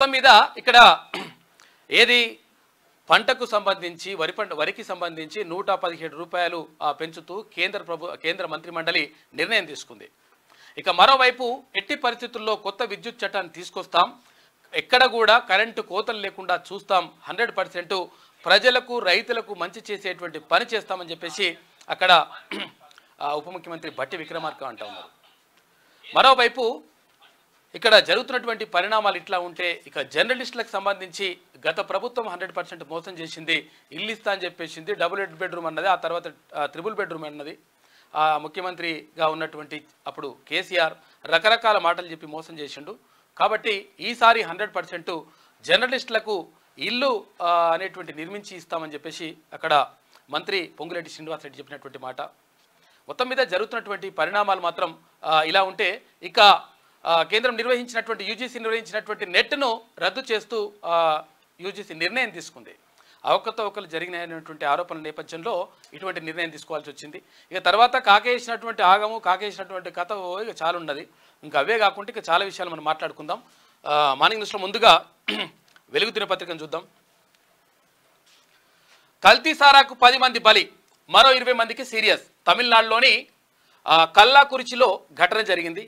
మొత్తం మీద ఇక్కడ ఏది పంటకు సంబంధించి వరికి సంబంధించి 117 రూపాయలు పెంచుతూ కేంద్ర మంత్రిమండలి నిర్ణయం తీసుకుంది. ఇక మరోవైపు ఎట్టి పరిస్థితుల్లో కొత్త విద్యుత్ చట్టాన్ని తీసుకొస్తాం, ఎక్కడ కూడా కరెంటు కోతలు లేకుండా చూస్తాం, 100% ప్రజలకు రైతులకు మంచి చేసేటువంటి పని చేస్తామని చెప్పేసి అక్కడ ఉప ముఖ్యమంత్రి భట్టి విక్రమార్క అంటా ఉన్నారు. మరోవైపు ఇక్కడ జరుగుతున్నటువంటి పరిణామాలు ఇట్లా ఉంటే ఇక జర్నలిస్టులకు సంబంధించి గత ప్రభుత్వం 100% మోసం చేసింది, ఇల్లు ఇస్తా అని చెప్పేసింది, డబుల్ బెడ్రూమ్ అన్నది, ఆ తర్వాత ట్రిపుల్ బెడ్రూమ్ అన్నది. ముఖ్యమంత్రిగా ఉన్నటువంటి అప్పుడు కేసీఆర్ రకరకాల మాటలు చెప్పి మోసం చేసిండు. కాబట్టి ఈసారి 100% జర్నలిస్టులకు ఇల్లు అనేటువంటి నిర్మించి ఇస్తామని చెప్పేసి అక్కడ మంత్రి పొంగులేటి శ్రీనివాసరెడ్డి చెప్పినటువంటి మాట. మొత్తం మీద జరుగుతున్నటువంటి పరిణామాలు మాత్రం ఇలా ఉంటే ఇక కేంద్రం నిర్వహించినటువంటి యూజీసీ నిర్వహించినటువంటి నెట్ను రద్దు చేస్తూ యూజీసీ నిర్ణయం తీసుకుంది. అవకతవకలు జరిగినటువంటి ఆరోపణల నేపథ్యంలో ఇటువంటి నిర్ణయం తీసుకోవాల్సి వచ్చింది. ఇక తర్వాత కాకేసినటువంటి ఆగము, కాకేసినటువంటి కథ ఇక చాలా ఉన్నది. ఇంకా అవే కాకుండా ఇక చాలా విషయాలు మనం మాట్లాడుకుందాం. మార్నింగ్ న్యూస్లో ముందుగా వెలుగు దినపత్రికను చూద్దాం. కల్తీ సారాకు 10 మంది బలి, మరో 20 మందికి సీరియస్. తమిళనాడులోని కల్లాకురిచిలో ఘటన జరిగింది.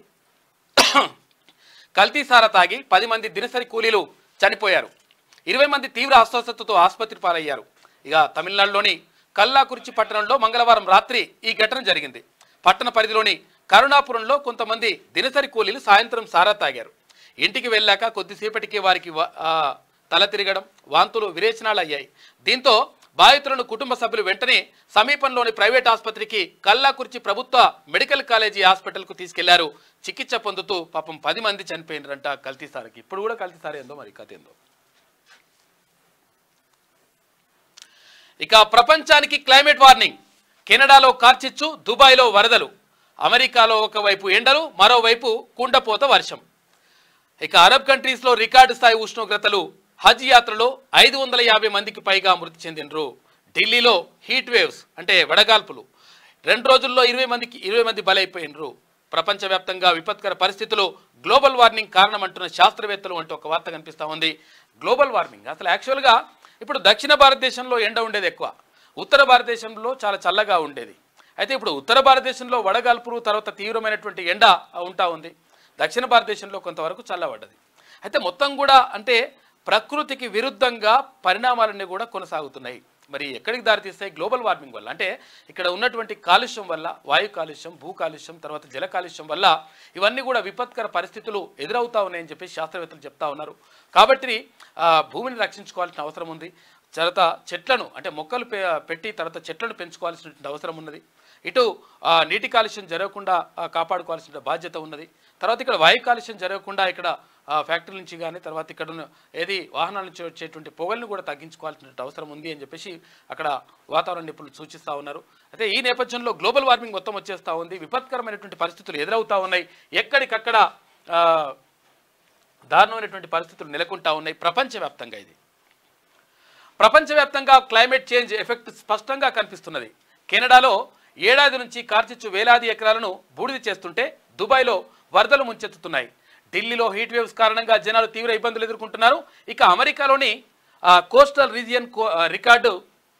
కల్తీ సారా తాగి 10 మంది దినసరి కూలీలు చనిపోయారు. 20 మంది తీవ్ర అస్వస్థతతో ఆసుపత్రి పాలయ్యారు. ఇక తమిళనాడులోని కల్లాకురిచి పట్టణంలో మంగళవారం రాత్రి ఈ ఘటన జరిగింది. పట్టణ పరిధిలోని కరుణాపురంలో కొంతమంది దినసరి కూలీలు సాయంత్రం సారా తాగారు. ఇంటికి వెళ్ళాక కొద్దిసేపటికి వారికి తల తిరగడం, వాంతులు, విరేచనాలు అయ్యాయి. దీంతో బాధితులను కుటుంబ సభ్యులు వెంటనే సమీపంలోని ప్రైవేట్ ఆసుపత్రికి కల్లాకుర్చి ప్రభుత్వ మెడికల్ కాలేజీ హాస్పిటల్కు తీసుకెళ్లారు. చికిత్స పొందుతూ పాపం 10 మంది చనిపోయినారంట కల్తీ సారాకి. ఇప్పుడు కూడా కల్తీ సారా ఏందో మరి కథ ఏందో. ఇక ప్రపంచానికి క్లైమేట్ వార్నింగ్. కెనడాలో కార్చిచ్చు, దుబాయ్లో వరదలు, అమెరికాలో ఒకవైపు ఎండలు, మరోవైపు కుండపోత వర్షం. ఇక అరబ్ కంట్రీస్లో రికార్డు స్థాయి ఉష్ణోగ్రతలు. హజ్ యాత్రలో 550 మందికి పైగా మృతి చెందినరు. ఢిల్లీలో హీట్ వేవ్స్ అంటే వడగాల్పులు. 2 రోజుల్లో 20 మంది బలైపోయినరు. ప్రపంచవ్యాప్తంగా విపత్కర పరిస్థితులు, గ్లోబల్ వార్మింగ్ కారణమంటున్న శాస్త్రవేత్తలు అంటూ ఒక వార్త కనిపిస్తూ ఉంది. గ్లోబల్ వార్మింగ్ అసలు యాక్చువల్గా ఇప్పుడు దక్షిణ భారతదేశంలో ఎండ ఉండేది ఎక్కువ, ఉత్తర భారతదేశంలో చాలా చల్లగా ఉండేది. అయితే ఇప్పుడు ఉత్తర భారతదేశంలో వడగాల్పులు, తర్వాత తీవ్రమైనటువంటి ఎండ ఉంటా ఉంది. దక్షిణ భారతదేశంలో కొంతవరకు చల్లబడ్డది. అయితే మొత్తం కూడా అంటే ప్రకృతికి విరుద్ధంగా పరిణామాలన్నీ కూడా కొనసాగుతున్నాయి. మరి ఎక్కడికి దారితీస్తాయి? గ్లోబల్ వార్మింగ్ వల్ల. అంటే ఇక్కడ ఉన్నటువంటి కాలుష్యం వల్ల, వాయు కాలుష్యం, భూ కాలుష్యం, తర్వాత జల కాలుష్యం వల్ల ఇవన్నీ కూడా విపత్కర పరిస్థితులు ఎదురవుతా ఉన్నాయని చెప్పి శాస్త్రవేత్తలు చెప్తా ఉన్నారు. కాబట్టి భూమిని రక్షించుకోవాల్సిన అవసరం ఉంది. తర్వాత చెట్లను అంటే మొక్కలు పెట్టి తర్వాత చెట్లను పెంచుకోవాల్సిన అవసరం ఉన్నది. ఇటు నీటి కాలుష్యం జరగకుండా కాపాడుకోవాల్సిన బాధ్యత ఉన్నది. తర్వాత ఇక్కడ వాయు కాలుష్యం జరగకుండా ఇక్కడ ఫ్యాక్టరీ నుంచి కానీ తర్వాత ఇక్కడ వాహనాల నుంచి వచ్చేటువంటి పొగలను కూడా తగ్గించుకోవాల్సిన అవసరం ఉంది అని చెప్పేసి అక్కడ వాతావరణ నిపుణులు సూచిస్తూ ఉన్నారు. అయితే ఈ నేపథ్యంలో గ్లోబల్ వార్మింగ్ మొత్తం వచ్చేస్తూ ఉంది. విపత్కరమైనటువంటి పరిస్థితులు ఎదురవుతూ ఉన్నాయి. ఎక్కడికక్కడ దారుణమైనటువంటి పరిస్థితులు నెలకొంటా ఉన్నాయి ప్రపంచవ్యాప్తంగా. ఇది ప్రపంచవ్యాప్తంగా క్లైమేట్ చేంజ్ ఎఫెక్ట్ స్పష్టంగా కనిపిస్తున్నది. కెనడాలో ఏడాది నుంచి కార్చిచ్చు వేలాది ఎకరాలను బూడిద చేస్తుంటే దుబాయ్లో వరదలు ముంచెత్తుతున్నాయి. ఢిల్లీలో హీట్ వేవ్స్ కారణంగా జనాలు తీవ్ర ఇబ్బందులు ఎదుర్కొంటున్నారు. ఇక అమెరికాలోని కోస్టల్ రీజియన్ రికార్డు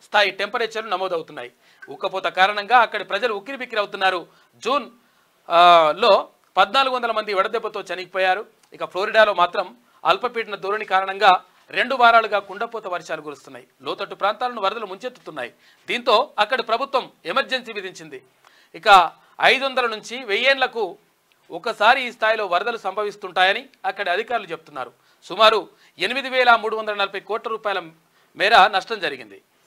స్థాయి టెంపరేచర్లు నమోదవుతున్నాయి. ఉక్కపోత కారణంగా అక్కడి ప్రజలు ఉక్కిరిబిక్కిరి అవుతున్నారు. జూన్ లో 1400 మంది వడదెబ్బతో చనిపోయారు. ఇక ఫ్లోరిడాలో మాత్రం అల్పపీడన ధోరణి కారణంగా 2 వారాలుగా కుండపోత వర్షాలు కురుస్తున్నాయి. లోతట్టు ప్రాంతాలను వరదలు ముంచెత్తుతున్నాయి. దీంతో అక్కడి ప్రభుత్వం ఎమర్జెన్సీ విధించింది. ఇక 500 నుంచి 1000 ఏళ్లకు ఒకసారి ఈ స్థాయిలో వరదలు సంభవిస్తుంటాయని అక్కడి అధికారులు చెప్తున్నారు. సుమారు 8,340 కోట్ల రూపాయల మేర నష్టం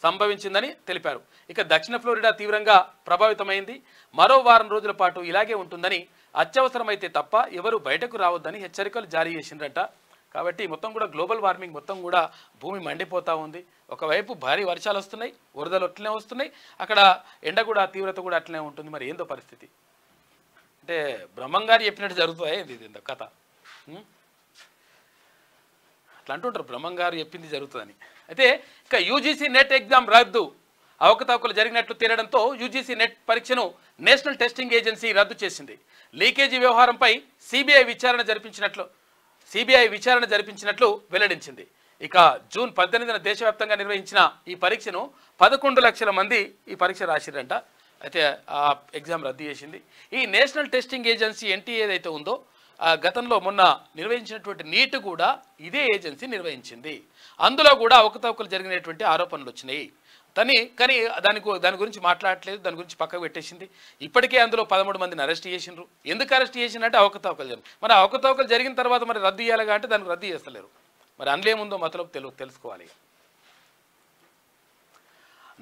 సంభవించిందని తెలిపారు. ఇక దక్షిణ ఫ్లోరిడా తీవ్రంగా ప్రభావితమైంది. మరో వారం రోజుల పాటు ఇలాగే ఉంటుందని, అత్యవసరమైతే తప్ప ఎవరు బయటకు రావద్దని హెచ్చరికలు జారీ చేసిందట. కాబట్టి మొత్తం కూడా గ్లోబల్ వార్మింగ్ మొత్తం కూడా భూమి మండిపోతూ ఉంది. ఒకవైపు భారీ వర్షాలు వస్తున్నాయి, వరదలు అట్లనే వస్తున్నాయి, అక్కడ ఎండ కూడా తీవ్రత కూడా అట్లనే ఉంటుంది. మరి ఏందో పరిస్థితి అంటే బ్రహ్మంగారు చెప్పినట్టు జరుగుతాయి ఇది కథ. అట్లా అంటుంటారు బ్రహ్మంగారు చెప్పింది జరుగుతుందని. అయితే ఇక యూజీసీ నెట్ ఎగ్జామ్ రద్దు. అవకతవకలు జరిగినట్లు తేలడంతో యూజీసీ నెట్ పరీక్షను నేషనల్ టెస్టింగ్ ఏజెన్సీ రద్దు చేసింది. లీకేజీ వ్యవహారంపై సిబిఐ విచారణ జరిపించినట్లు సిబిఐ విచారణ జరిపించినట్లు వెల్లడించింది. ఇక జూన్ 18న దేశవ్యాప్తంగా నిర్వహించిన ఈ పరీక్షను 11 లక్షల మంది ఈ పరీక్ష రాసిరంట. అయితే ఆ ఎగ్జామ్ రద్దు చేసింది. ఈ నేషనల్ టెస్టింగ్ ఏజెన్సీ ఎన్టీఏ ఏదైతే ఉందో గతంలో మొన్న నిర్వహించినటువంటి నీట్ కూడా ఇదే ఏజెన్సీ నిర్వహించింది. అందులో కూడా అవకతవకలు జరిగినటువంటి ఆరోపణలు వచ్చినాయి. కానీ దాని గురించి మాట్లాడట్లేదు, దాని గురించి పక్కకు పెట్టేసింది. ఇప్పటికే అందులో 13 మందిని అరెస్ట్ చేసిండ్రు. ఎందుకు అరెస్ట్ చేసిందంటే అవకతవకలు జరిగింది. మరి అవకతవకలు జరిగిన తర్వాత మరి రద్దు చేయాలిగా అంటే దానికి రద్దు చేస్తలేరు. మరి అందులో ఏముందో మతలబు తెలుసుకోవాలి.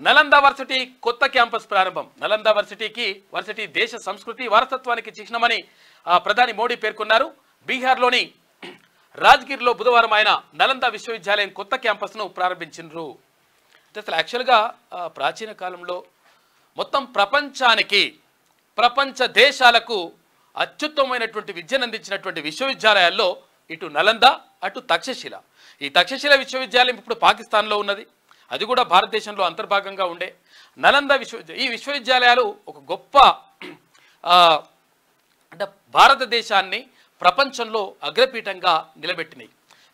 నలంద వర్సిటీ కొత్త క్యాంపస్ ప్రారంభం. నలంద వర్సిటీ దేశ సంస్కృతి వారసత్వానికి చిహ్నమని ప్రధాని మోడీ పేర్కొన్నారు. బీహార్లోని రాజ్గిర్లో బుధవారం ఆయన నలంద విశ్వవిద్యాలయం కొత్త క్యాంపస్ను ప్రారంభించారు. అసలు యాక్చువల్గా ప్రాచీన కాలంలో మొత్తం ప్రపంచ దేశాలకు అత్యుత్తమైనటువంటి విద్యను అందించినటువంటి విశ్వవిద్యాలయాల్లో ఇటు నలంద అటు తక్షశిల. ఈ తక్షశిల విశ్వవిద్యాలయం ఇప్పుడు పాకిస్తాన్లో ఉన్నది. అది కూడా భారతదేశంలో అంతర్భాగంగా ఉండే నలంద ఈ విశ్వవిద్యాలయాలు ఒక గొప్ప అంటే భారతదేశాన్ని ప్రపంచంలో అగ్రపీఠంగా నిలబెట్టినాయి.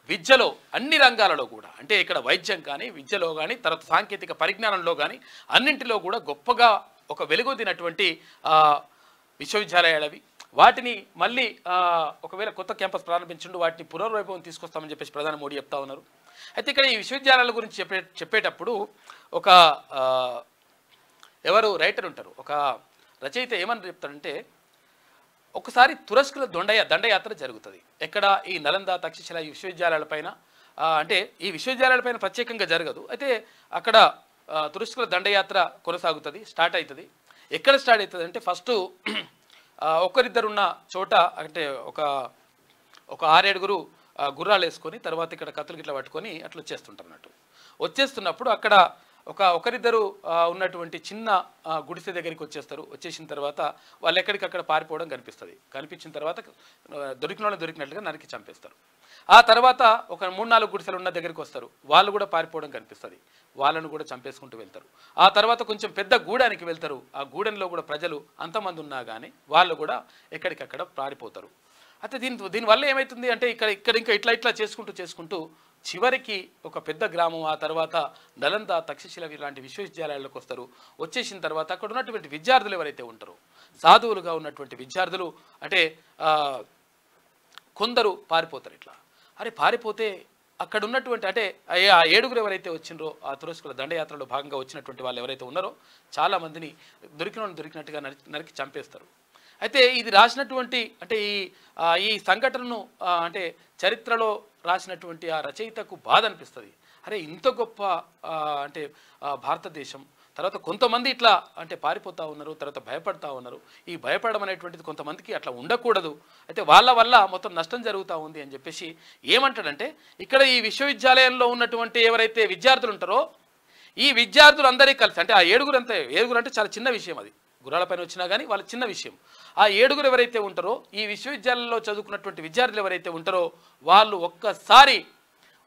విద్యలో అన్ని రంగాలలో కూడా, అంటే ఇక్కడ వైద్యం కానీ, విద్యలో కానీ, తర్వాత సాంకేతిక పరిజ్ఞానంలో కానీ అన్నింటిలో కూడా గొప్పగా ఒక వెలుగొందినటువంటి విశ్వవిద్యాలయాలు అవి. వాటిని మళ్ళీ ఒకవేళ కొత్త క్యాంపస్ ప్రారంభించండు వాటిని పునర్వైభవం తీసుకొస్తామని చెప్పేసి ప్రధాని మోడీ చెప్తా ఉన్నారు. అయితే ఇక్కడ ఈ విశ్వవిద్యాలయాల గురించి చెప్పేటప్పుడు ఒక ఎవరు రైటర్ ఉంటారు, ఒక రచయిత ఏమని చెప్తాడంటే, ఒకసారి తురస్కుల దండయాత్ర జరుగుతుంది. ఎక్కడ ఈ నలంద తక్షశిల విశ్వవిద్యాలయాలపైన. అంటే ఈ విశ్వవిద్యాలయాలపైన ప్రత్యేకంగా జరగదు. అయితే అక్కడ తురస్కుల దండయాత్ర కొనసాగుతుంది, స్టార్ట్ అవుతుంది. ఎక్కడ స్టార్ట్ అవుతుంది అంటే ఫస్ట్ ఒకరిద్దరున్న చోట, అంటే ఒక 6-7 గుర్రాలు వేసుకొని తర్వాత ఇక్కడ కత్తులు గిట్లా పట్టుకొని అట్లా వచ్చేస్తుంటారు అన్నట్టు. వచ్చేస్తున్నప్పుడు అక్కడ ఒకరిద్దరు ఉన్నటువంటి చిన్న గుడిసె దగ్గరికి వచ్చేస్తారు. వచ్చేసిన తర్వాత వాళ్ళు ఎక్కడికక్కడ పారిపోవడం కనిపించిన తర్వాత దొరికినట్లుగా నరికి చంపేస్తారు. ఆ తర్వాత ఒక 3-4 గుడిసెలు ఉన్న దగ్గరికి వస్తారు. వాళ్ళు కూడా పారిపోవడం కనిపిస్తుంది. వాళ్ళను కూడా చంపేసుకుంటూ వెళ్తారు. ఆ తర్వాత కొంచెం పెద్ద గూడానికి వెళ్తారు. ఆ గూడెంలో కూడా ప్రజలు అంతమంది ఉన్నా కానీ వాళ్ళు కూడా ఎక్కడికక్కడ పారిపోతారు. అయితే దీనివల్ల ఏమవుతుంది అంటే ఇక్కడ ఇంకా ఇట్లా చేసుకుంటూ చివరికి ఒక పెద్ద గ్రామం, ఆ తర్వాత నలంద తక్షశిల లాంటి విశ్వవిద్యాలయాలకు వస్తారు. వచ్చేసిన తర్వాత అక్కడ ఉన్నటువంటి విద్యార్థులు ఎవరైతే ఉంటారో, సాధువులుగా ఉన్నటువంటి విద్యార్థులు, అంటే కొందరు పారిపోతారు. ఇట్లా పారిపోతే అక్కడ ఉన్నటువంటి, అంటే ఆ 7 ఎవరైతే వచ్చిండ్రో ఆ తురస్కుల దండయాత్రలో భాగంగా వచ్చినటువంటి వాళ్ళు ఎవరైతే ఉన్నారో చాలామందిని దొరికినట్టుగా నరికి చంపేస్తారు. అయితే ఇది రాసినటువంటి, అంటే ఈ సంఘటనను అంటే చరిత్రలో రాసినటువంటి ఆ రచయితకు బాధ అనిపిస్తుంది. ఇంత గొప్ప అంటే భారతదేశం, తర్వాత కొంతమంది ఇట్లా అంటే పారిపోతూ ఉన్నారు, తర్వాత భయపడతా ఉన్నారు. ఈ భయపడడం అనేటువంటిది కొంతమందికి అట్లా ఉండకూడదు. అయితే వాళ్ళ వల్ల మొత్తం నష్టం జరుగుతూ ఉంది అని చెప్పేసి ఏమంటాడంటే, ఇక్కడ ఈ విశ్వవిద్యాలయంలో ఉన్నటువంటి ఎవరైతే విద్యార్థులు ఉంటారో ఈ విద్యార్థులు అందరికీ కలిసి, అంటే ఆ 7 అంటే చాలా చిన్న విషయం, అది గుర్రాలపైన వచ్చినా కానీ వాళ్ళ చిన్న విషయం. ఆ 7 ఎవరైతే ఉంటారో ఈ విశ్వవిద్యాలయంలో చదువుకున్నటువంటి విద్యార్థులు ఎవరైతే ఉంటారో వాళ్ళు ఒక్కసారి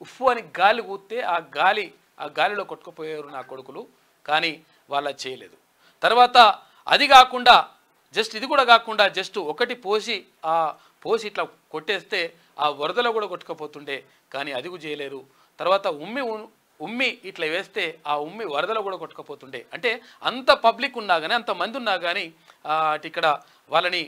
ఉఫ్ఫు అని గాలి ఊస్తే ఆ గాలిలో కొట్టుకుపోయారు నా కొడుకులు. కానీ వాళ్ళ చేయలేదు. తర్వాత ఇది కూడా కాకుండా జస్ట్ ఒకటి పోసి ఇట్లా కొట్టేస్తే ఆ వరదలో కూడా కొట్టుకుపోతుండే, కానీ అది కూడా చేయలేరు. తర్వాత ఉమ్మి ఇట్లా వేస్తే ఆ ఉమ్మి వరదలో కూడా కొట్టుకుపోతుండే. అంటే అంత పబ్లిక్ ఉన్నా కానీ, అంత మంది ఉన్నా కానీ ఇక్కడ వాళ్ళని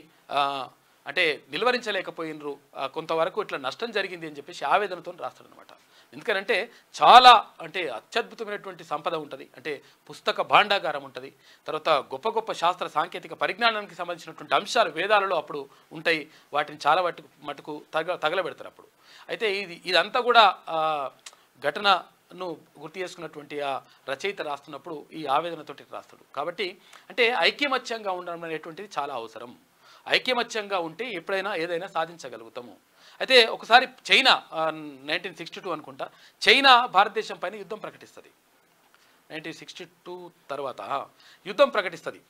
అంటే నిలువరించలేకపోయినరు. కొంతవరకు ఇట్లా నష్టం జరిగింది అని చెప్పేసి ఆవేదనతో రాస్తాడనమాట. ఎందుకంటే చాలా అంటే అత్యద్భుతమైనటువంటి సంపద ఉంటుంది, అంటే పుస్తక భాండాగారం ఉంటుంది. తర్వాత గొప్ప గొప్ప శాస్త్ర సాంకేతిక పరిజ్ఞానానికి సంబంధించినటువంటి అంశాలు వేదాలలో అప్పుడు ఉంటాయి. వాటిని చాలా మటుకు తగలబెడతారు అప్పుడు. అయితే ఇదంతా కూడా ఘటనను గుర్తు చేసుకున్నటువంటి ఆ రచయిత రాస్తున్నప్పుడు ఈ ఆవేదనతోటి రాస్తాడు. కాబట్టి అంటే ఐక్యమత్యంగా ఉండడం అనేటువంటిది చాలా అవసరం. ఐక్యమత్యంగా ఉంటే ఎప్పుడైనా ఏదైనా సాధించగలుగుతాము. అయితే ఒకసారి చైనా 1962 అనుకుంటా, చైనా భారతదేశం పైన యుద్ధం ప్రకటిస్తుంది. 1962 తర్వాత యుద్ధం ప్రకటిస్తుంది.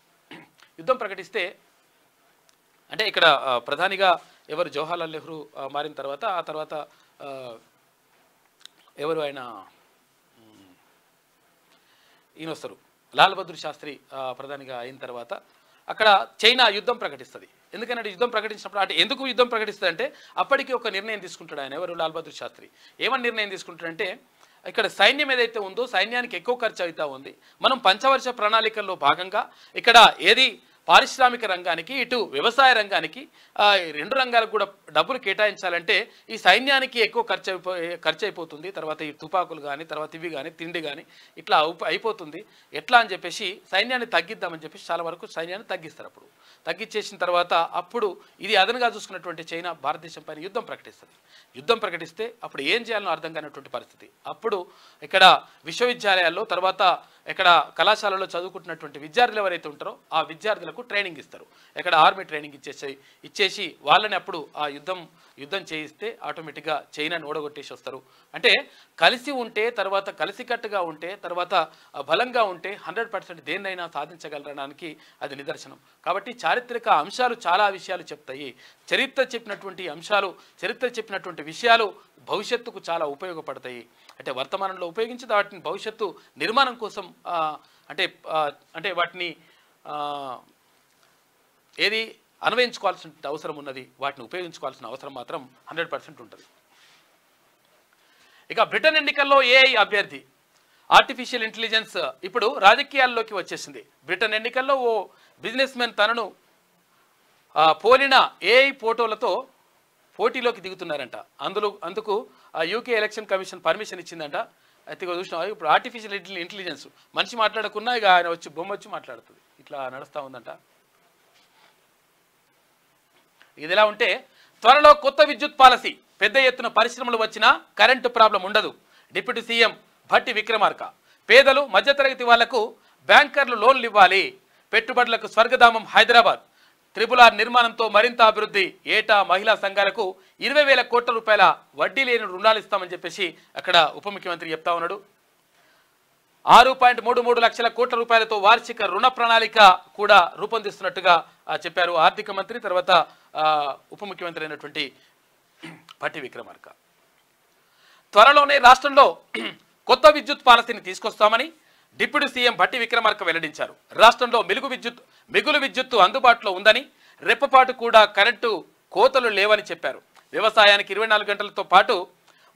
యుద్ధం ప్రకటిస్తే అంటే ఇక్కడ ప్రధానిగా ఎవరు, జవహర్లాల్ నెహ్రూ మారిన తర్వాత ఆ తర్వాత ఎవరు ఆయన ఈయన వస్తారు, లాల్ బహదూర్ శాస్త్రి ప్రధానిగా అయిన తర్వాత అక్కడ చైనా యుద్ధం ప్రకటిస్తుంది. ఎందుకంటే యుద్ధం ప్రకటించినప్పుడు అంటే ఎందుకు యుద్ధం ప్రకటిస్తుంది అంటే అప్పటికి ఒక నిర్ణయం తీసుకుంటాడు ఆయన, ఎవరు, లాల్ బహదూర్ శాస్త్రి. ఏమని నిర్ణయం తీసుకుంటాడంటే ఇక్కడ సైన్యం ఏదైతే ఉందో సైన్యానికి ఎక్కువ ఖర్చు అవుతా ఉంది, మనం పంచవర్ష ప్రణాళికల్లో భాగంగా ఇక్కడ ఏది పారిశ్రామిక రంగానికి ఇటు వ్యవసాయ రంగానికి రెండు రంగాలకు కూడా డబ్బులు కేటాయించాలంటే ఈ సైన్యానికి ఎక్కువ ఖర్చు అయిపోతుంది, తర్వాత ఈ తుపాకులు కానీ తర్వాత ఇవి కానీ తిండి కానీ ఇట్లా అయిపోతుంది, ఎట్లా అని చెప్పేసి సైన్యాన్ని తగ్గిద్దామని చెప్పేసి చాలా వరకు సైన్యాన్ని తగ్గిస్తారు. అప్పుడు తగ్గించేసిన తర్వాత అప్పుడు ఇది అదనుగా చూసుకున్నటువంటి చైనా భారతదేశం పైన యుద్ధం ప్రకటిస్తుంది. యుద్ధం ప్రకటిస్తే అప్పుడు ఏం చేయాలో అర్థం కానటువంటి పరిస్థితి. అప్పుడు ఇక్కడ విశ్వవిద్యాలయాల్లో తర్వాత ఇక్కడ కళాశాలలో చదువుకుంటున్నటువంటి విద్యార్థులు ఎవరైతే ఉంటారో ఆ విద్యార్థులకు ట్రైనింగ్ ఇస్తారు. ఇక్కడ ఆర్మీ ట్రైనింగ్ ఇచ్చేసి వాళ్ళని అప్పుడు ఆ యుద్ధం చేయిస్తే ఆటోమేటిక్గా చైనాని ఓడగొట్టేసి వస్తారు. అంటే కలిసి ఉంటే తర్వాత కలిసికట్టుగా ఉంటే తర్వాత బలంగా ఉంటే 100% దేన్నైనా సాధించగలగడానికి అది నిదర్శనం. కాబట్టి చారిత్రక అంశాలు చాలా విషయాలు చెప్తాయి. చరిత్ర చెప్పినటువంటి విషయాలు భవిష్యత్తుకు చాలా ఉపయోగపడతాయి. అంటే వర్తమానంలో ఉపయోగించి వాటిని భవిష్యత్తు నిర్మాణం కోసం అంటే వాటిని ఏది అన్వయించుకోవాల్సిన అవసరం ఉన్నది, వాటిని ఉపయోగించుకోవాల్సిన అవసరం మాత్రం 100% ఉంటుంది. ఇక బ్రిటన్ ఎన్నికల్లో ఏఐ అభ్యర్థి ఆర్టిఫిషియల్ ఇంటెలిజెన్స్ ఇప్పుడు రాజకీయాల్లోకి వచ్చేసింది. బ్రిటన్ ఎన్నికల్లో ఓ బిజినెస్ మెన్ తనను పోలిన ఏఐ ఫోటోలతో పోటీలోకి దిగుతున్నారంట. అందుకు యూకే ఎలక్షన్ కమిషన్ పర్మిషన్ ఇచ్చిందంట. అయితే చూసినా ఇప్పుడు ఆర్టిఫిషియల్ ఇంటెలిజెన్స్ మనిషి మాట్లాడకున్నా ఇక ఆయన వచ్చి బొమ్మ వచ్చి మాట్లాడుతుంది, ఇట్లా నడుస్తూ ఉందంట. ఇదిలా ఉంటే త్వరలో కొత్త విద్యుత్ పాలసీ, పెద్ద ఎత్తున పరిశ్రమలు వచ్చినా కరెంటు ప్రాబ్లం ఉండదు. డిప్యూటీ సీఎం భట్టి విక్రమార్క పేదలు మధ్యతరగతి వాళ్లకు బ్యాంకర్లు లోన్లు ఇవ్వాలి, పెట్టుబడులకు స్వర్గధామం హైదరాబాద్, RRR నిర్మాణంతో మరింత అభివృద్ధి, ఏటా మహిళా సంఘాలకు 20,000 కోట్ల రూపాయల వడ్డీ లేని రుణాలు ఇస్తామని చెప్పేసి అక్కడ ఉప ముఖ్యమంత్రి చెప్తా ఉన్నాడు. 6.33 లక్షల కోట్ల రూపాయలతో వార్షిక రుణ ప్రణాళిక కూడా రూపొందిస్తున్నట్టుగా చెప్పారు ఆర్థిక మంత్రి తర్వాత ఉప ముఖ్యమంత్రి అయినటువంటి భట్టి విక్రమార్క. త్వరలోనే రాష్ట్రంలో కొత్త విద్యుత్ పాలసీని తీసుకొస్తామని డిప్యూటీ సీఎం భట్టి విక్రమార్క వెల్లడించారు. రాష్ట్రంలో మిగులు విద్యుత్తు అందుబాటులో ఉందని, రెప్పపాటు కూడా కరెంటు కోతలు లేవని చెప్పారు. వ్యవసాయానికి 24 గంటలతో పాటు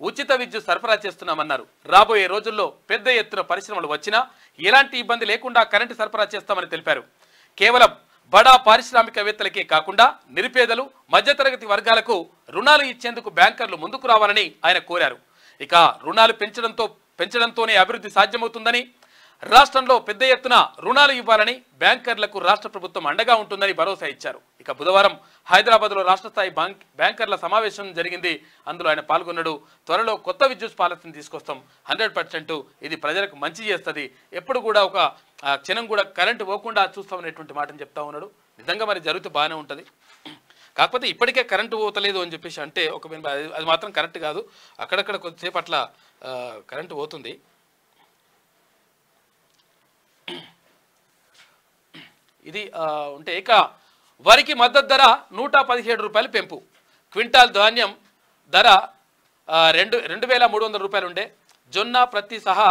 ఉచిత విద్యుత్ సరఫరా చేస్తున్నామన్నారు. రాబోయే రోజుల్లో పెద్ద ఎత్తున పరిశ్రమలు వచ్చినా ఎలాంటి ఇబ్బంది లేకుండా కరెంటు సరఫరా చేస్తామని తెలిపారు. కేవలం బడా పారిశ్రామికవేత్తలకే కాకుండా నిరుపేదలు మధ్యతరగతి వర్గాలకు రుణాలు ఇచ్చేందుకు బ్యాంకర్లు ముందుకు రావాలని ఆయన కోరారు. ఇక రుణాలు పెంచడంతోనే అభివృద్ధి సాధ్యమవుతుందని, రాష్ట్రంలో పెద్ద ఎత్తున రుణాలు ఇవ్వాలని బ్యాంకర్లకు రాష్ట్ర ప్రభుత్వం అండగా ఉంటుందని భరోసా ఇచ్చారు. ఇక బుధవారం హైదరాబాద్లో రాష్ట్ర స్థాయి బ్యాంకర్ల సమావేశం జరిగింది. అందులో ఆయన పాల్గొన్నాడు. త్వరలో కొత్త విద్యుత్ పాలసీని తీసుకొస్తాం, 100% ఇది ప్రజలకు మంచి చేస్తుంది, ఎప్పుడు కూడా ఒక క్షణం కూడా కరెంటు పోకుండా చూస్తామనేటువంటి మాటను చెప్తా ఉన్నాడు. నిజంగా మరి జరిగితే బాగానే ఉంటుంది. కాకపోతే ఇప్పటికే కరెంటు పోతలేదు అని చెప్పేసి అంటే అది మాత్రం కరెక్ట్ కాదు. అక్కడక్కడ కొద్దిసేపు అట్లా కరెంటు పోతుంది. ఇది ఉంటే ఇక వరికి మద్దతు ధర 117 రూపాయలు పెంపు, క్వింటాల్ ధాన్యం ధర 2,300 రూపాయలు ఉండే, జొన్న ప్రతి సహా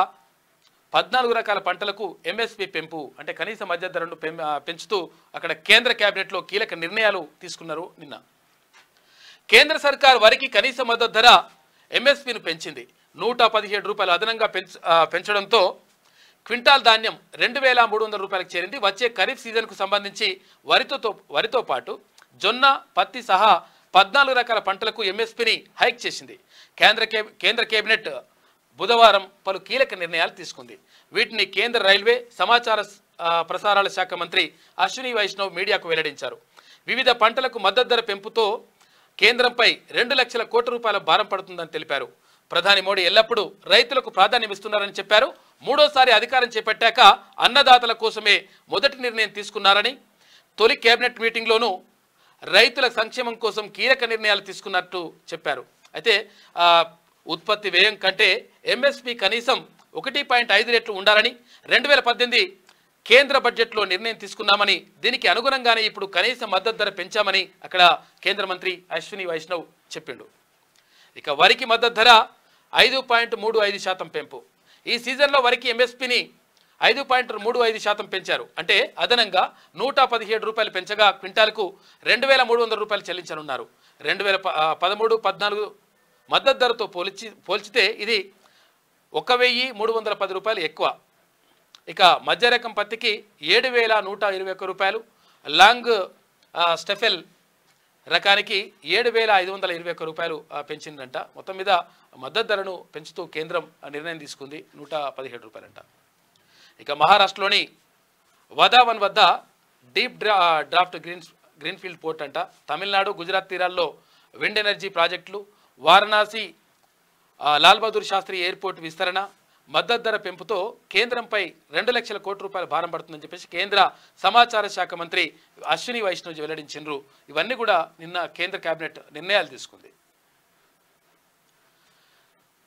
14 రకాల పంటలకు ఎంఎస్పి పెంపు అంటే కనీస మద్దతు ధరను పెంచుతూ అక్కడ కేంద్ర కేబినెట్లో కీలక నిర్ణయాలు తీసుకున్నారు. నిన్న కేంద్ర సర్కార్ వరికి కనీస మద్దతు ధర ఎంఎస్పిను పెంచింది. 117 రూపాయలు అదనంగా పెంచడంతో క్వింటాల్ ధాన్యం 2,300 రూపాయలకు చేరింది. వచ్చే ఖరీఫ్ సీజన్కు సంబంధించి వరితో పాటు జొన్న పత్తి సహా 14 రకాల పంటలకు ఎంఎస్పిని హైక్ చేసింది. కేంద్ర కేబినెట్ బుధవారం పలు కీలక నిర్ణయాలు తీసుకుంది. వీటిని కేంద్ర రైల్వే సమాచార ప్రసారాల శాఖ మంత్రి అశ్విని వైష్ణవ్ మీడియాకు వెల్లడించారు. వివిధ పంటలకు మద్దతు ధర పెంపుతో కేంద్రంపై 2 లక్షల కోట్ల రూపాయల భారం పడుతుందని తెలిపారు. ప్రధాని మోడీ ఎల్లప్పుడూ రైతులకు ప్రాధాన్యం ఇస్తున్నారని చెప్పారు. మూడోసారి అధికారం చేపట్టాక అన్నదాతల కోసమే మొదటి నిర్ణయం తీసుకున్నారని, తొలి కేబినెట్ మీటింగ్లోనూ రైతుల సంక్షేమం కోసం కీలక నిర్ణయాలు తీసుకున్నట్టు చెప్పారు. అయితే ఉత్పత్తి వ్యయం కంటే ఎంఎస్పి కనీసం 1.5 రెట్లు ఉండాలని 2018 కేంద్ర బడ్జెట్లో నిర్ణయం తీసుకున్నామని, దీనికి అనుగుణంగానే ఇప్పుడు కనీస మద్దతు ధర పెంచామని అక్కడ కేంద్ర మంత్రి అశ్విని వైష్ణవ్ చెప్పిండు. ఇక వరికి మద్దతు ధర 5.35% పెంపు. ఈ సీజన్లో వరికి ఎంఎస్పిని 5.35% పెంచారు. అంటే అదనంగా 117 రూపాయలు పెంచగా క్వింటాల్కు 2,300 రూపాయలు చెల్లించనున్నారు. 2013-14 మద్దతు ధరతో పోల్చితే ఇది 1,310 రూపాయలు ఎక్కువ. ఇక మధ్య రకం పత్తికి 7,121 రూపాయలు, లాంగ్ స్టెఫెల్ రకానికి 7,521 రూపాయలు పెంచిందంట. మొత్తం మీద మద్దతు ధరను పెంచుతూ కేంద్రం నిర్ణయం తీసుకుంది. 117 రూపాయలంట. ఇక మహారాష్ట్రలోని వదావన్ వద్ద డీప్ డ్రాఫ్ట్ గ్రీన్ఫీల్డ్ పోర్ట్ అంట. తమిళనాడు, గుజరాత్ తీరాల్లో విండ్ ఎనర్జీ ప్రాజెక్టులు, వారణాసి లాల్ బహదూర్ శాస్త్రి ఎయిర్పోర్ట్ విస్తరణ, మద్దతు ధర పెంపుతో కేంద్రంపై 2 లక్షల కోట్ల రూపాయల భారం పడుతుందని చెప్పేసి కేంద్ర సమాచార శాఖ మంత్రి అశ్విని వైష్ణవ్ వెల్లడించారు. ఇవన్నీ కూడా నిన్న కేంద్ర కేబినెట్ నిర్ణయాలు తీసుకుంది.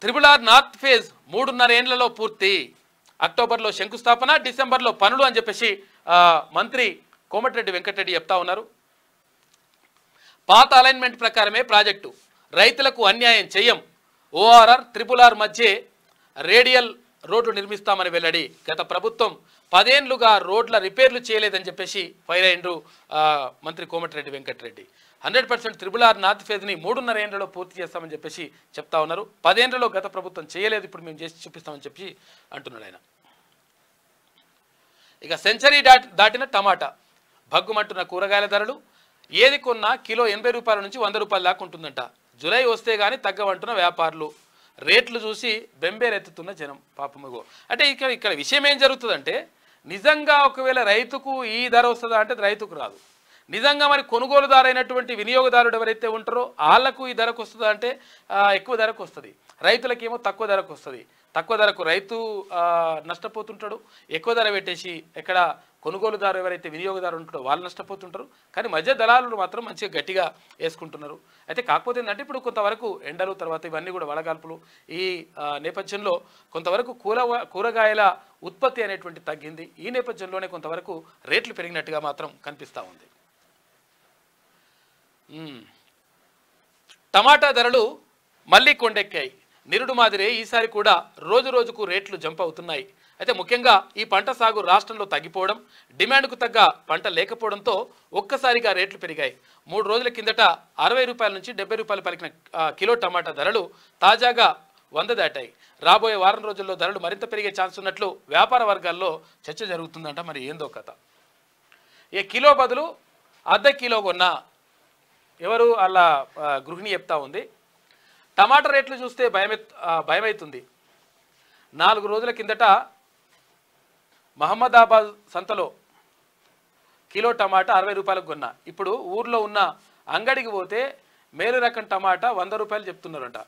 RRR నార్త్ ఫేజ్ 3.5 ఏళ్లలో పూర్తి. అక్టోబర్లో శంకుస్థాపన, డిసెంబర్లో పనులు అని చెప్పేసి మంత్రి కోమటిరెడ్డి వెంకటరెడ్డి చెప్తా ఉన్నారు. పాత అలైన్మెంట్ ప్రకారమే ప్రాజెక్టు, రైతులకు అన్యాయం చేయం. ORR, RRR మధ్య రేడియల్ రోడ్లు నిర్మిస్తామని వెల్లడి. గత ప్రభుత్వం 10 ఏళ్లుగా రోడ్ల రిపేర్లు చేయలేదని చెప్పేసి ఫైర్ అయ్యిండ్రు మంత్రి కోమటిరెడ్డి వెంకటరెడ్డి. 100% RRR నార్త్ ఫేజ్ని 3.5 ఏళ్లలో పూర్తి చేస్తామని చెప్పేసి చెప్తా ఉన్నారు. 10 ఏళ్లలో గత ప్రభుత్వం చేయలేదు, ఇప్పుడు మేము చేసి చూపిస్తామని చెప్పి అంటున్నాడు ఆయన. ఇక సెంచరీ దాటిన టమాటా, భగ్గుమంటున్న కూరగాయల ధరలు. ఏది కొన్నా కిలో 80 రూపాయల నుంచి 100 రూపాయల దాకా ఉంటుందంట. జులై వస్తే కానీ తగ్గవంటున్న వ్యాపారులు. రేట్లు చూసి బెంబేరెత్తుతున్న జనం. పాపమగో అంటే ఇక్కడ విషయం ఏం జరుగుతుందంటే, నిజంగా ఒకవేళ రైతుకు ఈ ధర వస్తుందా అంటే రైతుకు రాదు. నిజంగా మరి కొనుగోలుదారు అయినటువంటి వినియోగదారుడు ఎవరైతే ఉంటారో వాళ్ళకు ఈ ధరకు వస్తుందా అంటే ఎక్కువ ధరకు వస్తుంది. రైతులకేమో తక్కువ ధరకు వస్తుంది. తక్కువ ధరకు రైతు నష్టపోతుంటాడు. ఎక్కువ ధర పెట్టేసి ఎక్కడ కొనుగోలుదారు ఎవరైతే వినియోగదారు ఉంటారో వాళ్ళు నష్టపోతుంటారు. కానీ మధ్య దళారులు మాత్రం మంచిగా గట్టిగా వేసుకుంటున్నారు. అయితే కాకపోతే ఏంటంటే ఇప్పుడు కొంతవరకు ఎండలు, తర్వాత ఇవన్నీ కూడా వడగాల్పులు, ఈ నేపథ్యంలో కొంతవరకు కూరగాయల ఉత్పత్తి అనేటువంటి తగ్గింది. ఈ నేపథ్యంలోనే కొంతవరకు రేట్లు పెరిగినట్టుగా మాత్రం కనిపిస్తూ ఉంది. టమాటా ధరలు మళ్ళీ కొండెక్కాయి. నిరుడు మాదిరే ఈసారి కూడా రోజు రోజుకు రేట్లు జంప్ అవుతున్నాయి. అయితే ముఖ్యంగా ఈ పంట సాగు రాష్ట్రంలో తగ్గిపోవడం, డిమాండ్కు తగ్గ పంట లేకపోవడంతో ఒక్కసారిగా రేట్లు పెరిగాయి. 3 రోజుల కిందట 60 రూపాయల నుంచి 70 రూపాయలు పలికిన కిలో టమాటా ధరలు తాజాగా 100 దాటాయి. రాబోయే వారం రోజుల్లో ధరలు మరింత పెరిగే ఛాన్స్ ఉన్నట్లు వ్యాపార వర్గాల్లో చర్చ జరుగుతుందంట. మరి ఏందో కథ. ఈ కిలో బదులు అర్ధ కిలో కొన్నా ఎవరు అలా గృహిణి చెప్తా ఉంది. టమాటా రేట్లు చూస్తే భయమవుతుంది. 4 రోజుల కిందట మహమ్మదాబాద్ సంతలో కిలో టమాటా 60 రూపాయలకు కొన్నా. ఇప్పుడు ఊర్లో ఉన్న అంగడికి పోతే మేలు రకం టమాటా 100 రూపాయలు చెప్తున్నారంట.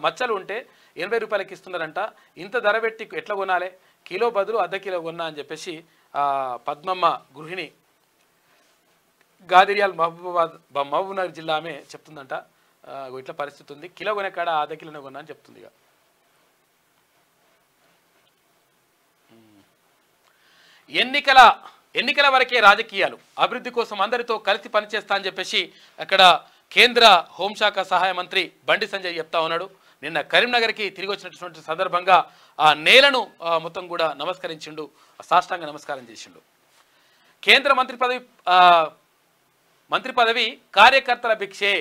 మచ్చలు ఉంటే 80 రూపాయలకి ఇస్తున్నారంట. ఇంత ధర పెట్టి ఎట్లా కొనాలి? కిలో బదులు అర్ధ కిలో కొన్నా అని చెప్పేసి పద్మమ్మ గృహిణి గాదిరియాల్ మహబూబ్నగర్ జిల్లా ఆమె చెప్తుందంట. ఇట్లా పరిస్థితి ఉంది. కిలో కొనే కాడ అర్ధ కిలోనే కొన్నా అని చెప్తుంది. ఎన్నికల వరకే రాజకీయాలు, అభివృద్ధి కోసం అందరితో కలిసి పనిచేస్తా అని చెప్పేసి అక్కడ కేంద్ర హోంశాఖ సహాయ మంత్రి బండి సంజయ్ చెప్తా ఉన్నాడు. నిన్న కరీంనగర్కి తిరిగి వచ్చినటువంటి సందర్భంగా ఆ నేలను మొత్తం కూడా నమస్కరించిండు, సాష్టాంగ నమస్కారం చేసిండు. కేంద్ర మంత్రి పదవి కార్యకర్తల భిక్షే.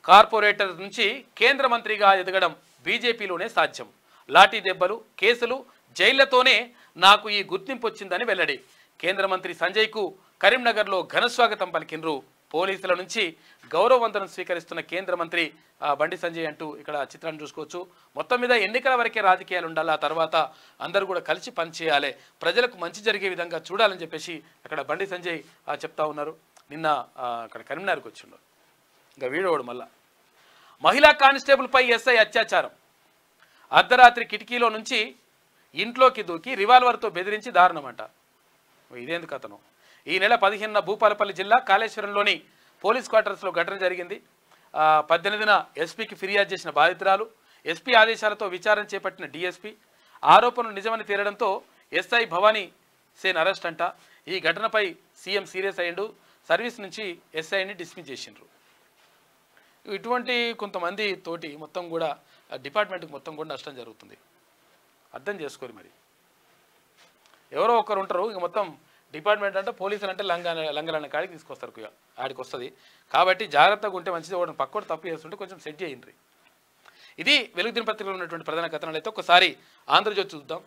కార్పొరేటర్ నుంచి కేంద్ర మంత్రిగా ఎదగడం బీజేపీలోనే సాధ్యం. లాఠీ దెబ్బలు, కేసులు, జైళ్లతోనే నాకు ఈ గుర్తింపు వచ్చిందని వెల్లడి. కేంద్ర మంత్రి సంజయ్కు కరీంనగర్లో ఘనస్వాగతం పలికినరు. పోలీసుల నుంచి గౌరవవందనం స్వీకరిస్తున్న కేంద్ర మంత్రి బండి సంజయ్ అంటూ ఇక్కడ చిత్రాన్ని చూసుకోవచ్చు. మొత్తం మీద ఎన్నికల వరకే రాజకీయాలు ఉండాలి, ఆ తర్వాత అందరూ కూడా కలిసి పనిచేయాలి, ప్రజలకు మంచి జరిగే విధంగా చూడాలని చెప్పేసి అక్కడ బండి సంజయ్ చెప్తా ఉన్నారు. నిన్న అక్కడ కరీంనగర్కి వచ్చిండు. ఇంకా వీడోడు మళ్ళా మహిళా కానిస్టేబుల్పై ఎస్ఐ అత్యాచారం. అర్ధరాత్రి కిటికీలో నుంచి ఇంట్లోకి దూకి రివాల్వర్తో బెదిరించి దారుణమంట. ఇదేందుకు అతను? ఈ నెల 15న భూపాలపల్లి జిల్లా కాళేశ్వరంలోని పోలీస్ క్వార్టర్స్లో ఘటన జరిగింది. 18న ఎస్పీకి ఫిర్యాదు చేసిన బాధితురాలు, ఎస్పీ ఆదేశాలతో విచారణ చేపట్టిన డీఎస్పీ. ఆరోపణలు నిజమని తేలడంతో ఎస్ఐ భవానీ సేన్ అరెస్ట్ అంట. ఈ ఘటనపై సీఎం సీరియస్ అయ్యిండు. సర్వీస్ నుంచి ఎస్ఐని డిస్మిస్ చేసిండ్రు. ఇటువంటి కొంతమంది తోటి మొత్తం కూడా డిపార్ట్మెంట్కి మొత్తం కూడా నష్టం జరుగుతుంది. అర్థం చేసుకోరు. మరి ఎవరో ఒకరు ఉంటారు, ఇక మొత్తం డిపార్ట్మెంట్ అంటే పోలీసులు అంటే లంగలన్న కాడికి తీసుకొస్తారు, ఇక ఆడికి వస్తుంది. కాబట్టి జాగ్రత్తగా ఉంటే మంచిది. ఒకటి పక్కోటి తప్పు చేస్తుంటే కొంచెం సెట్ చేయండి. ఇది వెలుగు దినపత్రికలో ఉన్నటువంటి ప్రధాన కథనాలు. అయితే ఒకసారి ఆంధ్రజ్యోతి చూద్దాం.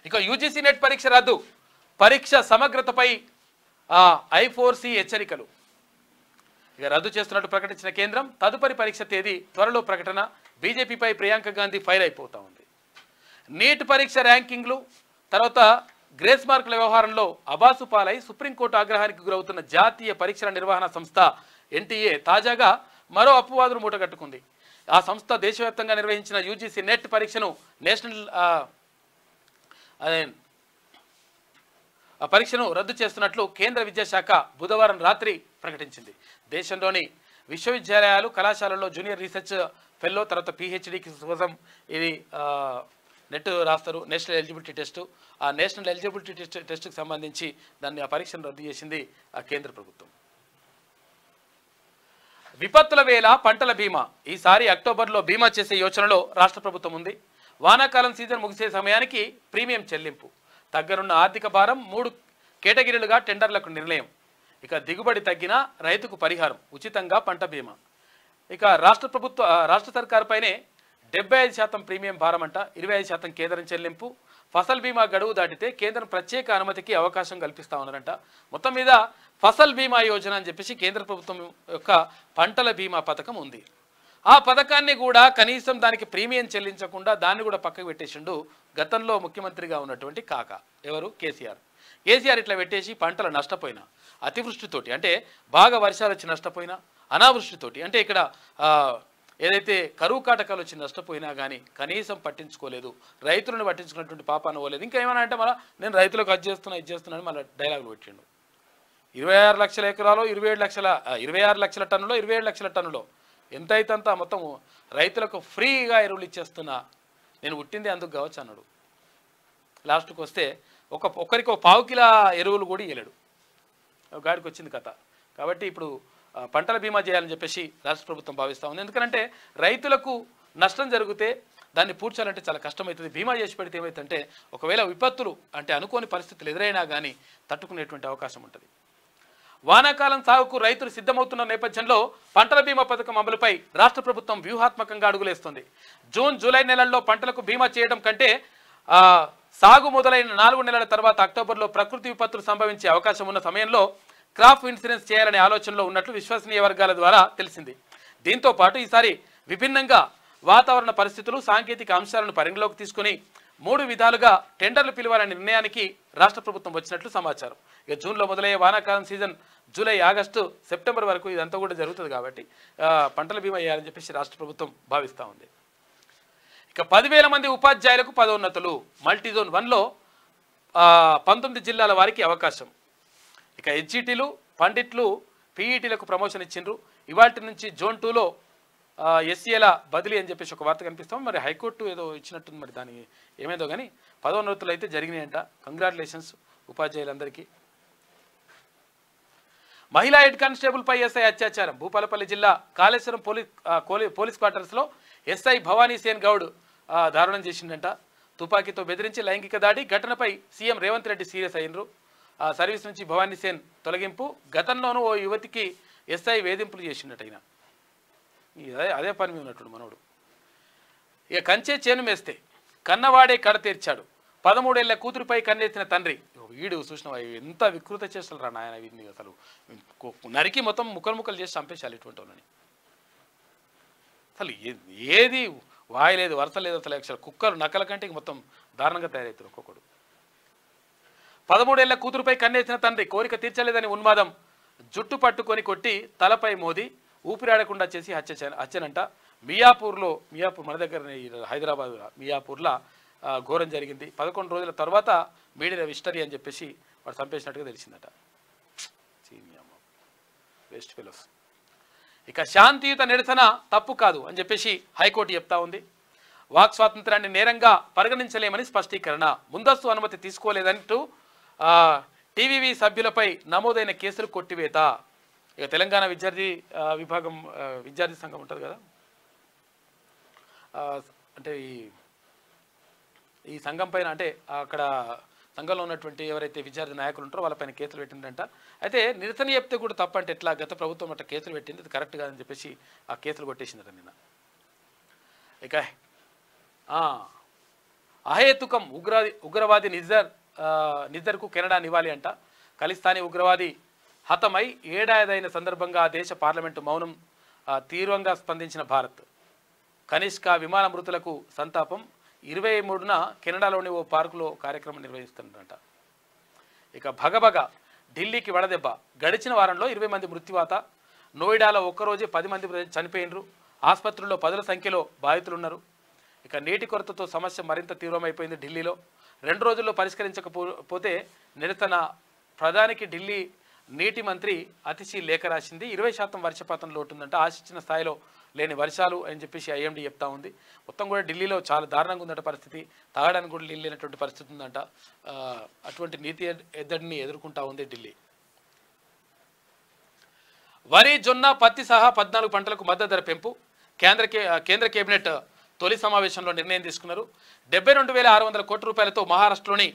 ఇక యూజీసీ నెట్ పరీక్ష రద్దు, పరీక్ష సమగ్రతపై I4C హెచ్చరికలు. ఇక రద్దు చేస్తున్నట్టు ప్రకటించిన కేంద్రం, తదుపరి పరీక్ష తేదీ త్వరలో ప్రకటన. బీజేపీపై ప్రియాంక గాంధీ ఫైర్ అయిపోతా ఉంది. నీట్ పరీక్ష ర్యాంకింగ్లు, తర్వాత గ్రేస్ మార్కుల వ్యవహారంలో అబాసు పాలై సుప్రీంకోర్టు ఆగ్రహానికి గురవుతున్న జాతీయ పరీక్షల నిర్వహణ సంస్థ NTA తాజాగా మరో అపవాదును మూటగట్టుకుంది. ఆ సంస్థ దేశవ్యాప్తంగా నిర్వహించిన యూజీసీ నెట్ పరీక్షను పరీక్షను రద్దు చేస్తున్నట్లు కేంద్ర విద్యాశాఖ బుధవారం రాత్రి ప్రకటించింది. దేశంలోని విశ్వవిద్యాలయాలు, కళాశాలల్లో జూనియర్ రీసెర్చ్ ఫెల్లో, తర్వాత PhD కోసం ఇది నెట్ రాస్తారు, నేషనల్ ఎలిజిబిలిటీ టెస్టు. ఆ నేషనల్ ఎలిజిబిలిటీ టెస్టుకు సంబంధించి ఆ పరీక్షను రద్దు చేసింది ఆ కేంద్ర ప్రభుత్వం. విపత్తుల వేళ పంటల బీమా, ఈసారి అక్టోబర్లో బీమా చేసే యోచనలో రాష్ట్ర ప్రభుత్వం ఉంది. వానాకాలం సీజన్ ముగిసే సమయానికి ప్రీమియం చెల్లింపు, తగ్గనున్న ఆర్థిక భారం, 3 కేటగిరీలుగా టెండర్లకు నిర్ణయం. ఇక దిగుబడి తగ్గిన రైతుకు పరిహారం, ఉచితంగా పంట బీమా. ఇక రాష్ట్ర సర్కారుపైనే 75% ప్రీమియం భారం అంట, 25% కేంద్రం చెల్లింపు. ఫసల్ బీమా గడువు దాటితే కేంద్రం ప్రత్యేక అనుమతికి అవకాశం కల్పిస్తా ఉన్నారంట. మొత్తం మీద ఫసల్ బీమా యోజన అని చెప్పేసి కేంద్ర ప్రభుత్వం యొక్క పంటల బీమా పథకం ఉంది. ఆ పథకాన్ని కూడా కనీసం దానికి ప్రీమియం చెల్లించకుండా దాన్ని కూడా పక్కకు పెట్టేసిండు గతంలో ముఖ్యమంత్రిగా ఉన్నటువంటి కాక. ఎవరు? కేసీఆర్ ఇట్లా పెట్టేసి పంటలు నష్టపోయినా, అతివృష్టితోటి అంటే బాగా వర్షాలు వచ్చి నష్టపోయినా, అనావృష్టితోటి అంటే ఇక్కడ ఏదైతే కరువు కాటకాలు వచ్చి నష్టపోయినా కానీ కనీసం పట్టించుకోలేదు, రైతులను పట్టించుకున్నటువంటి పాపాన పోలేదు. ఇంకా ఏమైనా అంటే మళ్ళీ నేను రైతులకు అది చేస్తున్నాను మళ్ళీ డైలాగులు పెట్టిండు. 26 లక్షల ఎకరాలు 26 లక్షల టన్నులో 27 లక్షల టన్నులో ఎంత అయితే అంత మొత్తం రైతులకు ఫ్రీగా ఎరువులు ఇచ్చేస్తున్నా, నేను పుట్టింది అందుకు కావచ్చు అన్నాడు. లాస్ట్కి వస్తే ఒక్కరికి 1/4 కిలో ఎరువులు కూడా ఇవ్వలేడు. గాడికి వచ్చింది కథ. కాబట్టి ఇప్పుడు పంటల బీమా చేయాలని చెప్పేసి రాష్ట్ర ప్రభుత్వం భావిస్తూ ఉంది. ఎందుకంటే రైతులకు నష్టం జరిగితే దాన్ని పూడ్చాలంటే చాలా కష్టమవుతుంది. బీమా చేసి పెడితే ఏమవుతుందంటే ఒకవేళ విపత్తులు అంటే అనుకోని పరిస్థితులు ఎదురైనా కానీ తట్టుకునేటువంటి అవకాశం ఉంటుంది. వానాకాలం సాగుకు రైతులు సిద్ధమవుతున్న నేపథ్యంలో పంటల బీమా పథకం అమలుపై రాష్ట్ర ప్రభుత్వం వ్యూహాత్మకంగా అడుగులేస్తుంది. జూన్, జూలై నెలల్లో పంటలకు బీమా చేయడం కంటే సాగు మొదలైన 4 నెలల తర్వాత అక్టోబర్లో ప్రకృతి విపత్తులు సంభవించే అవకాశం ఉన్న సమయంలో క్రాప్ ఇన్సూరెన్స్ చేయాలనే ఆలోచనలో ఉన్నట్లు విశ్వసనీయ వర్గాల ద్వారా తెలిసింది. దీంతో పాటు ఈసారి విభిన్నంగా వాతావరణ పరిస్థితులు, సాంకేతిక అంశాలను పరిగణలోకి తీసుకుని 3 విధాలుగా టెండర్లు పిలవాలనే నిర్ణయానికి రాష్ట్ర ప్రభుత్వం వచ్చినట్లు సమాచారం. ఇక జూన్లో మొదలయ్యే వానాకాలం సీజన్ జూలై, ఆగస్టు, సెప్టెంబర్ వరకు ఇదంతా కూడా జరుగుతుంది. కాబట్టి పంటల బీమా చేయాలని చెప్పేసి రాష్ట్ర ప్రభుత్వం భావిస్తూ ఉంది. ఇక 10,000 మంది ఉపాధ్యాయులకు పదోన్నతులు. మల్టీజోన్ 1లో 19 జిల్లాల వారికి అవకాశం. ఇక హెచ్ఈటీలు, పండిట్లు, పీఈటీలకు ప్రమోషన్ ఇచ్చిండ్రు. ఇవాటి నుంచి జోన్ 2లో ఎస్సీల బదిలీ అని చెప్పేసి ఒక వార్త కనిపిస్తాం. మరి హైకోర్టు ఏదో ఇచ్చినట్టుంది, మరి దాని ఏమేదో కానీ పదోన్నతులు అయితే జరిగినాయంట. కంగ్రాచులేషన్స్ ఉపాధ్యాయులందరికీ. మహిళా హెడ్ కానిస్టేబుల్పై ఎస్ఐ అత్యాచారం. భూపాలపల్లి జిల్లా కాళేశ్వరం పోలీస్ క్వార్టర్స్లో ఎస్ఐ భవానీ సేన్ గౌడ్ దారుణం చేసిందంట. తుపాకీతో బెదిరించి లైంగిక దాడి. ఘటనపై సీఎం రేవంత్ రెడ్డి సీరియస్ అయినరు. సర్వీస్ నుంచి భవానీ సేన్ తొలగింపు. గతంలోనూ ఓ యువతికి ఎస్ఐ వేధింపులు చేసిండట. అయినా అదే పని మీద ఉన్నట్టు మనోడు. ఇక కంచే చేను మేస్తే కన్నవాడే కడ తీర్చాడు. 13 ఏళ్ల కూతురుపై కన్నేసిన తండ్రి. వీడు చూసినవా ఎంత వికృత చేస్తారు రా నాయన. వీడిని అసలు నరికి మొత్తం ముక్కలు చేసి చంపేశాలి ఇటువంటి వాళ్ళని. అసలు ఏది వాయలేదు, వరుస లేదు. అసలు అసలు కుక్కలు నక్కల కంటే మొత్తం దారుణంగా తయారవుతారు ఒక్కొక్కడు. 13 ఏళ్ల కూతురుపై కన్నేసిన తండ్రి కోరిక తీర్చలేదని ఉన్మాదం. జుట్టు పట్టుకొని కొట్టి తలపై మోది ఊపిరాడకుండా చేసి హత్యనంట. మియాపూర్ మన దగ్గర హైదరాబాద్ మియాపూర్లో ఘోరం జరిగింది. 11 రోజుల తర్వాత మీడియా హిస్టరీ అని చెప్పేసి వాడు చంపేసినట్టుగా తెలిసిందట. Waste fellows. ఇక శాంతియుత నిరసన తప్పు కాదు అని చెప్పేసి హైకోర్టు చెప్తా ఉంది. వాక్ స్వాతంత్రాన్ని నేరంగా పరిగణించలేమని స్పష్టీకరణ. ముందస్తు అనుమతి తీసుకోలేదంటూ టీవీవీ సభ్యులపై నమోదైన కేసులు కొట్టివేత. ఇక తెలంగాణ విద్యార్థి సంఘం ఉంటుంది కదా, అంటే ఈ ఈ సంఘం పైన అంటే అక్కడ సంఘంలో ఉన్నటువంటి ఎవరైతే విద్యార్థి నాయకులు ఉంటారో వాళ్ళపైన కేసులు పెట్టిందంట. అయితే నిరసన చెప్తే కూడా తప్పంటే ఎట్లా, గత ప్రభుత్వం అట్లా కేసులు పెట్టింది, అది కరెక్ట్ కాదని చెప్పేసి ఆ కేసులు కొట్టేసిందట నిన్న. ఇక అహేతుకం ఉగ్రవాది నిజర్కు కెనడా నివాళి అంట. ఖలిస్తానీ ఉగ్రవాది హతమై ఏడాదైన సందర్భంగా ఆ దేశ పార్లమెంటు మౌనం తీవ్రంగా స్పందించిన భారత్. కనిష్క విమాన మృతులకు సంతాపం. 23న కెనడాలోని ఓ పార్కులో కార్యక్రమం నిర్వహిస్తుందంట. ఇక భగభగ ఢిల్లీకి వడదెబ్బ. గడిచిన వారంలో 20 మంది మృత్యువాత. నోయిడాలో ఒక్కరోజే 10 మంది చనిపోయినరు. ఆసుపత్రుల్లో 10ల సంఖ్యలో బాధితులున్నారు. ఇక నీటి కొరతతో సమస్య మరింత తీవ్రమైపోయింది ఢిల్లీలో. 2 రోజుల్లో పరిష్కరించకపోతే నిరసన. ప్రధానికి ఢిల్లీ నీటి మంత్రి అతిశీ లేఖ రాసింది. 20% వర్షపాతం లోటుందంట. ఆశించిన స్థాయిలో లేని వర్షాలు అని చెప్పేసి ఐఎండీ చెప్తా ఉంది. మొత్తం కూడా ఢిల్లీలో చాలా దారుణంగా ఉందంట పరిస్థితి. తాగడానికి కూడా నీళ్ళు లేనటువంటి పరిస్థితి ఉందంట. అటువంటి నీతి ఎద్దడిని ఎదుర్కొంటా ఉంది ఢిల్లీ. వరి, జొన్న, పత్తి సహా 14 పంటలకు మద్దతు ధర పెంపు. కేంద్ర కేబినెట్ తొలి సమావేశంలో నిర్ణయం తీసుకున్నారు. 72,600 కోట్ల రూపాయలతో మహారాష్ట్రలోని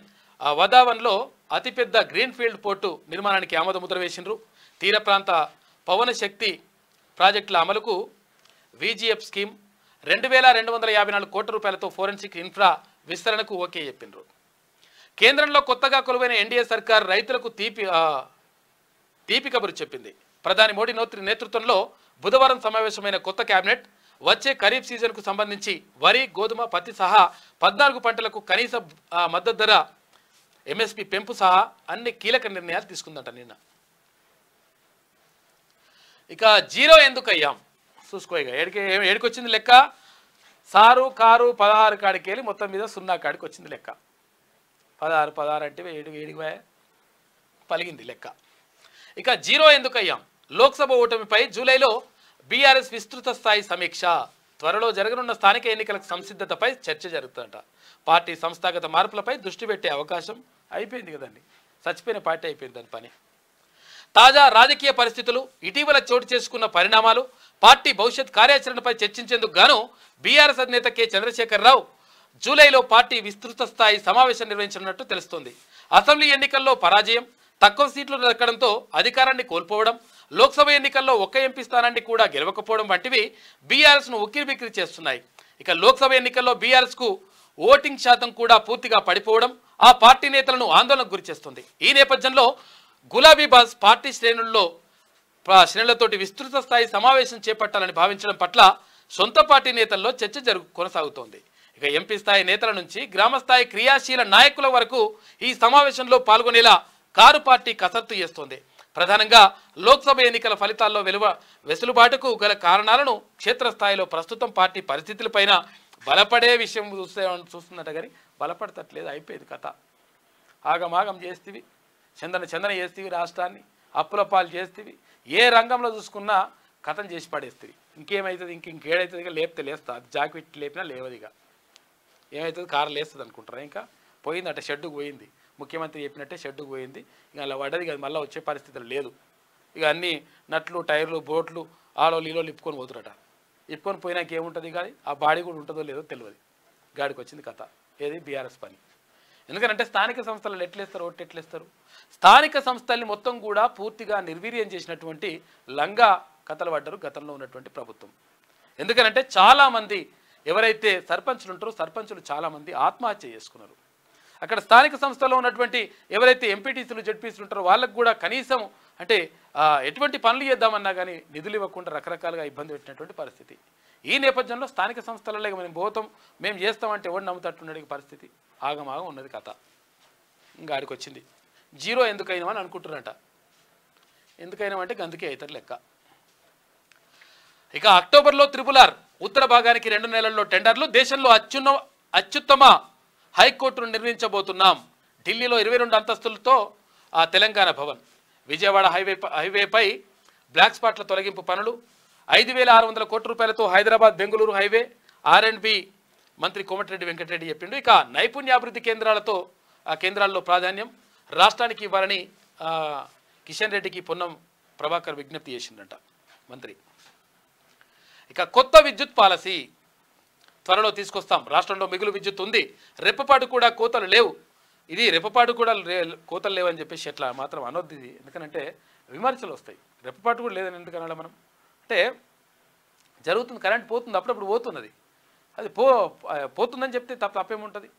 వదావన్లో అతిపెద్ద గ్రీన్ఫీల్డ్ పోర్టు నిర్మాణానికి ఆమోద ముద్ర వేసిండ్రు. తీర ప్రాంత పవన శక్తి ప్రాజెక్టుల అమలుకు విజిఎఫ్ స్కీమ్. 2,254 కోట్ల రూపాయలతో ఫోరెన్సిక్ ఇన్ఫ్రా విస్తరణకు ఓకే చెప్పిండ్రు. కేంద్రంలో కొత్తగా కొలువైన ఎన్డీఏ సర్కార్ రైతులకు తీపి కబురు చెప్పింది. ప్రధాని మోడీ నేతృత్వంలో బుధవారం సమావేశమైన కొత్త కేబినెట్ వచ్చే ఖరీఫ్ సీజన్కు సంబంధించి వరి, గోధుమ, పత్తి సహా 14 పంటలకు కనీస మద్దతు ధర ఎంఎస్పి పెంపు సహా అన్ని కీలక నిర్ణయాలు తీసుకుందంట నిన్న. ఇక జీరో ఎందుకు అయ్యాం చూసుకో. ఇక ఏడికొచ్చింది లెక్క. సారు కారు 16 కాడికి వెళ్ళి మొత్తం మీద 0 కాడికి వచ్చింది లెక్క. 16 అంటే 7 పలిగింది లెక్క. ఇక జీరో ఎందుకు అయ్యాం. లోక్సభ ఓటమిపై జూలైలో బీఆర్ఎస్ విస్తృత స్థాయి సమీక్ష. త్వరలో జరగనున్న స్థానిక ఎన్నికలకు సంసిద్ధతపై చర్చ జరుగుతుందట. పార్టీ సంస్థాగత మార్పులపై దృష్టి పెట్టే అవకాశం అయిపోయింది కదండి. చచ్చిపోయిన పార్టీ అయిపోయింది దాని పని. తాజా రాజకీయ పరిస్థితులు, ఇటీవల చోటు చేసుకున్న పరిణామాలు, పార్టీ భవిష్యత్ కార్యాచరణపై చర్చించేందుకు గాను బీఆర్ఎస్ అధినేత కె చంద్రశేఖరరావు జూలైలో పార్టీ విస్తృత స్థాయి సమావేశం నిర్వహించనున్నట్టు తెలుస్తోంది. అసెంబ్లీ ఎన్నికల్లో పరాజయం, తక్కువ సీట్లు దక్కడంతో అధికారాన్ని కోల్పోవడం, లోక్సభ ఎన్నికల్లో ఒక్క ఎంపీ స్థానాన్ని కూడా గెలవకపోవడం వంటివి బీఆర్ఎస్ను ఉక్కిరిబిక్కిరి చేస్తున్నాయి. ఇక లోక్సభ ఎన్నికల్లో బీఆర్ఎస్కు ఓటింగ్ శాతం కూడా పూర్తిగా పడిపోవడం ఆ పార్టీ నేతలను ఆందోళనకు గురిచేస్తుంది. ఈ నేపథ్యంలో గులాబీ బాస్ పార్టీ శ్రేణులతోటి విస్తృత స్థాయి సమావేశం చేపట్టాలని భావించడం పట్ల సొంత పార్టీ నేతల్లో చర్చ కొనసాగుతోంది. ఇక ఎంపీ స్థాయి నేతల నుంచి గ్రామస్థాయి క్రియాశీల నాయకుల వరకు ఈ సమావేశంలో పాల్గొనేలా కారు పార్టీ కసరత్తు చేస్తోంది. ప్రధానంగా లోక్సభ ఎన్నికల ఫలితాల్లో వెసులుబాటుకు గల కారణాలను, క్షేత్రస్థాయిలో ప్రస్తుతం పార్టీ పరిస్థితులపైన బలపడే విషయం చూస్తున్నట్టు కానీ బలపడతట్లేదు. అయిపోయేది కథ. ఆగమాగం చేస్తేవి, చందన చేస్తేవి, రాష్ట్రాన్ని అప్పుల పాలు చేస్తేవి, ఏ రంగంలో చూసుకున్నా కథం చేసి పడేస్తుంది. ఇంకేమవుతుంది, ఇంకేడవుతుంది, ఇక లేపితే లేస్తా, జాకెట్ లేపినా లేవదిగా ఏమవుతుంది, కారు లేస్తుంది అనుకుంటారా. ఇంకా పోయింది అట్ట, షెడ్డుకు పోయింది. ముఖ్యమంత్రి చెప్పినట్టే షెడ్డుకు పోయింది. ఇక అలా పడ్డది కదా, మళ్ళీ వచ్చే పరిస్థితులు లేదు. ఇక అన్ని నట్లు, టైర్లు, బోట్లు ఆలోలు ఈలోలు ఇప్పుకొని పోతురట. ఇప్పుకొని పోయినాక ఏముంటుంది కానీ ఆ బాడీ కూడా ఉంటుందో లేదో తెలియదు. గాడికి వచ్చింది కథ. ఏది బీఆర్ఎస్ పని. ఎందుకంటే స్థానిక సంస్థలు ఎట్లేస్తారు, ఓట్లు ఎట్లేస్తారు. స్థానిక సంస్థల్ని మొత్తం కూడా పూర్తిగా నిర్వీర్యం చేసినటువంటి లంగా కథలు పడ్డారు గతంలో ఉన్నటువంటి ప్రభుత్వం. ఎందుకనంటే చాలామంది ఎవరైతే సర్పంచులు ఉంటారో సర్పంచులు చాలామంది ఆత్మహత్య చేసుకున్నారు. అక్కడ స్థానిక సంస్థలో ఉన్నటువంటి ఎవరైతే ఎంపీటీసీలు, జడ్పీసీలు ఉంటారో వాళ్ళకు కూడా కనీసం అంటే ఎటువంటి పనులు చేద్దామన్నా కానీ నిధులు ఇవ్వకుండా రకరకాలుగా ఇబ్బంది పెట్టినటువంటి పరిస్థితి. ఈ నేపథ్యంలో స్థానిక సంస్థలలో మేము పోతాం, మేము చేస్తామంటే ఎవరు నమ్ముతట్టున్నది పరిస్థితి. ఆగమాగం ఉన్నది కథ. ఇంకా ఆడికి వచ్చింది. జీరో ఎందుకైనామని అనుకుంటున్నారట. ఎందుకైనామంటే అందుకే అవుతారు లెక్క. ఇక అక్టోబర్లో త్రిపుల్ ఉత్తర భాగానికి 2 నెలల్లో టెండర్లు. దేశంలో అత్యుత్తమ హైకోర్టును నిర్మించబోతున్నాం. ఢిల్లీలో 22 అంతస్తులతో తెలంగాణ భవన్. విజయవాడ హైవేపై బ్లాక్ స్పాట్ల తొలగింపు పనులు. 5,600 కోట్ల రూపాయలతో హైదరాబాద్ బెంగళూరు హైవే. R&B మంత్రి కోమటిరెడ్డి వెంకటరెడ్డి చెప్పిండు. ఇక నైపుణ్యాభివృద్ధి కేంద్రాల్లో ప్రాధాన్యం రాష్ట్రానికి ఇవ్వాలని కిషన్ రెడ్డికి పొన్నం ప్రభాకర్ విజ్ఞప్తి చేసిందంట మంత్రి. ఇక కొత్త విద్యుత్ పాలసీ. త్వరలో తీసుకొస్తాం. రాష్ట్రంలో మిగులు విద్యుత్ ఉంది, రెప్పపాటు కూడా కోతలు లేవు. ఇది రెప్పపాటు కూడా కోతలు లేవని చెప్పేసి ఎట్లా మాత్రం అనొద్దు. ఇది ఎందుకంటే విమర్శలు వస్తాయి. రెప్పపాటు కూడా లేదని ఎందుకనాలి మనం? అంటే జరుగుతుంది, కరెంట్ పోతుంది, అప్పుడప్పుడు పోతున్నది. అది పోతుందని చెప్తే తప్పేముంటుంది?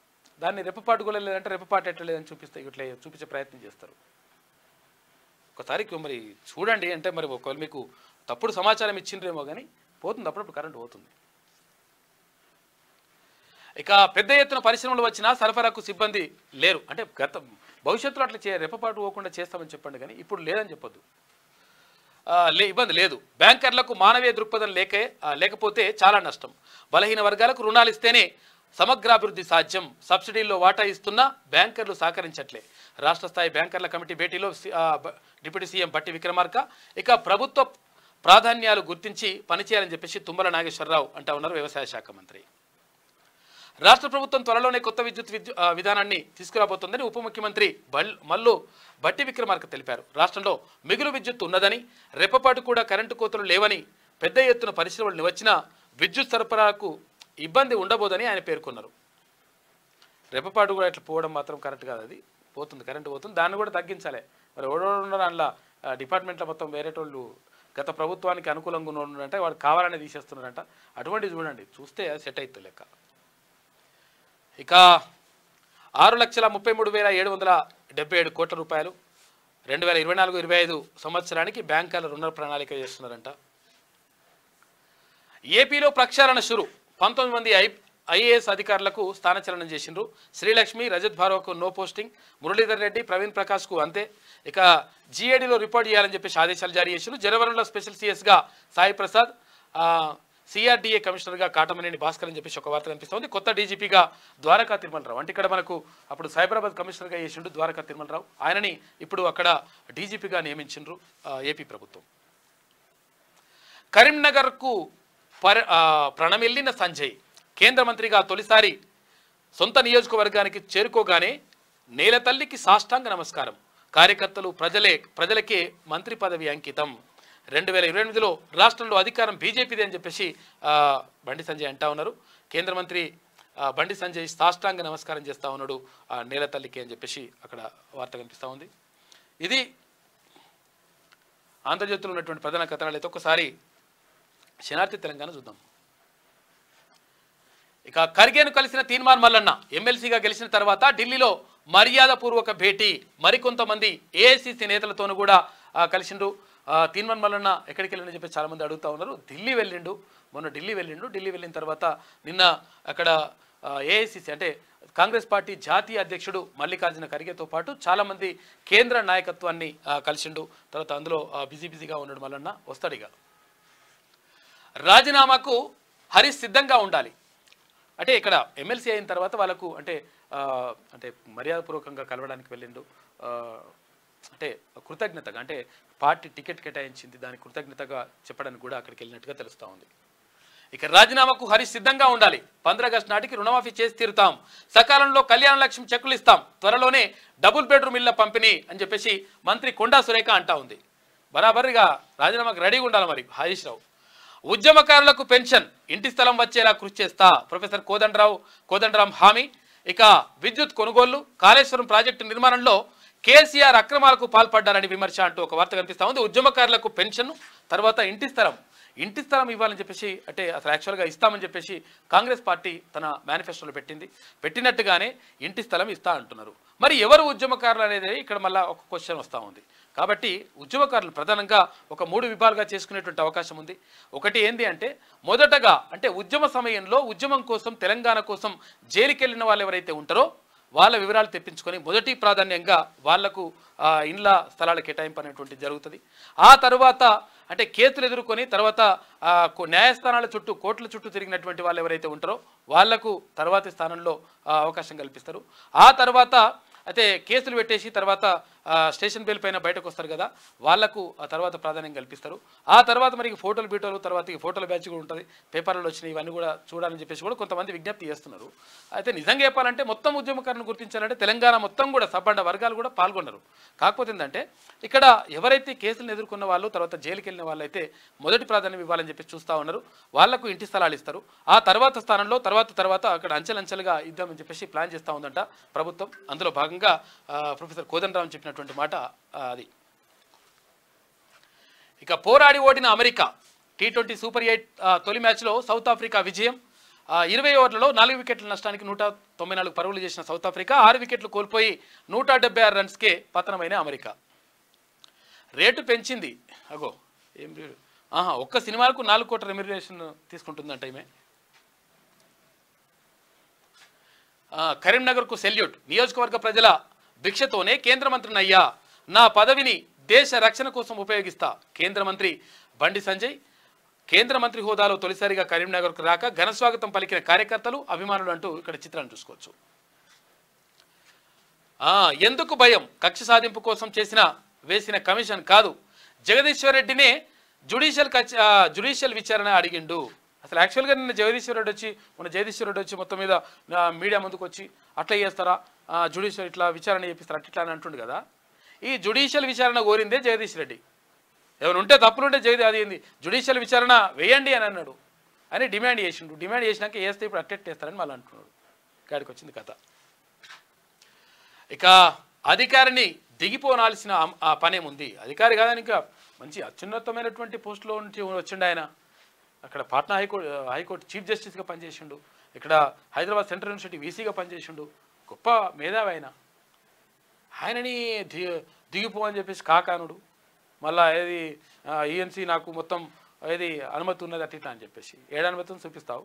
దాన్ని రెప్పపాటు కూడా లేదంటే రెప్పపాటు ఎట్లా లేదని చూపిస్తే ఇట్లా చూపించే ప్రయత్నం చేస్తారు. ఒకసారి మరి చూడండి. అంటే మరి ఒకవేళ మీకు తప్పుడు సమాచారం ఇచ్చిండ్రేమో కానీ పోతుంది, అప్పుడప్పుడు కరెంటు పోతుంది. ఇక పెద్ద ఎత్తున పరిశ్రమలు వచ్చినా సరఫరాకు సిబ్బంది లేరు. అంటే భవిష్యత్తులో అట్లా రెప్పపాటు పోకుండా చేస్తామని చెప్పండి, కానీ ఇప్పుడు లేదని చెప్పొద్దు. ఇబ్బంది లేదు. బ్యాంకర్లకు మానవీయ దృక్పథం లేకపోతే చాలా నష్టం. బలహీన వర్గాలకు రుణాలు ఇస్తేనే సమగ్రాభివృద్ధి సాధ్యం. సబ్సిడీల్లో వాటా ఇస్తున్నా బ్యాంకర్లు సహకరించట్లే. రాష్ట్ర స్థాయి బ్యాంకర్ల కమిటీ భేటీలో డిప్యూటీ సీఎం బట్టి విక్రమార్క ఇక ప్రభుత్వ ప్రాధాన్యాలు గుర్తించి పనిచేయాలని చెప్పేసి తుమ్మల నాగేశ్వరరావు అంటా ఉన్నారు వ్యవసాయ శాఖ మంత్రి. రాష్ట్ర ప్రభుత్వం త్వరలోనే కొత్త విద్యుత్ విధానాన్ని తీసుకురాబోతోందని ఉప ముఖ్యమంత్రి మల్లు బట్టి విక్రమార్క తెలిపారు. రాష్ట్రంలో మిగులు విద్యుత్ ఉన్నదని, రెప్పపాటు కూడా కరెంటు కోతలు లేవని, పెద్ద ఎత్తున పరిశ్రమలు వచ్చినా విద్యుత్ సరఫరాకు ఇబ్బంది ఉండబోదని ఆయన పేర్కొన్నారు. రెప్పపాటు కూడా ఇట్లా పోవడం మాత్రం కరెక్ట్ కాదు. అది పోతుంది, కరెంటు పోతుంది, దాన్ని కూడా తగ్గించాలి. మరి ఎవడో అందులో డిపార్ట్మెంట్లో మొత్తం వేరేటోళ్ళు గత ప్రభుత్వానికి అనుకూలంగా ఉన్నారంటే వాడు కావాలనే తీసేస్తున్నారంట. అటువంటిది చూడండి, చూస్తే సెట్ అవుతుంది లెక్క. ఇక 6,33,777 కోట్ల రూపాయలు 2024-25 సంవత్సరానికి బ్యాంకర్ల రుణ ప్రణాళిక చేస్తున్నారంట. ఏపీలో ప్రక్షాళన షురు. 19 మంది ఐఏఎస్ అధికారులకు స్థానచలనం చేసిండ్రు. శ్రీలక్ష్మి, రజత్ భార్గవకు నో పోస్టింగ్, మురళీధర్ రెడ్డి, ప్రవీణ్ ప్రకాష్కు అంతే. ఇక జీఏడీలో రిపోర్ట్ చేయాలని చెప్పేసి ఆదేశాలు జారీ చేసిండ్రు. జనవరంలో స్పెషల్ సిఎస్గా సాయి ప్రసాద్, సిఆర్డీఏ కమిషనర్గా కాటమనేని భాస్కర్ అని చెప్పేసి ఒక వార్త కనిపిస్తుంది. కొత్త డీజీపీగా ద్వారకా తిరుమలరావు. అంటే ఇక్కడ మనకు అప్పుడు సైబరాబాద్ కమిషనర్గా చేసిండు ద్వారకా తిరుమలరావు. ఆయనని ఇప్పుడు అక్కడ డీజీపీగా నియమించిండ్రు ఏపీ ప్రభుత్వం. కరీంనగర్కు ప్రణమిల్లిన సంజయ్ కేంద్ర మంత్రిగా తొలిసారి సొంత నియోజకవర్గానికి చేరుకోగానే నేలతల్లికి సాష్టాంగ నమస్కారం. కార్యకర్తలు ప్రజలకే మంత్రి పదవి అంకితం. 2028లో రాష్ట్రంలో అధికారం బీజేపీదే అని చెప్పేసి బండి సంజయ్ అంటా ఉన్నారు. కేంద్ర మంత్రి బండి సంజయ్ సాష్టాంగ నమస్కారం చేస్తూ ఉన్నాడు నేలతల్లికి అని చెప్పేసి అక్కడ వార్త కనిపిస్తూ ఉంది. ఇది ఆంధ్రజ్యోతిలో ఉన్నటువంటి ప్రధాన కథనాలు. అయితే ఒకసారి శనార్థి తెలంగాణ చూద్దాం. ఇక ఖర్గేను కలిసిన తీన్మార్ మల్లన్న ఎమ్మెల్సీగా గెలిచిన తర్వాత ఢిల్లీలో మర్యాదపూర్వక భేటీ. మరికొంతమంది ఏఐసీసీ నేతలతోనూ కూడా కలిసిండు. తీన్మార్ మల్లన్న ఎక్కడికి వెళ్ళిందని చెప్పి చాలామంది అడుగుతూ ఉన్నారు. ఢిల్లీ వెళ్ళిండు, మొన్న ఢిల్లీ వెళ్ళిన తర్వాత నిన్న అక్కడ ఏఐసీసీ అంటే కాంగ్రెస్ పార్టీ జాతీయ అధ్యక్షుడు మల్లికార్జున ఖర్గేతో పాటు చాలామంది కేంద్ర నాయకత్వాన్ని కలిసిండు. తర్వాత అందులో బిజీగా ఉన్నాడు మల్లన్న. వస్తాడిగా రాజీనామాకు హరీష్ సిద్ధంగా ఉండాలి. అంటే ఇక్కడ ఎమ్మెల్సీ అయిన తర్వాత వాళ్ళకు అంటే మర్యాదపూర్వకంగా కలవడానికి వెళ్ళిండు. అంటే కృతజ్ఞతగా, అంటే పార్టీ టికెట్ కేటాయించింది, దానికి కృతజ్ఞతగా చెప్పడానికి కూడా అక్కడికి వెళ్ళినట్టుగా తెలుస్తూ ఉంది. ఇక రాజీనామాకు హరీష్ సిద్ధంగా ఉండాలి. 15 ఆగస్టు నాటికి రుణమాఫీ చేసి తీరుతాం. సకాలంలో కళ్యాణ లక్ష్యం చెక్కులు ఇస్తాం. త్వరలోనే డబుల్ బెడ్రూమ్ ఇళ్ల పంపిణీ అని చెప్పేసి మంత్రి కొండా సురేఖ అంటా ఉంది. బరాబరిగా రాజీనామాకు రెడీగా ఉండాలి మరి హరీష్ రావు. ఉద్యమకారులకు పెన్షన్, ఇంటి స్థలం వచ్చేలా కృషి చేస్తా ప్రొఫెసర్ కోదండరాం హామీ. ఇక విద్యుత్ కొనుగోళ్లు, కాళేశ్వరం ప్రాజెక్టు నిర్మాణంలో కేసీఆర్ అక్రమాలకు పాల్పడ్డారని విమర్శ అంటూ ఒక వార్త కనిపిస్తూ ఉంది. ఉద్యమకారులకు పెన్షన్, తర్వాత ఇంటి స్థలం ఇవ్వాలని చెప్పేసి అంటే అసలు యాక్చువల్గా ఇస్తామని చెప్పేసి కాంగ్రెస్ పార్టీ తన మేనిఫెస్టోలో పెట్టినట్టుగానే ఇంటి స్థలం ఇస్తా అంటున్నారు. మరి ఎవరు ఉద్యమకారులు అనేది ఇక్కడ మళ్ళీ ఒక క్వశ్చన్ వస్తూ ఉంది. కాబట్టి ఉద్యమకారులు ప్రధానంగా ఒక 3 విభాగాలుగా చేసుకునేటువంటి అవకాశం ఉంది. ఒకటి ఏంది అంటే మొదటగా అంటే ఉద్యమ సమయంలో ఉద్యమం కోసం తెలంగాణ కోసం జైలుకి వెళ్ళిన వాళ్ళు ఎవరైతే ఉంటారో వాళ్ళ వివరాలు తెప్పించుకొని మొదటి ప్రాధాన్యంగా వాళ్లకు ఇండ్ల స్థలాల కేటాయింపు అనేటువంటిది జరుగుతుంది. ఆ తర్వాత అంటే కేసులు ఎదుర్కొని తర్వాత న్యాయస్థానాల చుట్టూ కోర్టుల చుట్టూ తిరిగినటువంటి వాళ్ళు ఎవరైతే ఉంటారో వాళ్లకు తర్వాతి స్థానంలో అవకాశం కల్పిస్తారు. ఆ తర్వాత అయితే కేసులు పెట్టేసి తర్వాత స్టేషన్ బెల్ పైన బయటకు వస్తారు కదా, వాళ్లకు ఆ తర్వాత ప్రాధాన్యం కల్పిస్తారు. ఆ తర్వాత మరి ఫోటోలు బీటోలు తర్వాత ఈ ఫోటోల బ్యాచ్ కూడా ఉంటుంది, పేపర్లలో వచ్చినాయి, ఇవన్నీ కూడా చూడాలని చెప్పేసి కూడా కొంతమంది విజ్ఞప్తి చేస్తున్నారు. అయితే నిజంగా చెప్పాలంటే మొత్తం ఉద్యమకారులను గుర్తించాలంటే తెలంగాణ మొత్తం కూడా సబ్బండ వర్గాలు కూడా పాల్గొన్నారు. కాకపోతే ఏంటంటే ఇక్కడ ఎవరైతే కేసులను ఎదుర్కొన్న వాళ్ళు తర్వాత జైలుకి వెళ్ళిన వాళ్ళైతే మొదటి ప్రాధాన్యం ఇవ్వాలని చెప్పి చూస్తూ ఉన్నారు. వాళ్లకు ఇంటి స్థలాలు ఇస్తారు. ఆ తర్వాత స్థానంలో తర్వాత అక్కడ అంచెలంచెలుగా ఇద్దామని చెప్పేసి ప్లాన్ చేస్తూ ఉందంట ప్రభుత్వం. అందులో భాగంగా ప్రొఫెసర్ కోదండరామ్ చెప్పినటువంటి మాట అది. ఇక పోరాడి ఓడిన అమెరికా T20 సూపర్ 8 తొలి మ్యాచ్లో సౌత్ ఆఫ్రికా విజయం. 20 ఓవర్లలో 4 వికెట్ల నష్టానికి 194 పరుగులు చేసిన సౌత్ ఆఫ్రికా 6 వికెట్లు కోల్పోయి 176 రన్స్కే పతనమైన అమెరికా. రేటు పెంచింది. అగో ఏం ఒక్క సినిమాలకు 4 కోట్ల రెమ్యునరేషన్ తీసుకుంటుందంట ఈమె. కరీంనగర్కు సెల్యూట్. నియోజకవర్గ ప్రజల భిక్షతోనే కేంద్ర మంత్రిని అయ్యా, నా పదవిని దేశ రక్షణ కోసం ఉపయోగిస్తా. కేంద్ర మంత్రి బండి సంజయ్ కేంద్ర మంత్రి హోదాలో తొలిసారిగా కరీంనగర్కు రాక ఘనస్వాగతం పలికిన కార్యకర్తలు అభిమానులు అంటూ ఇక్కడ చిత్రాన్ని చూసుకోవచ్చు. ఎందుకు భయం? కక్ష సాధింపు కోసం వేసిన కమిషన్ కాదు, జగదీశ్వర్ రెడ్డినే జ్యుడిషియల్ విచారణ అడిగిండు. అసలు యాక్చువల్గా నిన్న జగదీశ్వర్ రెడ్డి వచ్చి మొత్తం మీద మీడియా ముందుకు వచ్చి అట్లా చేస్తారా, జ్యుడిషియల్ ఇట్లా విచారణ చేపిస్తారు అట్లా అని అంటుండు కదా. ఈ జ్యుడిషియల్ విచారణ కోరిందే జగదీష్ రెడ్డి. ఎవరు ఉంటే తప్పులుంటే అది ఏంది జ్యుడిషియల్ విచారణ వేయండి అని అన్నాడు అని డిమాండ్ చేసిండు. డిమాండ్ చేసినాక వేస్తే ఇప్పుడు అట్టెట్టేస్తారని మళ్ళీ అంటున్నాడు. గాడికి వచ్చింది కథ. ఇక అధికారిని దిగిపోనాల్సిన పనేముంది. అధికారి కాదని ఇంకా మంచి అత్యున్నతమైనటువంటి పోస్టులో నుంచి వచ్చిండు ఆయన. అక్కడ పాట్నా హైకోర్టు చీఫ్ జస్టిస్గా పనిచేసిండు. ఇక్కడ హైదరాబాద్ సెంట్రల్ యూనివర్సిటీ వీసీగా పనిచేసిండు. గొప్ప మేధావి ఆయనని దిగిపో అని చెప్పేసి కాకానుడు. మళ్ళా ఏది ఈఎన్సీ నాకు మొత్తం ఏది అనుమతి ఉన్నది అట్లా అని చెప్పేసి అనుమతిని చూపిస్తావు.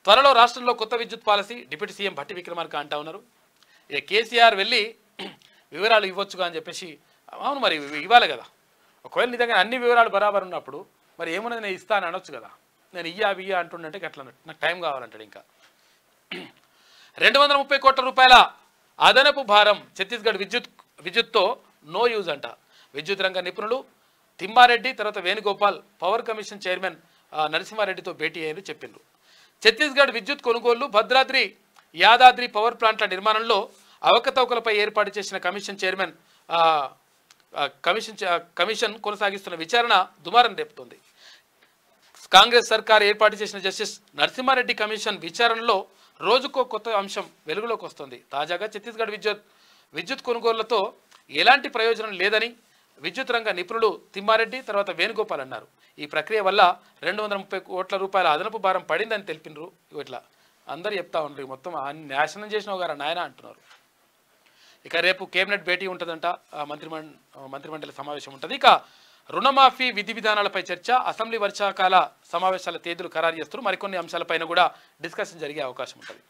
త్వరలో రాష్ట్రంలో కొత్త విద్యుత్ policy deputy CM Bhatti Vikramarka అంటా ఉన్నారు. ఇక కేసీఆర్ వెళ్ళి వివరాలు ఇవ్వచ్చుగా అని చెప్పేసి. అవును మరి ఇవ్వాలి కదా. ఒకవేళ నీ దగ్గర అన్ని వివరాలు బరాబర్ ఉన్నప్పుడు మరి ఏమున్నది నేను ఇస్తాను అనొచ్చు కదా. నేను ఇయ్య అంటుండంటే అట్లా నాకు టైం కావాలంటాడు. ఇంకా 230 కోట్ల రూపాయల అదనపు భారం ఛత్తీస్గఢ్ విద్యుత్తో నో యూజ్ అంట. విద్యుత్ రంగ నిపుణులు తిమ్మారెడ్డి తర్వాత వేణుగోపాల్ పవర్ కమిషన్ చైర్మన్ నరసింహారెడ్డితో భేటీ అయ్యారు చెప్పిండ్రు. ఛత్తీస్గఢ్ విద్యుత్ కొనుగోళ్లు భద్రాద్రి యాదాద్రి పవర్ ప్లాంట్ల నిర్మాణంలో అవకతవకలపై ఏర్పాటు చేసిన కమిషన్ కొనసాగిస్తున్న విచారణ దుమారం రేపుతోంది. కాంగ్రెస్ సర్కార్ ఏర్పాటు చేసిన జస్టిస్ నరసింహారెడ్డి కమిషన్ విచారణలో రోజుకో కొత్త అంశం వెలుగులోకి వస్తుంది. తాజాగా ఛత్తీస్గఢ్ విద్యుత్ కొనుగోళ్లతో ఎలాంటి ప్రయోజనం లేదని విద్యుత్ రంగ నిపుణులు తిమ్మారెడ్డి తర్వాత వేణుగోపాల్ అన్నారు. ఈ ప్రక్రియ వల్ల 230 కోట్ల రూపాయల అదనపు భారం పడిందని తెలిపినరు. ఇట్లా అందరు చెప్తా ఉన్నారు. మొత్తం నాశనం చేసిన గారు నాయన అంటున్నారు. ఇక రేపు కేబినెట్ భేటీ ఉంటుందంట, మంత్రిమండలి సమావేశం ఉంటుంది. ఇక రుణమాఫీ విధి విధానాలపై చర్చ, అసెంబ్లీ వర్షాకాల సమావేశాల తేదీలు ఖరారు చేస్తారు. మరికొన్ని అంశాలపైన కూడా డిస్కషన్ జరిగే అవకాశం ఉంటుంది.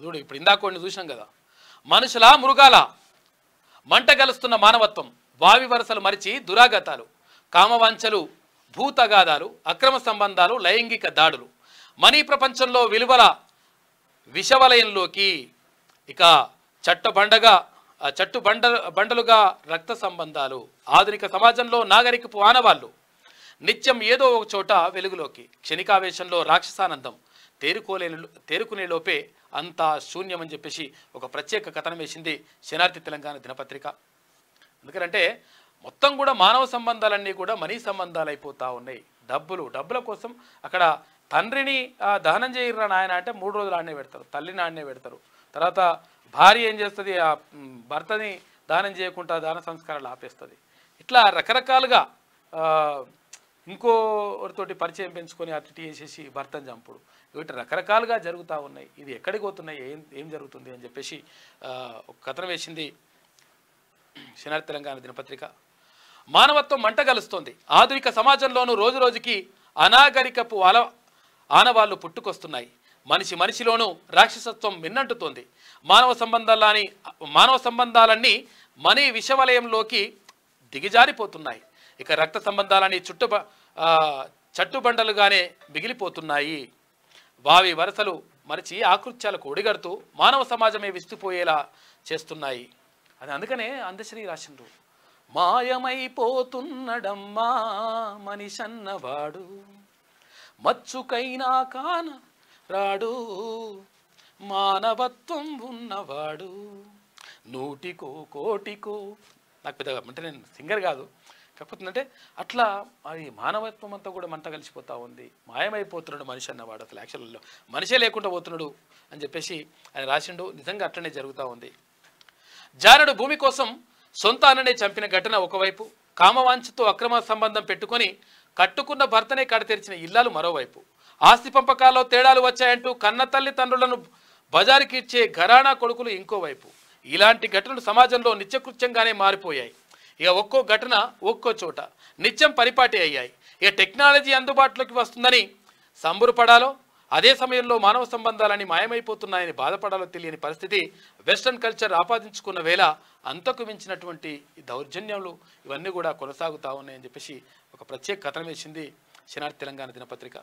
చూడు ఇప్పుడు ఇందాక చూసాం కదా, మనుషుల మృగాల మంట గలుస్తున్న మానవత్వం, వావి వరసలు మరిచి దురాగతాలు, కామవాంఛలు, భూతగాదాలు, అక్రమ సంబంధాలు, లైంగిక దాడులు, మనీ ప్రపంచంలో విలువల విషవలయంలోకి ఇక బండలుగా రక్త సంబంధాలు, ఆధునిక సమాజంలో నాగరికపు ఆనవాళ్ళు, నిత్యం ఏదో ఒక చోట వెలుగులోకి, క్షణికావేశంలో రాక్షసానందం, తేరుకునే లోపే అంతా శూన్యం అని చెప్పేసి ఒక ప్రత్యేక కథనం వేసింది శనార్థి తెలంగాణ దినపత్రిక. ఎందుకంటే మొత్తం కూడా మానవ సంబంధాలన్నీ కూడా మనీ సంబంధాలు అయిపోతూ ఉన్నాయి. డబ్బుల కోసం అక్కడ తండ్రిని దహనం చేయరా నాయన అంటే 3 రోజులు ఆడనే పెడతారు, తల్లిని ఆడనే పెడతారు. తర్వాత భార్య ఏం చేస్తుంది, ఆ భర్తని దానం చేయకుండా దాన సంస్కారాలు ఆపేస్తుంది. ఇట్లా రకరకాలుగా ఇంకోటితోటి పరిచయం పెంచుకొని అటు చేసేసి భర్తను చంపుడు, వీటి రకరకాలుగా జరుగుతూ ఉన్నాయి. ఇది ఎక్కడికి పోతున్నాయి, ఏం జరుగుతుంది అని చెప్పేసి ఒక కథనం వేసింది శనార్థి తెలంగాణ దినపత్రిక. మానవత్వం మంట గలుస్తోంది. ఆధునిక సమాజంలోనూ రోజు రోజుకి అనాగరికపు ఆనవాళ్లు పుట్టుకొస్తున్నాయి. మనిషిలోనూ రాక్షసత్వం మిన్నంటుతోంది. మానవ సంబంధాలన్నీ మనీ విషవలయంలోకి దిగజారిపోతున్నాయి. ఇక రక్త సంబంధాలని చట్టుబండలుగానే మిగిలిపోతున్నాయి. వావి వరసలు మరిచి ఆకృత్యాలకు ఒడిగడుతూ మానవ సమాజమే విస్తుపోయేలా చేస్తున్నాయి. అది అందుకనే అందశ్రీ రాసిండ్రు, మాయమైపోతున్నడమ్మా మనిషన్నవాడు, మచ్చుకైనా కాన రాడు మానవత్వం ఉన్నవాడు, నూటికో కోటికో. నాకు పెద్దగా అంటే నేను సింగర్ కాదు, కాకపోతే అంటే అట్లా అది మానవత్వం అంతా కూడా మంట కలిసిపోతూ ఉంది. మాయమైపోతున్నాడు మనిషి అన్నవాడు, అసలు యాక్చువల్లో మనిషే లేకుండా పోతున్నాడు అని చెప్పేసి ఆయన రాసిండు. నిజంగా అట్లనే జరుగుతూ ఉంది. జానుడు భూమి కోసం సొంత అన్ననే చంపిన ఘటన ఒకవైపు, కామవాంఛతో అక్రమ సంబంధం పెట్టుకొని కట్టుకున్న భర్తనే కడతెరిచిన ఇల్లాలు మరోవైపు, ఆస్తి పంపకాల్లో తేడాలు వచ్చాయంటూ కన్న తల్లి తండ్రులను బజారుకి ఇచ్చే ఘరానా కొడుకులు ఇంకోవైపు. ఇలాంటి ఘటనలు సమాజంలో నిత్యకృత్యంగానే మారిపోయాయి. ఇక ఒక్కో ఘటన ఒక్కో చోట నిత్యం పరిపాటి అయ్యాయి. ఇక టెక్నాలజీ అందుబాటులోకి వస్తుందని సంబురపడాలో, అదే సమయంలో మానవ సంబంధాలని మాయమైపోతున్నాయని బాధపడాలో తెలియని పరిస్థితి వెస్ట్రన్ కల్చర్ ఆపాదించుకున్న వేళ అంతకు మించినటువంటి దౌర్జన్యాలు ఇవన్నీ కూడా కొనసాగుతూ ఉన్నాయని చెప్పేసి ఒక ప్రత్యేక కథనం వేసింది శనార్థి తెలంగాణ దినపత్రిక.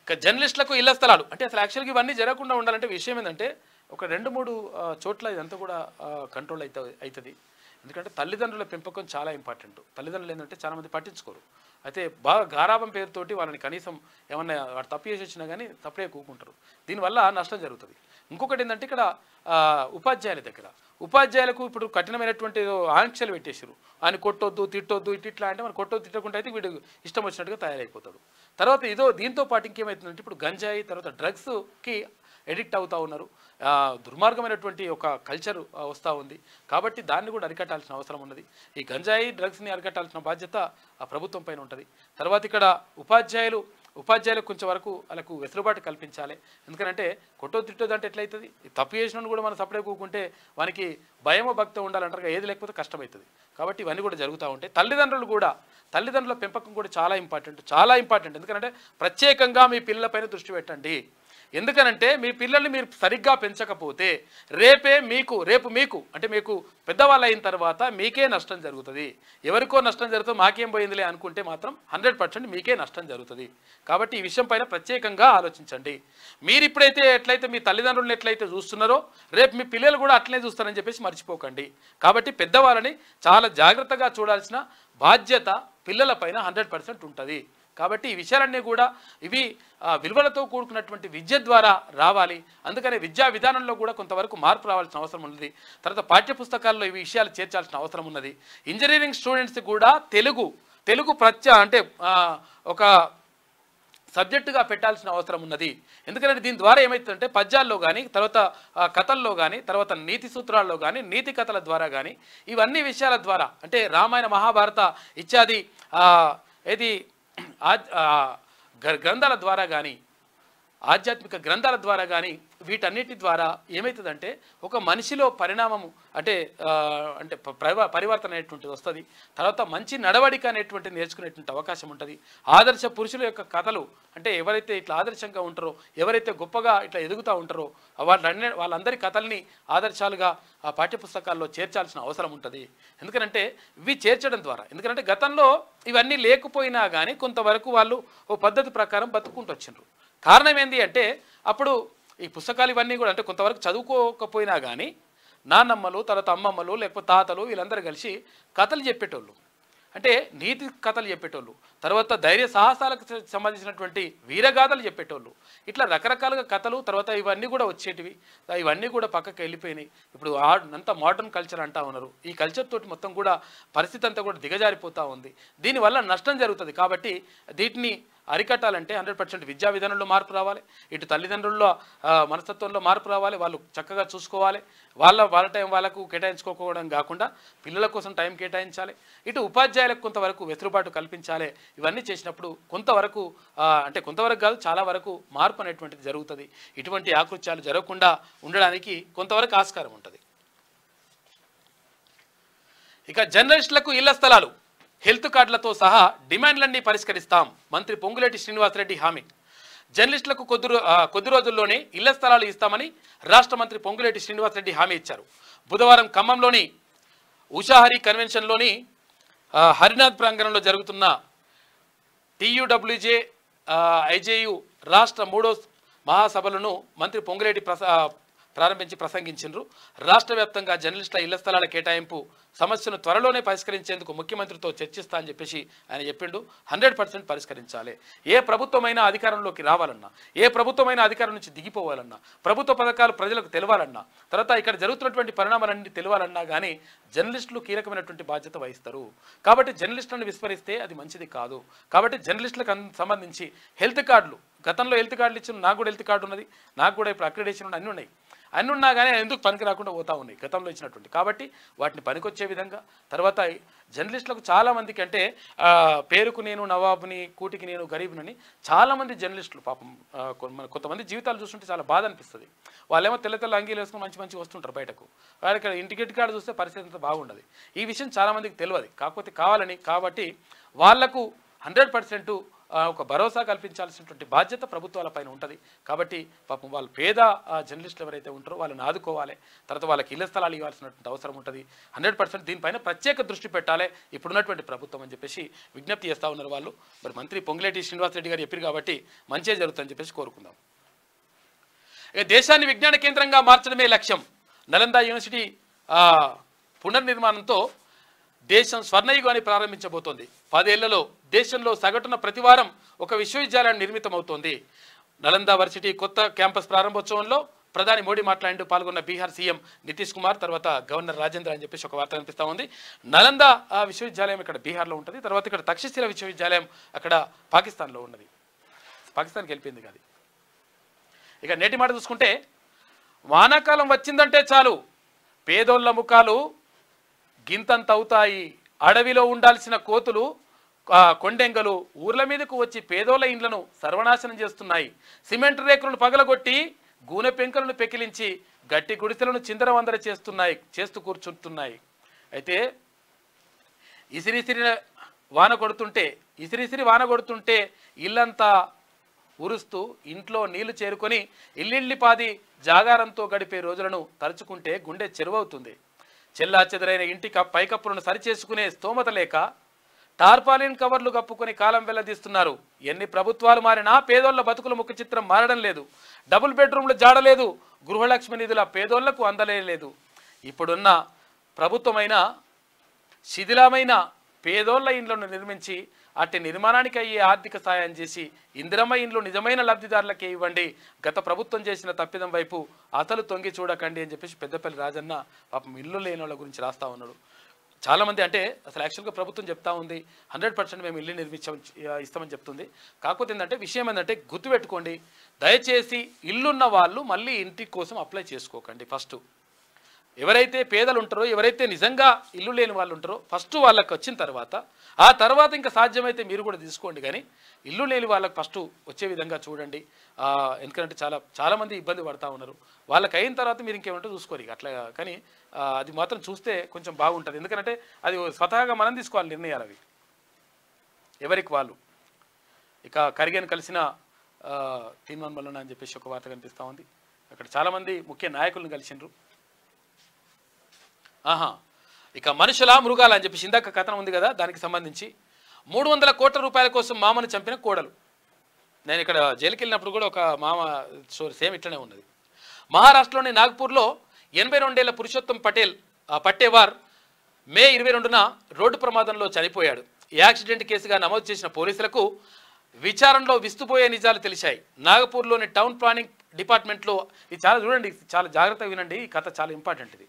ఇక జర్నలిస్టులకు ఇళ్ల స్థలాలు అంటే అసలు యాక్చువల్గా ఇవన్నీ జరగకుండా ఉండాలంటే విషయం ఏంటంటే ఒక 2-3 చోట్ల ఇదంతా కూడా కంట్రోల్ అవుతుంది. ఎందుకంటే తల్లిదండ్రుల పెంపకం చాలా ఇంపార్టెంట్. తల్లిదండ్రులు ఏంటంటే చాలామంది పట్టించుకోరు. అయితే బాగా గారాబం పేరుతోటి వాళ్ళని కనీసం ఏమన్నా వాడు తప్పు చేసి వచ్చినా కానీ తప్పుడే కూకుంటారు. దీనివల్ల నష్టం జరుగుతుంది. ఇంకొకటి ఏంటంటే ఇక్కడ ఉపాధ్యాయుల దగ్గర ఉపాధ్యాయులకు ఇప్పుడు కఠినమైనటువంటి ఆంక్షలు పెట్టేసారు. ఆయన కొట్టొద్దు తిట్టొద్దు ఇట్లా అంటే మనం కొట్టొద్దు తిట్టకుండా అయితే వీడు ఇష్టం వచ్చినట్టుగా తయారైపోతాడు. తర్వాత దీంతో పాటు ఇంకేమవుతుందంటే ఇప్పుడు గంజాయి తర్వాత డ్రగ్స్కి ఎడిక్ట్ అవుతూ ఉన్నారు. దుర్మార్గమైనటువంటి ఒక కల్చర్ వస్తూ ఉంది. కాబట్టి దాన్ని కూడా అరికట్టాల్సిన అవసరం ఉన్నది. ఈ గంజాయి డ్రగ్స్ని అరికట్టాల్సిన బాధ్యత ఆ ప్రభుత్వం పైన ఉంటుంది. తర్వాత ఇక్కడ ఉపాధ్యాయులకు కొంచెం వరకు వాళ్ళకు వెసులుబాటు కల్పించాలి. ఎందుకంటే తిట్టొద్దు అంటే ఎట్లయితుంది? తప్పు చేసినప్పుడు కూడా మనం సపరేట్ కూకుంటే వానికి భయమో భక్తి ఉండాలంటారు, ఏది లేకపోతే కష్టమవుతుంది. కాబట్టి ఇవన్నీ కూడా జరుగుతూ ఉంటాయి. తల్లిదండ్రుల పెంపకం కూడా చాలా ఇంపార్టెంట్. ఎందుకంటే ప్రత్యేకంగా మీ పిల్లలపైన దృష్టి పెట్టండి. ఎందుకనంటే మీ పిల్లల్ని మీరు సరిగ్గా పెంచకపోతే రేపు మీకు అంటే మీకు పెద్దవాళ్ళు అయిన తర్వాత మీకే నష్టం జరుగుతుంది. ఎవరికో నష్టం జరుగుతుంది, మాకేం పోయిందిలే అనుకుంటే మాత్రం 100% మీకే నష్టం జరుగుతుంది. కాబట్టి ఈ విషయం పైన ప్రత్యేకంగా ఆలోచించండి. మీరు ఇప్పుడైతే ఎట్లయితే మీ తల్లిదండ్రులను ఎట్లయితే చూస్తున్నారో రేపు మీ పిల్లలు కూడా అట్లనే చూస్తారని చెప్పేసి మర్చిపోకండి. కాబట్టి పెద్దవాళ్ళని చాలా జాగ్రత్తగా చూడాల్సిన బాధ్యత పిల్లలపైన 100% ఉంటుంది. కాబట్టి ఈ విషయాలన్నీ కూడా ఇవి విలువలతో కూడుకున్నటువంటి విద్య ద్వారా రావాలి. అందుకనే విద్యా విధానంలో కూడా కొంతవరకు మార్పు రావాల్సిన అవసరం ఉన్నది. తర్వాత పాఠ్యపుస్తకాల్లో ఈ విషయాలు చేర్చాల్సిన అవసరం ఉన్నది. ఇంజనీరింగ్ స్టూడెంట్స్ కూడా తెలుగు అంటే ఒక సబ్జెక్టుగా పెట్టాల్సిన అవసరం ఉన్నది. ఎందుకంటే దీని ద్వారా ఏమవుతుందంటే పద్యాల్లో కానీ తర్వాత కథల్లో కానీ తర్వాత నీతి సూత్రాల్లో కానీ నీతి కథల ద్వారా కానీ ఇవన్నీ విషయాల ద్వారా అంటే రామాయణ మహాభారత ఇత్యాది గ్రంథాల ద్వారా కానీ ఆధ్యాత్మిక గ్రంథాల ద్వారా కానీ వీటన్నిటి ద్వారా ఏమవుతుందంటే ఒక మనిషిలో పరిణామము అంటే పరివర్తన అనేటువంటిది వస్తుంది. తర్వాత మంచి నడవడిక అనేటువంటిది నేర్చుకునేటువంటి అవకాశం ఉంటుంది. ఆదర్శ పురుషుల యొక్క కథలు అంటే ఎవరైతే ఇట్లా ఆదర్శంగా ఉంటారో ఎవరైతే గొప్పగా ఇట్లా ఎదుగుతూ ఉంటారో వాళ్ళందరి కథల్ని ఆదర్శాలుగా ఆ పాఠ్యపుస్తకాల్లో చేర్చాల్సిన అవసరం ఉంటుంది. ఎందుకంటే ఇవి చేర్చడం ద్వారా ఎందుకంటే గతంలో ఇవన్నీ లేకపోయినా కానీ కొంతవరకు వాళ్ళు ఓ పద్ధతి ప్రకారం బతుకుంటూ వచ్చిండ్రు. కారణం ఏంటి అంటే అప్పుడు ఈ పుస్తకాలు ఇవన్నీ కూడా అంటే కొంతవరకు చదువుకోకపోయినా కానీ నాన్నమ్మలు తర్వాత అమ్మమ్మలు లేకపోతే తాతలు వీళ్ళందరూ కలిసి కథలు చెప్పేటోళ్ళు. అంటే నీతి కథలు చెప్పేటోళ్ళు, తర్వాత ధైర్య సాహసాలకు సంబంధించినటువంటి వీరగాథలు చెప్పేటోళ్ళు. ఇట్లా రకరకాలుగా కథలు తర్వాత ఇవన్నీ కూడా వచ్చేటివి. ఇవన్నీ కూడా పక్కకి వెళ్ళిపోయినాయి. ఇప్పుడు అంతా మోడర్న్ కల్చర్ అంటా ఉన్నారు. ఈ కల్చర్ తోటి మొత్తం కూడా పరిస్థితి అంతా కూడా దిగజారిపోతూ ఉంది. దీనివల్ల నష్టం జరుగుతుంది. కాబట్టి వీటిని అరికట్టాలంటే 100% విద్యా విధానంలో మార్పు రావాలి. ఇటు తల్లిదండ్రుల్లో మనస్తత్వంలో మార్పు రావాలి. వాళ్ళు చక్కగా చూసుకోవాలి. వాళ్ళ టైం వాళ్ళకు కేటాయించుకోకపోవడం కాకుండా పిల్లల కోసం టైం కేటాయించాలి. ఇటు ఉపాధ్యాయులకు కొంతవరకు వెసులుబాటు కల్పించాలి. ఇవన్నీ చేసినప్పుడు కొంతవరకు అంటే కొంతవరకు కాదు చాలా వరకు మార్పు అనేటువంటిది జరుగుతుంది. ఇటువంటి ఆకృత్యాలు జరగకుండా ఉండడానికి కొంతవరకు ఆస్కారం ఉంటుంది. ఇక జర్నలిస్టులకు ఇళ్ల స్థలాలు హెల్త్ కార్డులతో సహా డిమాండ్లన్నీ పరిష్కరిస్తాం మంత్రి పొంగులేటి శ్రీనివాసరెడ్డి హామీ. జర్నలిస్టులకు కొద్ది రోజుల్లోనే ఇళ్ల స్థలాలు ఇస్తామని రాష్ట్ర మంత్రి పొంగులేటి శ్రీనివాసరెడ్డి హామీ ఇచ్చారు. బుధవారం ఖమ్మంలోని ఉషాహరి కన్వెన్షన్లోని హరినాథ్ ప్రాంగణంలో జరుగుతున్న TUWJ IJU రాష్ట్ర మహాసభలను మంత్రి పొంగులేటి ప్రారంభించి ప్రసంగించారు. రాష్ట్ర వ్యాప్తంగా జర్నలిస్టుల ఇళ్ల స్థలాల కేటాయింపు సమస్యను త్వరలోనే పరిష్కరించేందుకు ముఖ్యమంత్రితో చర్చిస్తా అని చెప్పేసి ఆయన చెప్పిండు. 100% పరిష్కరించాలి. ఏ ప్రభుత్వమైనా అధికారంలోకి రావాలన్నా, ఏ ప్రభుత్వమైనా అధికారం నుంచి దిగిపోవాలన్నా, ప్రభుత్వ పథకాలు ప్రజలకు తెలవాలన్నా, తర్వాత ఇక్కడ జరుగుతున్నటువంటి పరిణామాలన్నీ తెలవాలన్నా కానీ జర్నలిస్టులు కీలకమైనటువంటి బాధ్యత వహిస్తారు. కాబట్టి జర్నలిస్టులను విస్మరిస్తే అది మంచిది కాదు. కాబట్టి జర్నలిస్టులకు సంబంధించి హెల్త్ కార్డులు, గతంలో హెల్త్ కార్డులు ఇచ్చిన, నాకు కూడా హెల్త్ కార్డు ఉన్నది, నాకు కూడా ఇప్పుడు అక్రిడేషన్ అన్నీ ఉన్నాయి. అన్నీ ఉన్నా కానీ ఎందుకు పనికి రాకుండా పోతా ఉన్నాయి గతంలో ఇచ్చినటువంటి. కాబట్టి వాటిని పనికొచ్చే విధంగా, తర్వాత జర్నలిస్టులకు చాలామందికి అంటే పేరుకు నేను నవాబుని, కూటికి నేను గరీబునని చాలామంది జర్నలిస్టులు పాపం కొంతమంది జీవితాలు చూస్తుంటే చాలా బాధ అనిపిస్తుంది. వాళ్ళేమో తెల్ల తెల్ల అంగీలు వేసుకుని మంచి వస్తుంటారు బయటకు. కానీ ఇక్కడ ఇంటికెట్ కార్డు చూస్తే పరిస్థితి అంతా బాగుండదు. ఈ విషయం చాలామందికి తెలియదు. కాకపోతే కాబట్టి వాళ్లకు 100% ఒక భరోసా కల్పించాల్సినటువంటి బాధ్యత ప్రభుత్వాల పైన ఉంటుంది. కాబట్టి పాపం వాళ్ళు పేద జర్నలిస్టులు ఎవరైతే ఉంటారో వాళ్ళని ఆదుకోవాలి. తర్వాత వాళ్ళకి ఇళ్ల స్థలాలు ఇవ్వాల్సినటువంటి అవసరం ఉంటుంది. 100% దీనిపైన ప్రత్యేక దృష్టి పెట్టాలి ఇప్పుడున్నటువంటి ప్రభుత్వం అని చెప్పేసి విజ్ఞప్తి చేస్తూ ఉన్నారు వాళ్ళు. మరి మంత్రి పొంగులేటి శ్రీనివాసరెడ్డి గారు చెప్పారు కాబట్టి మంచిగా జరుగుతుందని చెప్పేసి కోరుకుందాం. దేశాన్ని విజ్ఞాన కేంద్రంగా మార్చడమే లక్ష్యం. నలంద యూనివర్సిటీ పునర్నిర్మాణంతో దేశం స్వర్ణయుగాన్ని ప్రారంభించబోతోంది. 10 ఏళ్లలో దేశంలో సగటున ప్రతివారం ఒక విశ్వవిద్యాలయం నిర్మితమవుతోంది. నలంద వర్సిటీ కొత్త క్యాంపస్ ప్రారంభోత్సవంలో ప్రధాని మోడీ మాట్లాడుతూ పాల్గొన్న బీహార్ సీఎం నితీష్ కుమార్, తర్వాత గవర్నర్ రాజేంద్ర అని చెప్పేసి ఒక వార్త కనిపిస్తూ ఉంది. నలంద విశ్వవిద్యాలయం ఇక్కడ బీహార్లో ఉంటుంది. తర్వాత ఇక్కడ తక్షశిల విశ్వవిద్యాలయం అక్కడ పాకిస్తాన్లో ఉన్నది. పాకిస్తాన్కి వెళ్ళిపోయింది కాదు. ఇక నేటి మాట చూసుకుంటే, వానాకాలం వచ్చిందంటే చాలు పేదోళ్ళ ముఖాలు గింతంత అవుతాయి. అడవిలో ఉండాల్సిన కోతులు, కొండెంగలు ఊర్ల మీదకు వచ్చి పేదోళ్ళ ఇండ్లను సర్వనాశనం చేస్తున్నాయి. సిమెంట్ రేకులను పగలగొట్టి గూనె పెంకులను పెకిలించి గట్టి గుడిసెలను చిందరవందర చేస్తూ కూర్చుంటున్నాయి. అయితే ఇసిరిసిరి వాన కొడుతుంటే ఇల్లంతా ఉరుస్తూ ఇంట్లో నీళ్లు చేరుకొని ఇల్లిపాది జాగారంతో గడిపే రోజులను తలుచుకుంటే గుండె చెరువవుతుంది. చెల్లా చెదరైన ఇంటి పైకప్పులను సరిచేసుకునే స్తోమత లేక టార్పాలిన్ కవర్లు కప్పుకొని కాలం వెల్లదీస్తున్నారు. ఎన్ని ప్రభుత్వాలు మారినా పేదోళ్ల బతుకుల ముఖ చిత్రం మారడం లేదు. డబుల్ బెడ్రూమ్లు జాడలేదు. గృహలక్ష్మి నిధుల పేదోళ్లకు అందలేదు. ఇప్పుడున్న ప్రభుత్వమైన శిథిలమైన పేదోళ్ల ఇండ్లను నిర్మించి అట్టి నిర్మాణానికి అయ్యే ఆర్థిక సాయం చేసి ఇందిరమ్మ ఇండ్లు నిజమైన లబ్ధిదారులకే ఇవ్వండి. గత ప్రభుత్వం చేసిన తప్పిదం వైపు అసలు తొంగి చూడకండి అని చెప్పేసి పెద్దపల్లి రాజన్న పాపం ఇల్లు లేని వాళ్ళ గురించి రాస్తా ఉన్నాడు. చాలామంది అంటే అసలు యాక్చువల్గా ప్రభుత్వం చెప్తా ఉంది 100% మేము ఇల్లు ఇస్తామని చెప్తుంది. కాకపోతే ఏంటంటే విషయం ఏంటంటే గుర్తుపెట్టుకోండి, దయచేసి ఇల్లున్న వాళ్ళు మళ్ళీ ఇంటి కోసం అప్లై చేసుకోకండి. ఫస్ట్ ఎవరైతే పేదలు ఉంటారో, ఎవరైతే నిజంగా ఇల్లు లేని వాళ్ళు ఉంటారో ఫస్ట్ వాళ్ళకి వచ్చిన తర్వాత ఆ తర్వాత ఇంకా సాధ్యమైతే మీరు కూడా తీసుకోండి. కానీ ఇల్లు లేని వాళ్ళకి ఫస్ట్ వచ్చే విధంగా చూడండి. ఎందుకంటే చాలామంది ఇబ్బంది పడుతూ ఉన్నారు. వాళ్ళకి అయిన తర్వాత మీరు ఇంకేమంటే చూసుకోరు అట్లా. కానీ అది మాత్రం చూస్తే కొంచెం బాగుంటుంది. ఎందుకంటే అది స్వతహాగా మనం తీసుకోవాలి నిర్ణయాలు అవి ఎవరికి వాళ్ళు. ఇక ఖర్గేను కలిసిన తీర్మాన్ మల్లన్న అని చెప్పేసి ఒక వార్త కనిపిస్తూ ఉంది. అక్కడ చాలామంది ముఖ్య నాయకులను కలిసిండ్రు. ఇక మనుషుల మృగాలు అని చెప్పేసి ఇందాక కథనం ఉంది కదా, దానికి సంబంధించి 300 కోట్ల రూపాయల కోసం మామను చంపిన కోడలు. నేను ఇక్కడ జైలుకి వెళ్ళినప్పుడు కూడా ఒక మామ సేమ్ ఇట్లనే ఉన్నది. మహారాష్ట్రలోని నాగ్పూర్లో 82 ఏళ్ల పురుషోత్తం పట్టేవార్ మే 22న రోడ్డు ప్రమాదంలో చనిపోయాడు. ఈ యాక్సిడెంట్ కేసుగా నమోదు చేసిన పోలీసులకు విచారణలో విస్తుపోయే నిజాలు తెలిసాయి. నాగపూర్లోని టౌన్ ప్లానింగ్ డిపార్ట్మెంట్లో ఇది చాలా చూడండి, చాలా జాగ్రత్తగా వినండి, ఈ కథ చాలా ఇంపార్టెంట్. ఇది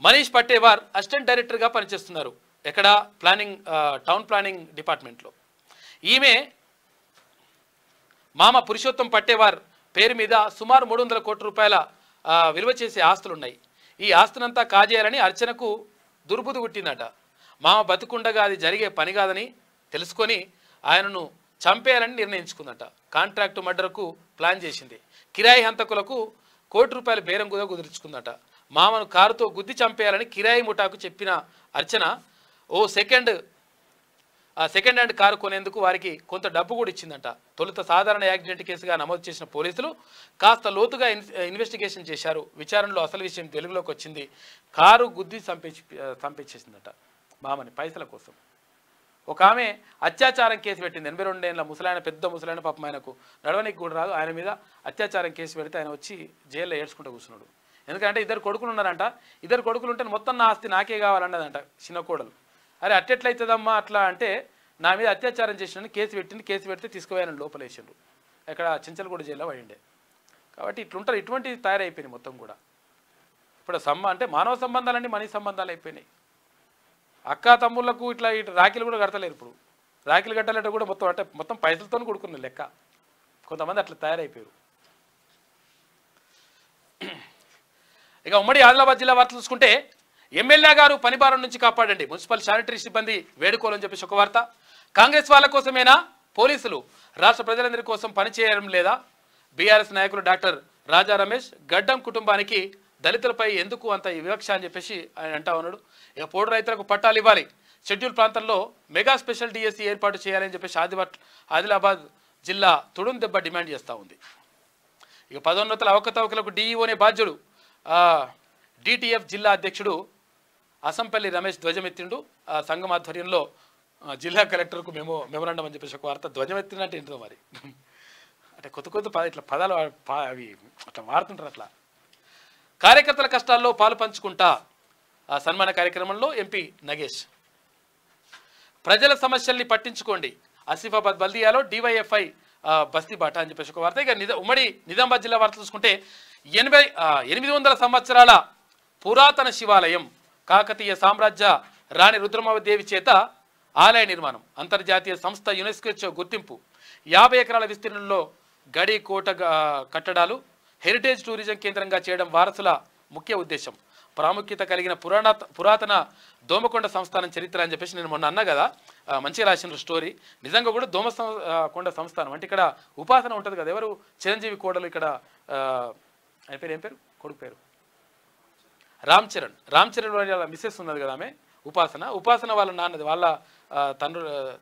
మనీష్ పట్టేవార్ అసిస్టెంట్ డైరెక్టర్గా పనిచేస్తున్నారు. ఎక్కడ టౌన్ ప్లానింగ్ డిపార్ట్మెంట్లో. ఈమె మామ పురుషోత్తం పట్టేవార్ పేరు మీద సుమారు 300 కోట్ల రూపాయల విలువ చేసే ఆస్తులున్నాయి. ఈ ఆస్తునంతా కాజేయాలని అర్చనకు దుర్బుద్ధి పుట్టిందట. మామ బతుకుండగా అది జరిగే పని కాదని తెలుసుకొని ఆయనను చంపేయాలని నిర్ణయించుకుందట. కాంట్రాక్టు మర్డర్కు ప్లాన్ చేసింది. కిరాయి హంతకులకు ₹1 కోటి బేరం కూడా కుదుర్చుకుందట. మామను కారుతో గుద్ది చంపేయాలని కిరాయి ముఠాకు చెప్పిన అర్చన సెకండ్ హ్యాండ్ కారు కొనేందుకు వారికి కొంత డబ్బు కూడా ఇచ్చిందట. తొలుత సాధారణ యాక్సిడెంట్ కేసుగా నమోదు చేసిన పోలీసులు కాస్త లోతుగా ఇన్వెస్టిగేషన్ చేశారు. విచారణలో అసలు విషయం వెలుగులోకి వచ్చింది. కారు గుద్ది చంపేసేసిందట మామని పైసల కోసం. ఒక ఆమె అత్యాచారం కేసు పెట్టింది 82 ఏళ్ళ ముసలాయన, పెద్ద ముసలాయన, పాపం ఆయనకు నడవనికి కూడా రాదు, ఆయన మీద అత్యాచారం కేసు పెడితే ఆయన వచ్చి జైల్లో ఏడ్చుకుంటూ కూర్చున్నాడు. ఎందుకంటే ఇద్దరు కొడుకులు ఉన్నారంట, ఇద్దరు కొడుకులు ఉంటే మొత్తం నా ఆస్తి నాకే కావాలన్నదంట చిన్న కోడలు. అరే అట్టెట్లయితుందమ్మా అట్లా అంటే, నా మీద అత్యాచారం చేసినని కేసు పెట్టింది, కేసు పెడితే తీసుకుపోయాను లోపలేసిండ్రు, ఇక్కడ చించలగూడ జైల్లో పడిండే. కాబట్టి ఇట్లుంటారు, ఇటువంటి తయారైపోయినాయి మొత్తం కూడా. ఇప్పుడు అంటే మానవ సంబంధాలన్నీ మనీ సంబంధాలు అయిపోయినాయి. అక్క తమ్ముళ్లకు ఇట్లా రాఖీలు కూడా కడతలేరు ఇప్పుడు. రాఖీలు కట్టాలంటే కూడా మొత్తం అంటే మొత్తం పైసలతో కొడుకున్న లెక్క. కొంతమంది అట్లా తయారైపోయారు. ఇక ఉమ్మడి ఆదిలాబాద్ జిల్లా వార్త చూసుకుంటే, ఎమ్మెల్యే గారు పనిభారం నుంచి కాపాడండి, మున్సిపల్ శానిటరీ సిబ్బంది వేడుకోవాలని చెప్పేసి ఒక వార్త. కాంగ్రెస్ వాళ్ళ కోసమేనా పోలీసులు, రాష్ట్ర ప్రజలందరి కోసం పనిచేయడం లేదా? బీఆర్ఎస్ నాయకులు డాక్టర్ రాజా రమేష్, గడ్డం కుటుంబానికి దళితులపై ఎందుకు అంత వివక్ష అని చెప్పేసి ఆయన అంటా ఉన్నాడు. ఇక పోడు రైతులకు పట్టాలు ఇవ్వాలి, షెడ్యూల్ ప్రాంతంలో మెగా స్పెషల్ డిఎస్సీ ఏర్పాటు చేయాలని చెప్పేసి ఆదిలాబాద్ జిల్లా తుడుం దెబ్బ డిమాండ్ చేస్తూ ఉంది. ఇక పదోన్నతుల అవకతవకలకు డిఈఓనే బాధ్యుడు, డిటిఎఫ్ జిల్లా అధ్యక్షుడు అసంపల్లి రమేష్ ధ్వజమెత్తిండు. ఆ సంఘం ఆధ్వర్యంలో జిల్లా కలెక్టర్కు మెమోరాండం అని చెప్పేసి ఒక వార్త. ధ్వజమెత్తిందంటే ఏంటో మరి, అంటే కొత్త ఇట్లా పదాలు అవి అట్లా మారుతుంటారు. అట్లా కార్యకర్తల కష్టాల్లో పాలు పంచుకుంటా ఆ సన్మాన కార్యక్రమంలో ఎంపీ నగేష్. ప్రజల సమస్యల్ని పట్టించుకోండి, ఆసిఫాబాద్ బల్దియాలో డివైఎఫ్ఐ బస్తీ బాట అని చెప్పేసి ఒక వార్త. ఇక ఉమ్మడి నిజామాబాద్ జిల్లా వార్త చూసుకుంటే, 800 సంవత్సరాల పురాతన శివాలయం, కాకతీయ సామ్రాజ్య రాణి రుద్రమాదేవి చేత ఆలయ నిర్మాణం, అంతర్జాతీయ సంస్థ యునెస్కో గుర్తింపు, 50 ఎకరాల విస్తీర్ణంలో గడి కోట కట్టడాలు, హెరిటేజ్ టూరిజం కేంద్రంగా చేయడం వారసుల ముఖ్య ఉద్దేశం. ప్రాముఖ్యత కలిగిన పురాతన దోమకొండ సంస్థానం చరిత్ర అని చెప్పేసి నేను మొన్న అన్నా కదా, మంచిగా రాసిన స్టోరీ. నిజంగా కూడా దోమకొండ సంస్థానం అంటే ఇక్కడ ఉపాసన ఉంటుంది కదా. ఎవరు చిరంజీవి కోడలు ఇక్కడ, ఆయన పేరు ఏం పేరు, కొడుకు పేరు రామ్ చరణ్ వాళ్ళ మిస్సెస్ ఉన్నది కదా ఆమె ఉపాసన వాళ్ళ నాన్నది, వాళ్ళ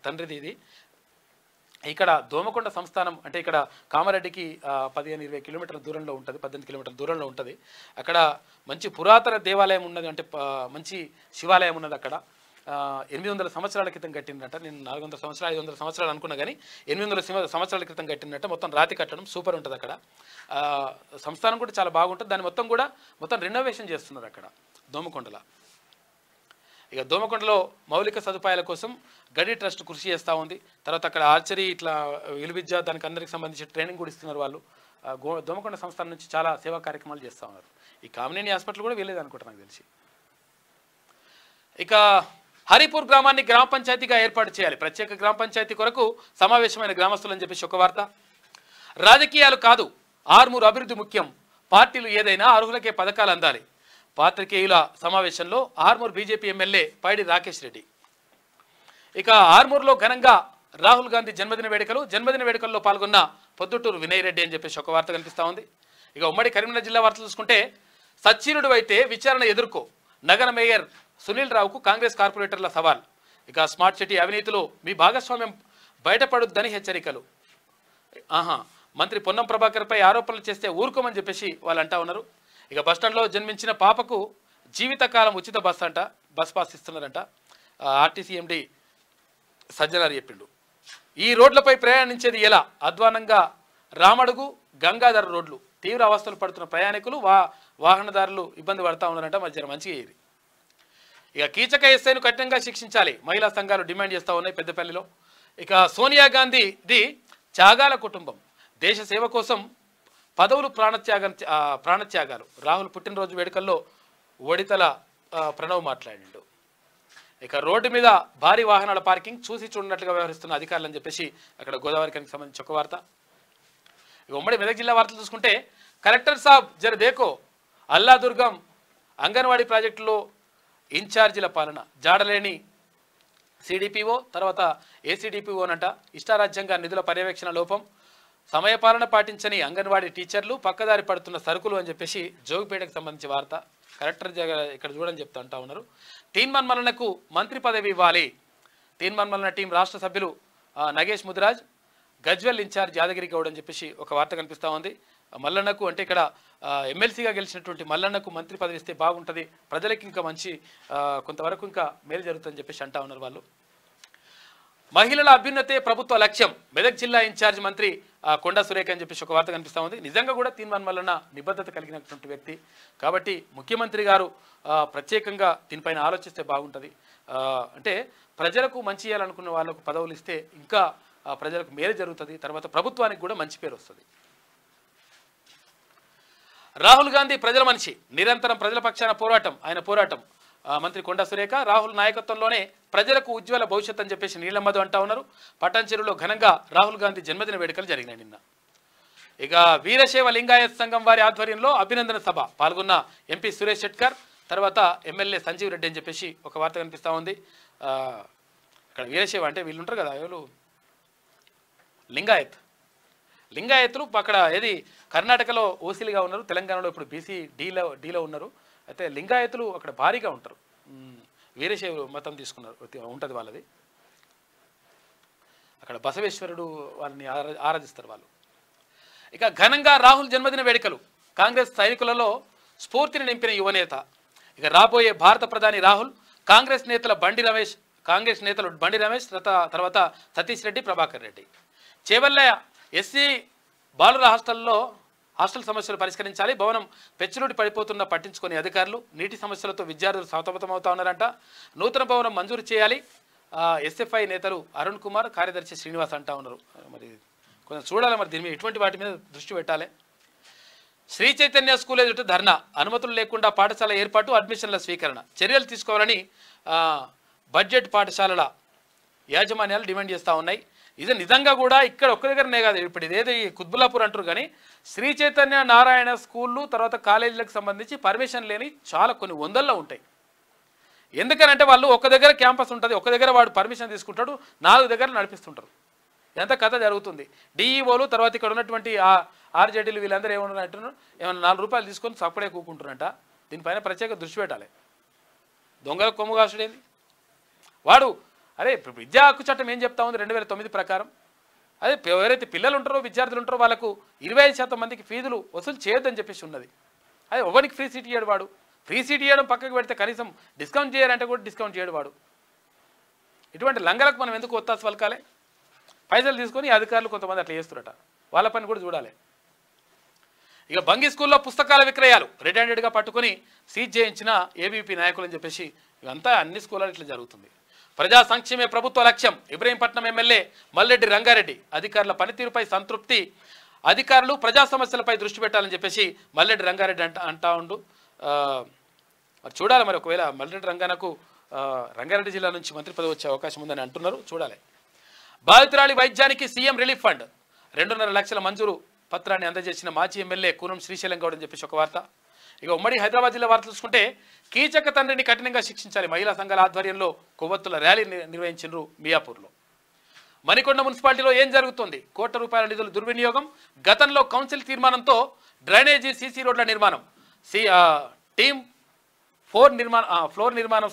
తండ్రిది ఇది. ఇక్కడ దోమకొండ సంస్థానం అంటే ఇక్కడ కామారెడ్డికి 15-20 కిలోమీటర్ల దూరంలో ఉంటుంది, 18 కిలోమీటర్ల దూరంలో ఉంటుంది. అక్కడ మంచి పురాతన దేవాలయం ఉన్నది, అంటే మంచి శివాలయం ఉన్నది అక్కడ. 800 సంవత్సరాల క్రితం కట్టిందట. నేను 400 సంవత్సరాలు 500 సంవత్సరాలు అనుకున్నా కానీ 800 సంవత్సరాల క్రితం కట్టిందట. మొత్తం రాతి కట్టడం సూపర్ ఉంటుంది అక్కడ. సంస్థానం కూడా చాలా బాగుంటుంది. దాన్ని మొత్తం రెనోవేషన్ చేస్తున్నారు అక్కడ దోమకొండలో. ఇక దోమకొండలో మౌలిక సదుపాయాల కోసం గడి ట్రస్ట్ కృషి చేస్తూ ఉంది. తర్వాత అక్కడ ఆర్చరీ ఇట్లా విలువిద్య దానికి అందరికి సంబంధించి ట్రైనింగ్ కూడా ఇస్తున్నారు వాళ్ళు. దోమకొండ సంస్థానం నుంచి చాలా సేవా కార్యక్రమాలు చేస్తూ ఉన్నారు. ఈ కామినేని హాస్పిటల్ కూడా వెళ్ళేది అనుకుంటా నాకు తెలిసి. ఇక హరిపూర్ గ్రామాన్ని గ్రామ పంచాయతీగా ఏర్పాటు చేయాలి, ప్రత్యేక గ్రామ పంచాయతీ కొరకు సమావేశమైన గ్రామస్తులు అని చెప్పేసి ఒక వార్త. రాజకీయాలు కాదు, ఆర్మూరు అభివృద్ధి ముఖ్యం, పార్టీలు ఏదైనా అర్హులకే పథకాలు అందాలి. పాత్రికేయుల సమావేశంలో ఆర్మూర్ బీజేపీ ఎమ్మెల్యే పైడి రాకేష్ రెడ్డి. ఇక ఆర్మూర్లో ఘనంగా రాహుల్ గాంధీ జన్మదిన వేడుకల్లో పాల్గొన్న పొద్దుటూరు వినయ్ రెడ్డి అని చెప్పేసి ఒక వార్త కనిపిస్తూ ఉంది. ఇక ఉమ్మడి కరీంనగర్ జిల్లా వార్తలు చూసుకుంటే, సచ్చీనుడు అయితే విచారణ ఎదుర్కో, నగర మేయర్ సునీల్ రావుకు కాంగ్రెస్ కార్పొరేటర్ల సవాల్. ఇక స్మార్ట్ సిటీ అవినీతిలో మీ భాగస్వామ్యం బయటపడుద్దని హెచ్చరికలు. మంత్రి పొన్నం ప్రభాకర్పై ఆరోపణలు చేస్తే ఊరుకోమని చెప్పేసి వాళ్ళు అంటా ఉన్నారు. ఇక బస్టాండ్లో జన్మించిన పాపకు జీవితకాలం ఉచిత బస్ పాస్ ఇస్తున్నారంట. ఆర్టీసీ ఎండి సజ్జనార్ చెప్పిండు. ఈ రోడ్లపై ప్రయాణించేది ఎలా? అధ్వానంగా రామడుగు గంగాధర రోడ్లు, తీవ్ర అవస్థలు పడుతున్న ప్రయాణికులు వాహనదారులు ఇబ్బంది పడుతూ ఉన్నారంట. మరి మంచిగా ఇది. ఇక కీచక ఎస్ఐను కఠినంగా శిక్షించాలి, మహిళా సంఘాలు డిమాండ్ చేస్తూ ఉన్నాయి పెద్దపల్లిలో. ఇక సోనియా గాంధీది త్యాగాల కుటుంబం, దేశ సేవ కోసం పదవులు ప్రాణత్యాగాలు. రాహుల్ పుట్టినరోజు వేడుకల్లో ఒడితల ప్రణవ్ మాట్లాడిండు. ఇక రోడ్డు మీద భారీ వాహనాల పార్కింగ్ చూసి చూడనట్లుగా వ్యవహరిస్తున్న అధికారులు అని చెప్పేసి అక్కడ గోదావరికి సంబంధించి ఒక వార్త. ఇక ఉమ్మడి మెదక్ జిల్లా వార్తలు చూసుకుంటే, కలెక్టర్ సాబ్ జర దేకో, అల్లాదుర్గం అంగన్వాడీ ప్రాజెక్టులో ఇన్ఛార్జీల పాలన, జాడలేని సిడిపిఓ తర్వాత ఏసీడిపిఓనంట. ఇష్టారాజ్యంగా నిధుల పర్యవేక్షణ లోపం, సమయపాలన పాటించని అంగన్వాడీ టీచర్లు, పక్కదారి పడుతున్న సరుకులు అని చెప్పేసి జోగిపేటకు సంబంధించి వార్త. కలెక్టర్ ఇక్కడ చూడని చెప్తా అంటా ఉన్నారు. తీన్మాన్ మల్లన్నకు మంత్రి పదవి ఇవ్వాలి. తీన్మాన్ మల్లన్న టీం రాష్ట్ర సభ్యులు నగేష్ ముదిరాజ్, గజ్వెల్ ఇన్ఛార్జ్ యాదగిరి గౌడ్ అని చెప్పేసి ఒక వార్త కనిపిస్తూ ఉంది. మల్లన్నకు అంటే ఇక్కడ ఎమ్మెల్సీగా గెలిచినటువంటి మల్లన్నకు మంత్రి పదవి ఇస్తే బాగుంటుంది, ప్రజలకి ఇంకా మంచి కొంతవరకు ఇంకా మేలు జరుగుతుందని చెప్పేసి అంటా ఉన్నారు వాళ్ళు. మహిళల అభ్యున్నతే ప్రభుత్వ లక్ష్యం మెదక్ జిల్లా ఇన్ఛార్జ్ మంత్రి కొండా సురేఖ అని చెప్పేసి ఒక వార్త కనిపిస్తూ ఉంది. నిజంగా కూడా తీర్మానం వలన నిబద్ధత కలిగినటువంటి వ్యక్తి కాబట్టి ముఖ్యమంత్రి గారు ప్రత్యేకంగా దీనిపైన ఆలోచిస్తే బాగుంటుంది. అంటే ప్రజలకు మంచి చేయాలనుకున్న వాళ్ళకు పదవులు ఇస్తే ఇంకా ప్రజలకు మేలు జరుగుతుంది. తర్వాత ప్రభుత్వానికి కూడా మంచి పేరు వస్తుంది. రాహుల్ గాంధీ ప్రజల మనిషి, నిరంతరం ప్రజల పక్షాన పోరాటం. ఆయన పోరాటం మంత్రి కొండా సురేఖ రాహుల్ నాయకత్వంలోనే ప్రజలకు ఉజ్వల భవిష్యత్ అని చెప్పేసి నీలమ్మధు అంటా ఉన్నారు. పటాన్చెరులో ఘనంగా రాహుల్ గాంధీ జన్మదిన వేడుకలు జరిగినాయి నిన్న. ఇక వీరశైవ లింగాయత్ సంఘం వారి ఆధ్వర్యంలో అభినందన సభ పాల్గొన్న ఎంపీ సురేష్ షెట్కర్, తర్వాత ఎమ్మెల్యే సంజీవ్ రెడ్డి అని చెప్పేసి ఒక వార్త కనిపిస్తూ ఉంది. ఇక్కడ వీరశైవ అంటే వీళ్ళు ఉంటారు కదా, వీళ్ళు లింగాయత్తులు అక్కడ ఏది కర్ణాటకలో ఓసీలుగా ఉన్నారు, తెలంగాణలో ఇప్పుడు బీసీ డీలో ఉన్నారు. అయితే లింగాయతులు అక్కడ భారీగా ఉంటారు. వీరశైవ మతం తీసుకున్నారు ఉంటుంది వాళ్ళది. అక్కడ బసవేశ్వరుడు వాళ్ళని ఆరాధిస్తారు వాళ్ళు. ఇక ఘనంగా రాహుల్ జన్మదిన వేడుకలు. కాంగ్రెస్ సైనికులలో స్ఫూర్తిని నింపిన యువనేత. ఇక రాబోయే భారత ప్రధాని రాహుల్, కాంగ్రెస్ నేతలు బండి రమేష్ తర్వాత సతీష్ రెడ్డి, ప్రభాకర్ రెడ్డి. చేవల్ల ఎస్సీ బాలుర హాస్టల్ సమస్యలు పరిష్కరించాలి. భవనం పెచ్చులుడి పడిపోతున్న పట్టించుకొని అధికారులు. నీటి సమస్యలతో విద్యార్థులు సతమతమవుతా ఉన్నారంట. నూతన భవనం మంజూరు చేయాలి. ఎస్ఎఫ్ఐ నేతలు అరుణ్ కుమార్, కార్యదర్శి శ్రీనివాస్ అంటా ఉన్నారు. మరి కొంచెం చూడాలి, మరి దీని మీద ఇటువంటి వాటి మీద దృష్టి పెట్టాలి. శ్రీ చైతన్య స్కూల్ ఎదుట ధర్నా. అనుమతులు లేకుండా పాఠశాల ఏర్పాటు, అడ్మిషన్ల స్వీకరణ చర్యలు తీసుకోవాలని బడ్జెట్ పాఠశాలల యాజమాన్యాలు డిమాండ్ చేస్తూ ఉన్నాయి. ఇది నిజంగా కూడా ఇక్కడ ఒక్క దగ్గరనే కాదు, ఇప్పుడు ఇదేదో ఈ కుత్బుల్లాపూర్ అంటారు కానీ శ్రీ చైతన్య నారాయణ స్కూళ్ళు తర్వాత కాలేజీలకు సంబంధించి పర్మిషన్ లేని చాలా కొన్ని వందల్లో ఉంటాయి. ఎందుకనంటే వాళ్ళు ఒక దగ్గర క్యాంపస్ ఉంటుంది, ఒక దగ్గర వాడు పర్మిషన్ తీసుకుంటాడు, 4 దగ్గర నడిపిస్తుంటారు. ఎంత కథ జరుగుతుంది. డిఈఓలు తర్వాత ఇక్కడ ఉన్నటువంటి ఆర్జేడీలు వీళ్ళందరూ ఏమన్నా ఏమన్నా 4 రూపాయలు తీసుకొని సపడే కూకుంటారంట. దీనిపైన ప్రత్యేక దృష్టి పెట్టాలి. దొంగల కొమ్ముగాసుడేంది వాడు. అరే విద్యా హక్కు చట్టం ఏం చెప్తా ఉంది 2009 ప్రకారం, అదే ఎవరైతే పిల్లలు ఉంటారో విద్యార్థులు ఉంటారో వాళ్ళకు 25% మందికి ఫీజులు వసూలు చేయొద్దని చెప్పేసి ఉన్నది. అదే ఎవరికి ఫ్రీ సీట్ ఇయ్యాడు వాడు. ఫ్రీ సీట్ ఇవ్వడం పక్కకు పెడితే కనీసం డిస్కౌంట్ చేయాలంటే కూడా డిస్కౌంట్ చేయడు వాడు. ఇటువంటి లంగలకు మనం ఎందుకు ఒత్తాసు పలకాలి? పైసలు తీసుకొని అధికారులు కొంతమంది అట్లా చేస్తురట, వాళ్ళ పని కూడా చూడాలి. ఇక బంగి స్కూల్లో పుస్తకాల విక్రయాలు రెడ్ హ్యాండెడ్గా పట్టుకొని సీజ్ చేయించిన ఏబీపీ నాయకులు అని చెప్పేసి ఇదంతా అన్ని స్కూళ్ళలో ఇట్లా జరుగుతుంది. ప్రజా సంక్షేమే ప్రభుత్వ లక్ష్యం. ఇబ్రహీంపట్నం ఎమ్మెల్యే మల్లెడ్డి రంగారెడ్డి. అధికారుల పనితీరుపై సంతృప్తి. అధికారులు ప్రజా సమస్యలపై దృష్టి పెట్టాలని చెప్పేసి మల్లెడ్డి రంగారెడ్డి అంటా ఉండు. చూడాలి మరి ఒకవేళ మల్లెడ్డి రంగారెడ్డి జిల్లా నుంచి మంత్రి పదవి వచ్చే అవకాశం ఉందని అంటున్నారు, చూడాలి. బాధితురాలి వైద్యానికి సీఎం రిలీఫ్ ఫండ్ 2.5 లక్షల మంజూరు పత్రాన్ని అందజేసిన మాజీ ఎమ్మెల్యే కూనం శ్రీశైలం గౌడ్ అని చెప్పేసి ఒక వార్త. ఇక ఉమ్మడి హైదరాబాద్ జిల్లా వార్త చూసుకుంటే కీచక తండ్రిని కఠినంగా శిక్షించాలి. మహిళా సంఘాల ఆధ్వర్యంలో కొవ్వొత్తుల ర్యాలీ నిర్వహించారు మియాపూర్లో. మణికొండ మున్సిపాలిటీలో ఏం జరుగుతుంది? కోట్ల రూపాయల నిధులు దుర్వినియోగం. గతంలో కౌన్సిల్ తీర్మానంతో డ్రైనేజీ సీసీ రోడ్ల నిర్మాణం. టీమ్ ఫ్లోర్ నిర్మాణ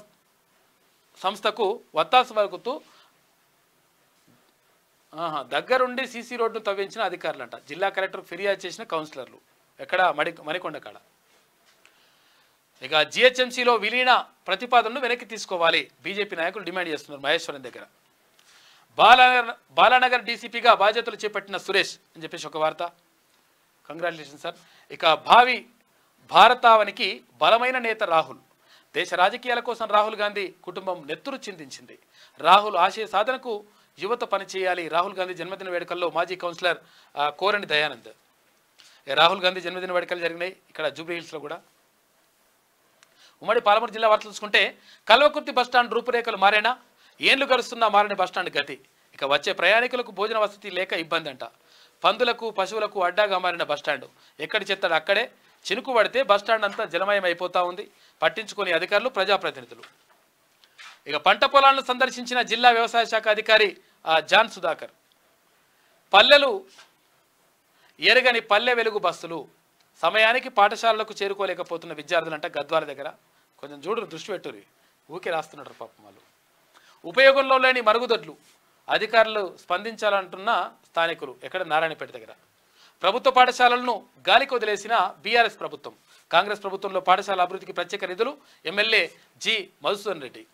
సంస్థకు వత్తాసు వరకుతూ దగ్గరుండి సీసీ రోడ్డును తవ్వించిన అధికారులంట. జిల్లా కలెక్టర్ ఫిర్యాదు చేసిన కౌన్సిలర్లు. ఎక్కడ? మణికొండ కాడ. ఇక జిహెచ్ఎంసీలో విలీన ప్రతిపాదనను వెనక్కి తీసుకోవాలి. బీజేపీ నాయకులు డిమాండ్ చేస్తున్నారు మహేశ్వరం దగ్గర. బాలానగర్ డీసీపీగా బాధ్యతలు చేపట్టిన సురేష్ అని చెప్పేసి ఒక వార్త. Congratulation sir. ఇక భావి భారతావనికి బలమైన నేత రాహుల్. దేశ రాజకీయాల కోసం రాహుల్ గాంధీ కుటుంబం నెత్తురు చిందించింది. రాహుల్ ఆశయ సాధనకు యువత పనిచేయాలి. రాహుల్ గాంధీ జన్మదిన వేడుకల్లో మాజీ కౌన్సిలర్ కోరణి దయానంద్. రాహుల్ గాంధీ జన్మదిన వేడుకలు జరిగినాయి ఇక్కడ జూబ్లీ హిల్స్లో కూడా. ఉమ్మడి పాలమూరు జిల్లా వార్తలు చూసుకుంటే కల్వకుర్తి బస్టాండ్ రూపురేఖలు మారేనా? ఏండ్లు గడుస్తున్నా మారని బస్టాండ్ గతి. ఇక వచ్చే ప్రయాణికులకు భోజన వసతి లేక ఇబ్బంది అంట. పందులకు పశువులకు అడ్డాగా మారిన బస్టాండ్. ఎక్కడి చెత్తడు అక్కడే. చినుకు పడితే బస్టాండ్ అంతా జలమయం అయిపోతూ ఉంది. పట్టించుకొని అధికారులు, ప్రజాప్రతినిధులు. ఇక పంట పొలాలను సందర్శించిన జిల్లా వ్యవసాయ శాఖ అధికారి జాన్ సుధాకర్. పల్లెలు ఎరగని పల్లె వెలుగు బస్సులు. సమయానికి పాఠశాలలకు చేరుకోలేకపోతున్న విద్యార్థులంట గద్వాల దగ్గర. కొంచెం చూడు, దృష్టి పెట్టుర్రి. ఊకే రాస్తున్నారు పాపం వాళ్ళు. ఉపయోగంలో లేని మరుగుదొడ్లు. అధికారులు స్పందించాలంటున్న స్థానికులు. ఎక్కడ? నారాయణపేట దగ్గర. ప్రభుత్వ పాఠశాలలను గాలికి వదిలేసిన బీఆర్ఎస్ ప్రభుత్వం. కాంగ్రెస్ ప్రభుత్వంలో పాఠశాల అభివృద్ధికి ప్రత్యేక నిధులు. MLA G Madhusudan Reddy.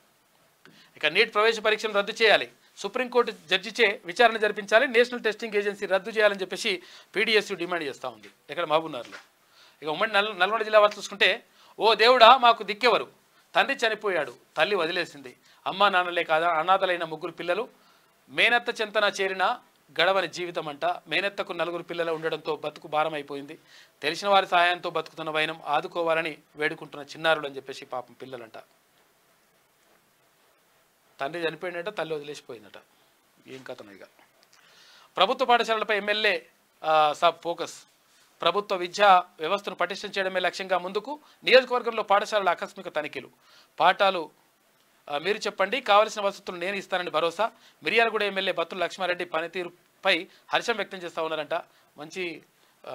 ఇక నీట్ ప్రవేశ పరీక్షను రద్దు చేయాలి, సుప్రీంకోర్టు జడ్జిచే విచారణ జరిపించాలి, నేషనల్ టెస్టింగ్ ఏజెన్సీ రద్దు చేయాలని చెప్పేసి పీడీఎస్యూ డిమాండ్ చేస్తూ ఉంది ఇక్కడ మహబూబ్నగర్లో. ఇక ఉమ్మడి నల్గొండ జిల్లా వారు చూసుకుంటే, ఓ దేవుడా మాకు దిక్కెవరు, తండ్రి చనిపోయాడు, తల్లి వదిలేసింది, అమ్మా నాన్నలే కాదా అనాథలైన 3 పిల్లలు, మేనత్త చెంతన చేరిన గడవని జీవితం అంట, మేనత్తకు 4 పిల్లలు ఉండడంతో బతుకు భారం అయిపోయింది, తెలిసిన వారి సహాయంతో బతుకుతున్న వైనం ఆదుకోవాలని వేడుకుంటున్న చిన్నారులు అని చెప్పేసి పాపం పిల్లలంట. తండ్రి చనిపోయిందట, తల్లి వదిలేసిపోయిందట. ఏం కథను. ఇక ప్రభుత్వ పాఠశాలలపై ఎమ్మెల్యే సబ్ ఫోకస్, ప్రభుత్వ విద్యా వ్యవస్థను పటిష్టం చేయడమే లక్ష్యంగా ముందుకు, నియోజకవర్గంలో పాఠశాలల ఆకస్మిక తనిఖీలు, పాఠాలు మీరు చెప్పండి, కావలసిన వసతులు నేను ఇస్తానని భరోసా, మిర్యాలగూడ ఎమ్మెల్యే బత్తుల లక్ష్మారెడ్డి పనితీరుపై హర్షం వ్యక్తం చేస్తూ ఉన్నారంట. మంచి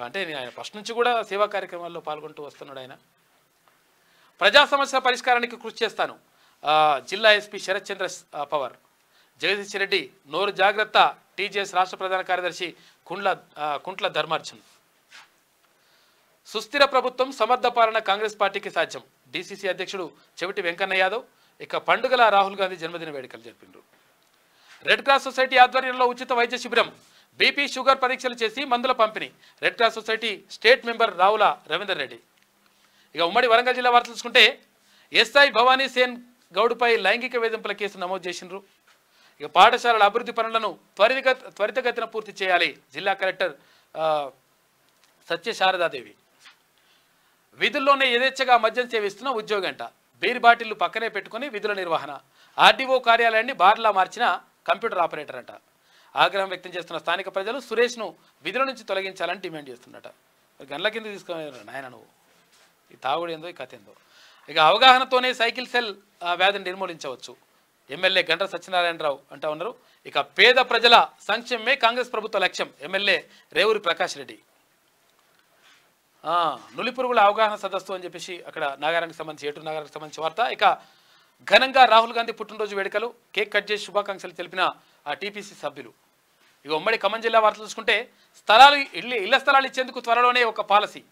అంటే ఆయన ఫస్ట్ నుంచి కూడా సేవా కార్యక్రమాల్లో పాల్గొంటూ వస్తున్నాడు ఆయన. ప్రజా సమస్యల పరిష్కారానికి కృషి చేస్తాను, జిల్లా ఎస్పీ శరత్ చంద్ర పవార్. జగదీష్ రెడ్డి నోరు జాగ్రత్త, టీజేఎస్ రాష్ట్ర ప్రధాన కార్యదర్శి కుంట్ల ధర్మార్చన్. సుస్థిర ప్రభుత్వం సమర్థ పాలన కాంగ్రెస్ పార్టీకి సాధ్యం, డీసీసీ అధ్యక్షుడు చెవిటి వెంకన్న యాదవ్. ఇక పండుగల రాహుల్ గాంధీ జన్మదిన వేడుకలు జరిపిండ్రు. రెడ్ క్రాస్ సొసైటీ ఆధ్వర్యంలో ఉచిత వైద్య శిబిరం, బీపీ షుగర్ పరీక్షలు చేసి మందుల పంపిణీ, red cross society state member Ravula Ravinder Reddy. ఇక ఉమ్మడి వరంగల్ జిల్లా వార్తలు చూసుకుంటే, ఎస్ఐ భవానీ సేన్ గౌడ్పై లైంగిక వేధింపుల కేసు నమోదు చేసిండ్రు. ఇక పాఠశాలల అభివృద్ధి పనులను త్వరితగతిన పూర్తి చేయాలి, జిల్లా కలెక్టర్ సత్యశారదాదేవి. విధుల్లోనే యథేచ్ఛగా మద్యం సేవిస్తున్న ఉద్యోగంట, బీర్ బాటిళ్లు పక్కనే పెట్టుకుని విధుల నిర్వహణ, ఆర్డీఓ కార్యాలయాన్ని బార్లా మార్చిన కంప్యూటర్ ఆపరేటర్ అంట. ఆగ్రహం వ్యక్తం చేస్తున్న స్థానిక ప్రజలు సురేష్ను విధుల నుంచి తొలగించాలని డిమాండ్ చేస్తున్నట. గండ్ల కింద తీసుకుని నాయన నువ్వు, ఈ తాగుడు ఏందో ఈ కథ ఏందో. ఇక అవగాహనతోనే సైకిల్ సెల్ వ్యాధిని నిర్మూలించవచ్చు, ఎమ్మెల్యే గండ్ర సత్యనారాయణరావు అంటా ఉన్నారు. ఇక పేద ప్రజల సంక్షేమమే కాంగ్రెస్ ప్రభుత్వ లక్ష్యం, ఎమ్మెల్యే రేవూరి ప్రకాష్ రెడ్డి. నులిపురుగుల అవగాహన సదస్సు అని చెప్పేసి అక్కడ నాగారానికి సంబంధించి ఏటూరు నాగారానికి సంబంధించి వార్త. ఇక ఘనంగా రాహుల్ గాంధీ పుట్టినరోజు వేడుకలు, కేక్ కట్ చేసి శుభాకాంక్షలు తెలిపిన టీపీసీ సభ్యులు. ఇక ఉమ్మడి ఖమ్మం జిల్లా వార్తలు చూసుకుంటే, ఇళ్ల స్థలాలు ఇచ్చేందుకు త్వరలోనే ఒక పాలసీ,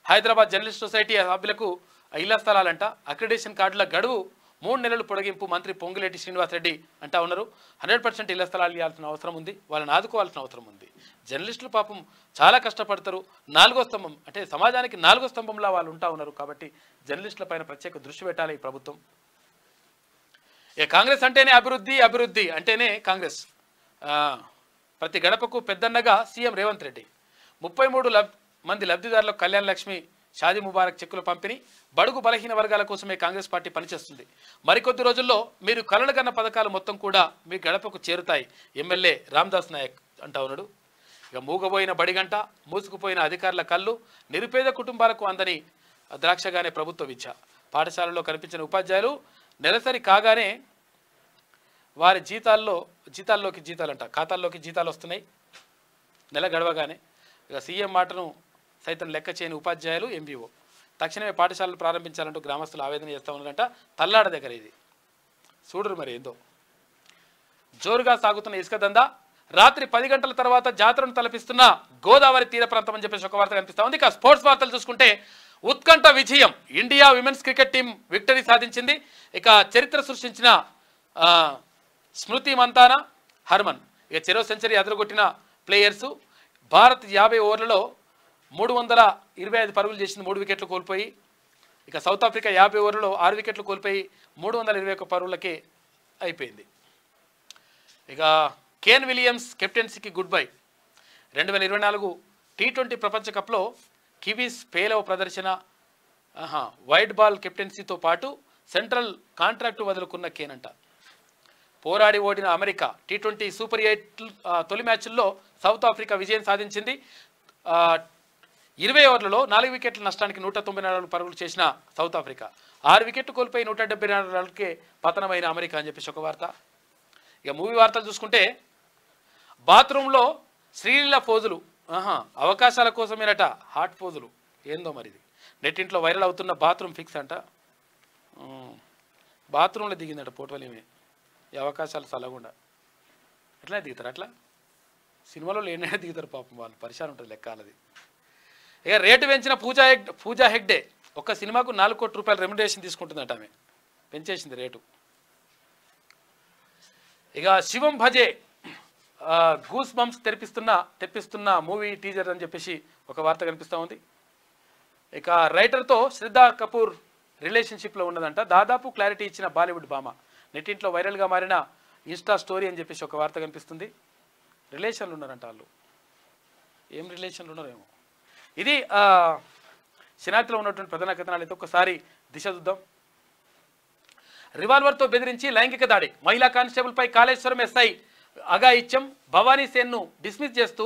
హైదరాబాద్ జర్నలిస్ట్ సొసైటీ సభ్యులకు ఇళ్ల స్థలాలంట, అక్రిడేషన్ కార్డుల గడువు 3 నెలలు పొడిగింపు, మంత్రి పొంగులేటి శ్రీనివాసరెడ్డి అంటా ఉన్నారు. 100% ఇళ్ల స్థలాలు ఇవ్వాల్సిన అవసరం ఉంది, వాళ్ళని ఆదుకోవాల్సిన అవసరం ఉంది. జర్నలిస్టులు పాపం చాలా కష్టపడతారు, 4వ స్తంభం అంటే సమాజానికి 4వ స్తంభంలా వాళ్ళు ఉంటా ఉన్నారు. కాబట్టి జర్నలిస్టుల పైన ప్రత్యేక దృష్టి పెట్టాలి ఈ ప్రభుత్వం. ఇక కాంగ్రెస్ అంటేనే అభివృద్ధి, అభివృద్ధి అంటేనే కాంగ్రెస్. ప్రతి గడపకు పెద్దన్నగా సీఎం రేవంత్ రెడ్డి. 33 మంది లబ్ధిదారులకు కళ్యాణ లక్ష్మి, షాదీ ముబారక్ చెక్కుల పంపిణీ. బడుగు బలహీన వర్గాల కోసమే కాంగ్రెస్ పార్టీ పనిచేస్తుంది, మరికొద్ది రోజుల్లో మీరు కలలు కన్న పథకాలు మొత్తం కూడా మీ గడపకు చేరుతాయి, ఎమ్మెల్యే రామ్దాస్ నాయక్ అంటా ఉన్నాడు. ఇక మూగబోయిన బడిగంట, మూసుకుపోయిన అధికారుల కళ్ళు, నిరుపేద కుటుంబాలకు అందని ద్రాక్షగానే ప్రభుత్వ విద్య. పాఠశాలలో కనిపించిన ఉపాధ్యాయులు నెలసరి కాగానే వారి జీతాల్లోకి జీతాలంట, ఖాతాల్లోకి జీతాలు వస్తున్నాయి నెల గడవగానే. ఇక సీఎం మాటను సైతం లెక్క చేయని ఉపాధ్యాయులు, ఎంబీఓ. తక్షణమే పాఠశాలలు ప్రారంభించాలంటూ గ్రామస్తులు ఆవేదన చేస్తూ ఉన్నారంట. తల్లాడ దగ్గర ఇది చూడరు మరి ఏందో. జోరుగా సాగుతున్న ఇసుక దందా, రాత్రి 10 గంటల తర్వాత జాతరను తలపిస్తున్న గోదావరి తీర ప్రాంతం అని చెప్పేసి ఒక వార్త కనిపిస్తూ ఉంది. ఇక స్పోర్ట్స్ వార్తలు చూసుకుంటే, ఉత్కంఠ విజయం, India women's cricket team victory సాధించింది. ఇక చరిత్ర సృష్టించిన స్మృతి మంతానా, హర్మన్ ఇక చెరో సెంచరీ అదరగొట్టిన ప్లేయర్సు. భారత్ 50 ఓవర్లలో 325 పరుగులు చేసింది, 3 వికెట్లు కోల్పోయి. ఇక సౌత్ ఆఫ్రికా 50 ఓవర్లలో 6 వికెట్లు కోల్పోయి 321 పరుగులకే అయిపోయింది. ఇక కేన్ విలియమ్స్ కెప్టెన్సీకి గుడ్ బై. 2024 T20 ప్రపంచ కప్లో కివీస్ పేలవ ప్రదర్శన, వైట్ బాల్ కెప్టెన్సీతో పాటు సెంట్రల్ కాంట్రాక్టు వదులుకున్న కేన్ అంట. పోరాడి ఓడిన అమెరికా T20 సూపర్ 8 తొలి మ్యాచ్ల్లో సౌత్ ఆఫ్రికా విజయం సాధించింది. 20 ఓవర్లలో 4 వికెట్ల నష్టానికి 194 పరుగులు చేసిన సౌత్ ఆఫ్రికా 6 వికెట్లు కోల్పోయి 174 రన్లకే పతనమైన అమెరికా అని చెప్పేసి ఒక వార్త. ఇక మూవీ వార్తలు చూసుకుంటే, బాత్రూంలో శ్రీలీల పోజులు, అవకాశాల కోసమేనట హాట్ పోజులు. ఏందో మరి ఇది నెట్టింట్లో వైరల్ అవుతున్న బాత్రూమ్ ఫిక్స్ అంట. బాత్రూంలో దిగిందట పోటోలేమే, ఈ అవకాశాలు చల్లకుండా. ఎట్లా దిగుతారు అట్లా? సినిమాలో లేనే దిగుతారు పాపం, వాళ్ళు పరిశాన్ ఉంటుంది లెక్క అన్నది. ఇక రేటు పెంచిన పూజా హెగ్డే ఒక్క సినిమాకు 4 కోట్ల రూపాయల రెమ్యునరేషన్ తీసుకుంటుందట. ఆమె పెంచేసింది రేటు. ఇక శివం భజే గూస్ బంప్స్ తెప్పిస్తున్న మూవీ టీజర్ అని చెప్పేసి ఒక వార్త కనిపిస్తూ ఉంది. ఇక రైటర్తో శ్రద్ధా కపూర్ రిలేషన్షిప్లో ఉన్నదంట. దాదాపు క్లారిటీ ఇచ్చిన బాలీవుడ్ భామ. నెట్టింట్లో వైరల్గా మారిన ఇన్స్టా స్టోరీ అని చెప్పేసి ఒక వార్త కనిపిస్తుంది. రిలేషన్లు ఉన్నారంట వాళ్ళు. ఏం రిలేషన్లు ఉన్నారేమో. ఇది శనార్థిలో ఉన్నటువంటి ప్రధాన కథనాలు అయితే ఒకసారి దిశ చూద్దాం. రివాల్వర్తో బెదిరించి లైంగిక దాడి. మహిళా కానిస్టేబుల్పై కాళేశ్వరం ఎస్ఐ అఘాయిత్యం. భవానీ సేన్ను డిస్మిస్ చేస్తూ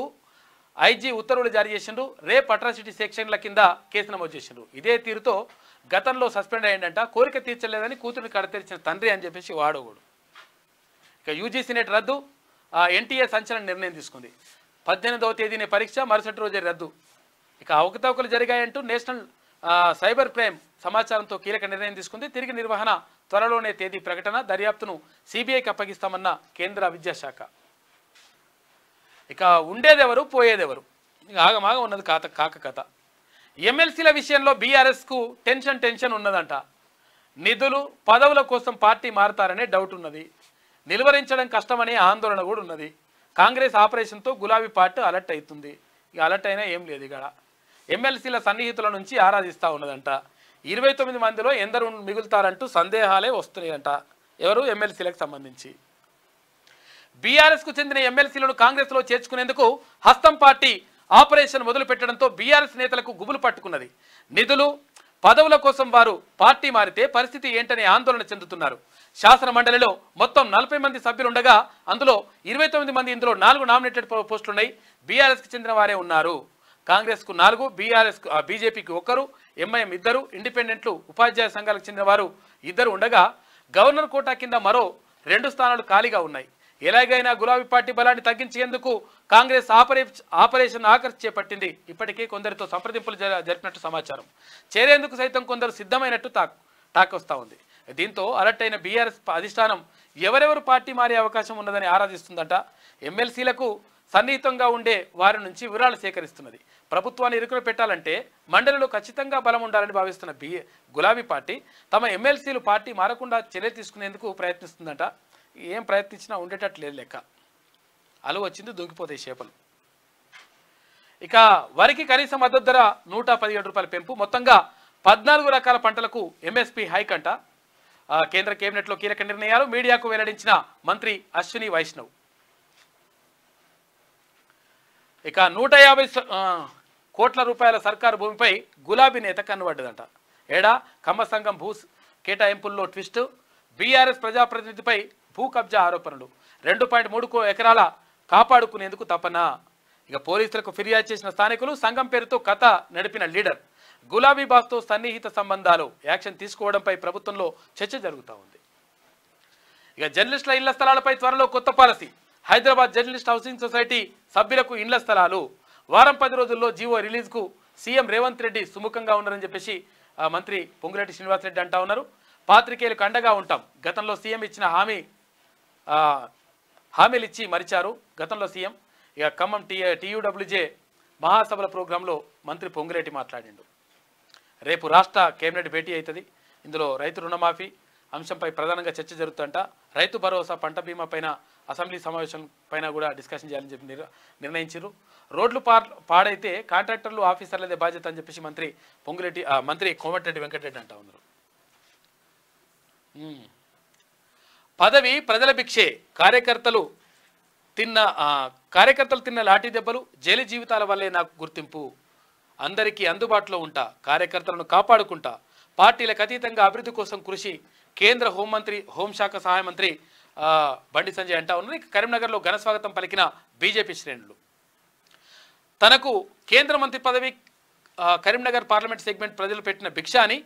ఐజీ ఉత్తర్వులు జారీ చేసిండ్రు. రేప్ అట్రాసిటీ సెక్షన్ల కింద కేసు నమోదు చేసిండ్రు. ఇదే తీరుతో గతంలో సస్పెండ్ అయ్యిందంట. కోరిక తీర్చలేదని కూతురిని కడతెరిచిన తండ్రి అని చెప్పేసి వాడోగోడు. ఇక యూజీసీ నెట్ రద్దు. ఎన్టీఏ సంచలన నిర్ణయం తీసుకుంది. 18వ తేదీనే పరీక్ష, మరుసటి రోజే రద్దు. ఇక అవకతవకలు జరిగాయంటూ నేషనల్ సైబర్ క్రైమ్ సమాచారంతో కీలక నిర్ణయం తీసుకుంది. తిరిగి నిర్వహణ త్వరలోనే తేదీ ప్రకటన. దర్యాప్తును సిబిఐకి అప్పగిస్తామన్న కేంద్ర విద్యాశాఖ. ఇక ఉండేదెవరు పోయేదెవరు, ఇక ఆగమాగ ఉన్నది కాక కథ. ఎమ్మెల్సీల విషయంలో బీఆర్ఎస్కు టెన్షన్ ఉన్నదంట. నిధులు పదవుల కోసం పార్టీ మారతారనే డౌట్ ఉన్నది. నిలువరించడం కష్టమనే ఆందోళన కూడా ఉన్నది. కాంగ్రెస్ ఆపరేషన్తో గులాబీ పార్టీ అలర్ట్ అవుతుంది. ఇక అలర్ట్ అయినా ఏం లేదు. ఇక్కడ ఎమ్మెల్సీల సన్నిహితుల నుంచి ఆరాధిస్తూ ఉన్నదంట. 29 మందిలో ఎందరు మిగులుతారంటూ సందేహాలే వస్తున్నాయంట. ఎవరు? ఎమ్మెల్సీలకు సంబంధించి. బీఆర్ఎస్కు చెందిన ఎమ్మెల్సీలను కాంగ్రెస్లో చేర్చుకునేందుకు హస్తం పార్టీ ఆపరేషన్ మొదలు పెట్టడంతో బీఆర్ఎస్ నేతలకు గుబులు పట్టుకున్నది. నిధులు పదవుల కోసం వారు పార్టీ మారితే పరిస్థితి ఏంటనే ఆందోళన చెందుతున్నారు. శాసన మండలిలో మొత్తం 40 మంది సభ్యులుండగా అందులో 29 మంది, ఇందులో 4 నామినేటెడ్ పోస్టులున్నాయి. బీఆర్ఎస్కి చెందిన వారే ఉన్నారు. కాంగ్రెస్కు 4, బీజేపీకి 1, ఎంఐఎం 2, ఇండిపెండెంట్లు ఉపాధ్యాయ సంఘాలకు చెందిన వారు 2 ఉండగా గవర్నర్ కోటా కింద మరో 2 స్థానాలు ఖాళీగా ఉన్నాయి. ఎలాగైనా గులాబీ పార్టీ బలాన్ని తగ్గించేందుకు కాంగ్రెస్ ఆపరేషన్ ఆకర్ష్ చేపట్టింది. ఇప్పటికే కొందరితో సంప్రదింపులు జరిపినట్టు సమాచారం. చేరేందుకు సైతం కొందరు సిద్ధమైనట్టు టాక్ వస్తూ ఉంది. దీంతో అలర్ట్ అయిన బీఆర్ఎస్ అధిష్టానం ఎవరెవరు పార్టీ మారే అవకాశం ఉన్నదని ఆరాధిస్తుందట. ఎమ్మెల్సీలకు సన్నిహితంగా ఉండే వారి నుంచి వివరాలు సేకరిస్తున్నది. ప్రభుత్వాన్ని ఇరుకులు పెట్టాలంటే మండలిలో ఖచ్చితంగా బలం ఉండాలని భావిస్తున్న గులాబీ పార్టీ తమ ఎమ్మెల్సీలు పార్టీ మారకుండా చర్యలు తీసుకునేందుకు ప్రయత్నిస్తుందట. ఏం ప్రయత్నించినా ఉండేటట్లు లేదు లెక్క. అలు వచ్చింది దూకిపోతాయి చేపలు. ఇక వరికి కనీస మద్దతు ధర 117 రూపాయల పెంపు. మొత్తంగా 14 రకాల పంటలకు ఎంఎస్పీ హైక్ అంట. కేంద్ర కేబినెట్లో కీలక నిర్ణయాలు మీడియాకు వెల్లడించిన మంత్రి అశ్విని వైష్ణవ్. ఇక 150 కోట్ల రూపాయల సర్కారు భూమిపై గులాబీ నేత కన్నుపడ్డదంట. కమ్మ సంఘం భూ కేటాయింపుల్లో ట్విస్ట్. బీఆర్ఎస్ ప్రజాప్రతినిధిపై భూ కబ్జా ఆరోపణలు. 2.3 ఎకరాల కాపాడుకునేందుకు తపన. ఇక పోలీసులకు ఫిర్యాదు చేసిన స్థానికులు. సంఘం పేరుతో కథ నడిపిన లీడర్. గులాబీ బాస్తో సన్నిహిత సంబంధాలు. యాక్షన్ తీసుకోవడంపై ప్రభుత్వంలో చర్చ జరుగుతూ ఉంది. ఇక జర్నలిస్టుల ఇళ్ల స్థలాలపై త్వరలో కొత్త policy. Hyderabad journalist housing society సభ్యులకు ఇండ్ల స్థలాలు. వారం 10 రోజుల్లో జీవో రిలీజ్కు సీఎం రేవంత్ రెడ్డి సుముఖంగా ఉన్నారని చెప్పేసి మంత్రి పొంగులేటి శ్రీనివాసరెడ్డి అంటా ఉన్నారు. పాత్రికేయులకు అండగా ఉంటాం. గతంలో సీఎం ఇచ్చిన హామీలు ఇచ్చి మరిచారు గతంలో సీఎం. ఇక ఖమ్మం టీయూడబ్ల్యూజే మహాసభల ప్రోగ్రాంలో మంత్రి పొంగులేటి మాట్లాడిండు. రేపు రాష్ట్ర కేబినెట్ భేటీ అవుతుంది. ఇందులో రైతు రుణమాఫీ అంశంపై ప్రధానంగా చర్చ జరుగుతుంట. రైతు భరోసా, పంట బీమా పైన అసెంబ్లీ సమావేశం పైన కూడా డిస్కషన్ చేయాలని చెప్పి నిర్ణయించారు. రోడ్లు పాడైతే కాంట్రాక్టర్లు, ఆఫీసర్లదే బాధ్యత అని చెప్పేసి మంత్రి కోమటిరెడ్డి వెంకటరెడ్డి అంటా ఉన్నారు. పదవి ప్రజల భిక్షే. కార్యకర్తలు తిన్న లాఠీ దెబ్బలు, జైలు జీవితాల వల్లే నాకు గుర్తింపు. అందరికీ అందుబాటులో ఉంటా, కార్యకర్తలను కాపాడుకుంటా, పార్టీలకు అతీతంగా అభివృద్ధి కోసం కృషి. కేంద్ర హోంశాఖ సహాయ మంత్రి బండి సంజయ్ అంటా ఉన్నారు. కరీంనగర్లో ఘన స్వాగతం పలికిన బీజేపీ శ్రేణులు. తనకు కేంద్ర మంత్రి పదవి కరీంనగర్ పార్లమెంట్ సెగ్మెంట్ ప్రజలు పెట్టిన భిక్ష అని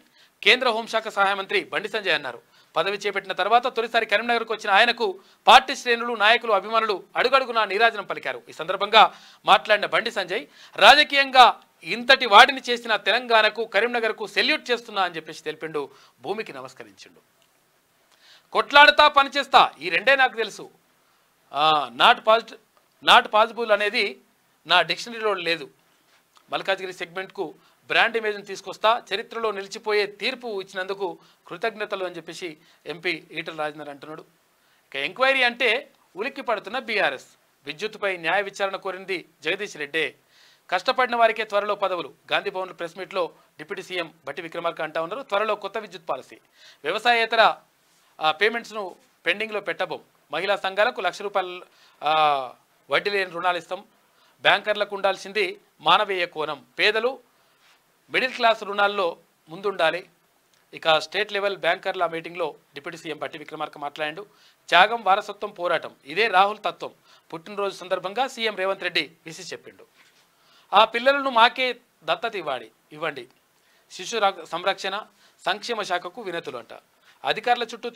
కేంద్ర హోంశాఖ సహాయ మంత్రి బండి సంజయ్ అన్నారు. పదవి చేపట్టిన తర్వాత తొలిసారి కరీంనగర్కు వచ్చిన ఆయనకు పార్టీ శ్రేణులు, నాయకులు, అభిమానులు అడుగడుగునా నీరాజనం పలికారు. ఈ సందర్భంగా మాట్లాడిన బండి సంజయ్ రాజకీయంగా ఇంతటి వాడిని చేసిన తెలంగాణకు, కరీంనగర్కు సెల్యూట్ చేస్తున్నా అని చెప్పేసి తెలిపిండు. భూమికి నమస్కరించిండు. కొట్లాడుతా పనిచేస్తా, ఈ రెండే నాకు తెలుసు. నాట్ పాజిబుల్ అనేది నా డిక్షనరీలో లేదు. మల్కాజ్గిరి సెగ్మెంట్కు బ్రాండ్ ఇమేజ్ని తీసుకొస్తా, చరిత్రలో నిలిచిపోయే తీర్పు ఇచ్చినందుకు కృతజ్ఞతలు అని చెప్పేసి ఎంపీ ఈటల రాజేందర్ అంటున్నాడు. ఇక ఎంక్వైరీ అంటే ఉలిక్కి పడుతున్న బీఆర్ఎస్. విద్యుత్తుపై న్యాయ విచారణ కోరింది జగదీష్ రెడ్డి. కష్టపడిన వారికే త్వరలో పదవులు. గాంధీ భవన్ ప్రెస్ మీట్లో డిప్యూటీ సీఎం భట్టి విక్రమార్క అంటా ఉన్నారు. త్వరలో కొత్త విద్యుత్ పాలసీ. వ్యవసాయేతర పేమెంట్స్ను పెండింగ్లో పెట్టబోం. మహిళా సంఘాలకు ₹1,00,000 వడ్డీ లేని రుణాలు ఇస్తాం. బ్యాంకర్లకు ఉండాల్సింది మానవీయ కోణం. పేదలు మిడిల్ క్లాస్ రుణాల్లో ముందుండాలి. ఇక స్టేట్ లెవెల్ బ్యాంకర్ల మీటింగ్లో డిప్యూటీ సీఎం భట్టి విక్రమార్క మాట్లాడాడు. త్యాగం, వారసత్వం, పోరాటం ఇదే రాహుల్ తత్వం. పుట్టినరోజు సందర్భంగా సీఎం రేవంత్ రెడ్డి విసి చెప్పిండు. ఆ పిల్లలను మాకే దత్తత ఇవ్వండి. శిశు సంరక్షణ సంక్షేమ శాఖకు వినతులు అంట. అధికారుల చుట్టూ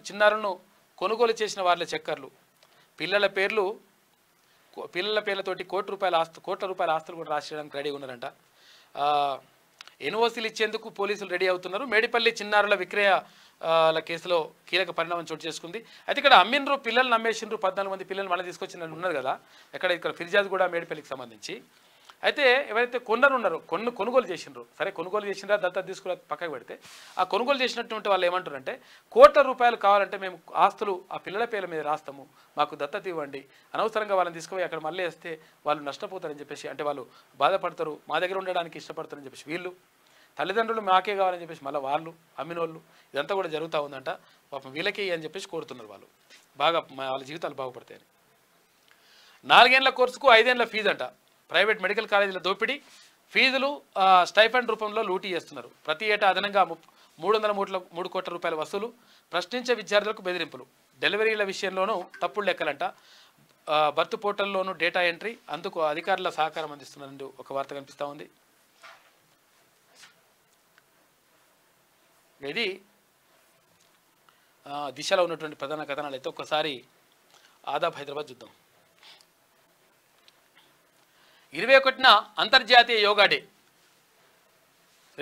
చిన్నారులను కొనుగోలు చేసిన వాళ్ళ చక్కర్లు. పిల్లల పేర్లతోటి కోట్ల రూపాయల ఆస్తులు కూడా రాసేయడానికి రెడీగా ఉన్నారంట. ఎన్ఓసీలు ఇచ్చేందుకు పోలీసులు రెడీ అవుతున్నారు. మేడిపల్లి చిన్నారుల విక్రయాల కేసులో కీలక పరిణామం చోటు చేసుకుంది. అయితే ఇక్కడ అమ్మిండ్రు, పిల్లల్ని అమ్మేసిండ్రు. 14 మంది పిల్లలు మళ్ళీ తీసుకొచ్చిన ఉన్నారు కదా ఇక్కడ ఫిర్యాదు కూడా మేడిపల్లికి సంబంధించి. అయితే ఎవరైతే ఉన్నారో కొనుగోలు చేసిండ్రు, సరే కొనుగోలు చేసిండ్రా దత్తత తీసుకుని పక్కకు పెడితే, ఆ కొనుగోలు చేసినటువంటి వాళ్ళు ఏమంటారంటే కోట్ల రూపాయలు కావాలంటే మేము ఆస్తులు ఆ పిల్లల పేర్ల మీద రాస్తాము, మాకు దత్తత ఇవ్వండి. అనవసరంగా వాళ్ళని తీసుకుపోయి అక్కడ మళ్ళీ వేస్తే వాళ్ళు నష్టపోతారని చెప్పేసి, అంటే వాళ్ళు బాధపడతారు, మా దగ్గర ఉండడానికి ఇష్టపడతారని చెప్పేసి వీళ్ళు, తల్లిదండ్రులు మాకే కావాలని చెప్పేసి మళ్ళీ వాళ్ళు అమ్మినోళ్ళు, ఇదంతా కూడా జరుగుతూ ఉందంట. పాపం వీళ్ళకే అని చెప్పేసి కోరుతున్నారు వాళ్ళు, బాగా వాళ్ళ జీవితాలు బాగుపడతాయని. 4 ఏళ్ల కోర్సుకు 5 ఏళ్ల ఫీజు అంట. ప్రైవేట్ మెడికల్ కాలేజీల దోపిడీ, ఫీజులు స్టైఫండ్ రూపంలో లూటీ చేస్తున్నారు. ప్రతి ఏటా అదనంగా 303 కోట్ల రూపాయల వసూలు. ప్రశ్నించే విద్యార్థులకు బెదిరింపులు. డెలివరీల విషయంలోనూ తప్పుడు లెక్కలంట. బర్త్ పోర్టల్లోనూ డేటా ఎంట్రీ. అందుకు అధికారుల సహకారం అందిస్తున్నారని ఒక వార్త కనిపిస్తూ ఉంది. ఇది దిశలో ఉన్నటువంటి ప్రధాన కథనాలు. అయితే ఒక్కసారి ఆదాబ్ హైదరాబాద్ చూద్దాం. 21న అంతర్జాతీయ యోగా డే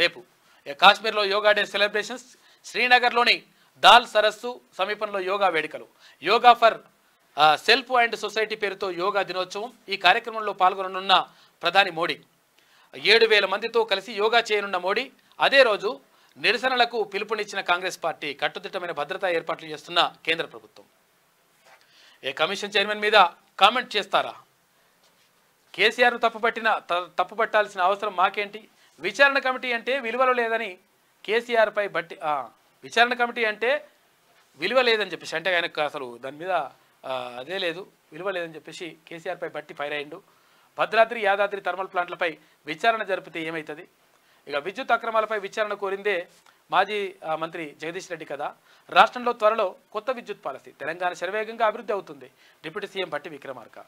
రేపు. కాశ్మీర్లో యోగా డే సెలబ్రేషన్స్. శ్రీనగర్లోని దాల్ సరస్సు సమీపంలో యోగా వేడుకలు. Yoga for self and society పేరుతో యోగా దినోత్సవం. ఈ కార్యక్రమంలో పాల్గొననున్న ప్రధాని మోడీ 7,000 మందితో కలిసి యోగా చేయనున్న మోడీ అదే రోజు నిరసనలకు పిలుపునిచ్చిన కాంగ్రెస్ పార్టీ. కట్టుదిట్టమైన భద్రతా ఏర్పాట్లు చేస్తున్న కేంద్ర ప్రభుత్వం. కమిషన్ చైర్మన్ మీద కామెంట్ చేస్తారా? కేసీఆర్ను తప్పుపట్టాల్సిన అవసరం మాకేంటి? విచారణ కమిటీ అంటే విలువలు లేదని కేసీఆర్పై విచారణ కమిటీ అంటే విలువ లేదని చెప్పేసి, అంటే ఆయనకు అసలు దాని మీద అదే లేదు, విలువ లేదని చెప్పేసి కేసీఆర్పై బట్టి ఫైర్ అయ్యిండు. భద్రాద్రి, యాదాద్రి థర్మల్ ప్లాంట్లపై విచారణ జరిపితే ఏమవుతుంది? ఇక విద్యుత్ అక్రమాలపై విచారణ కోరిందే మాజీ మంత్రి జగదీష్ రెడ్డి కదా. రాష్ట్రంలో త్వరలో కొత్త విద్యుత్ పాలసీ. తెలంగాణ శరవేగంగా అభివృద్ధి అవుతుంది. Deputy CM Bhatti Vikramarka.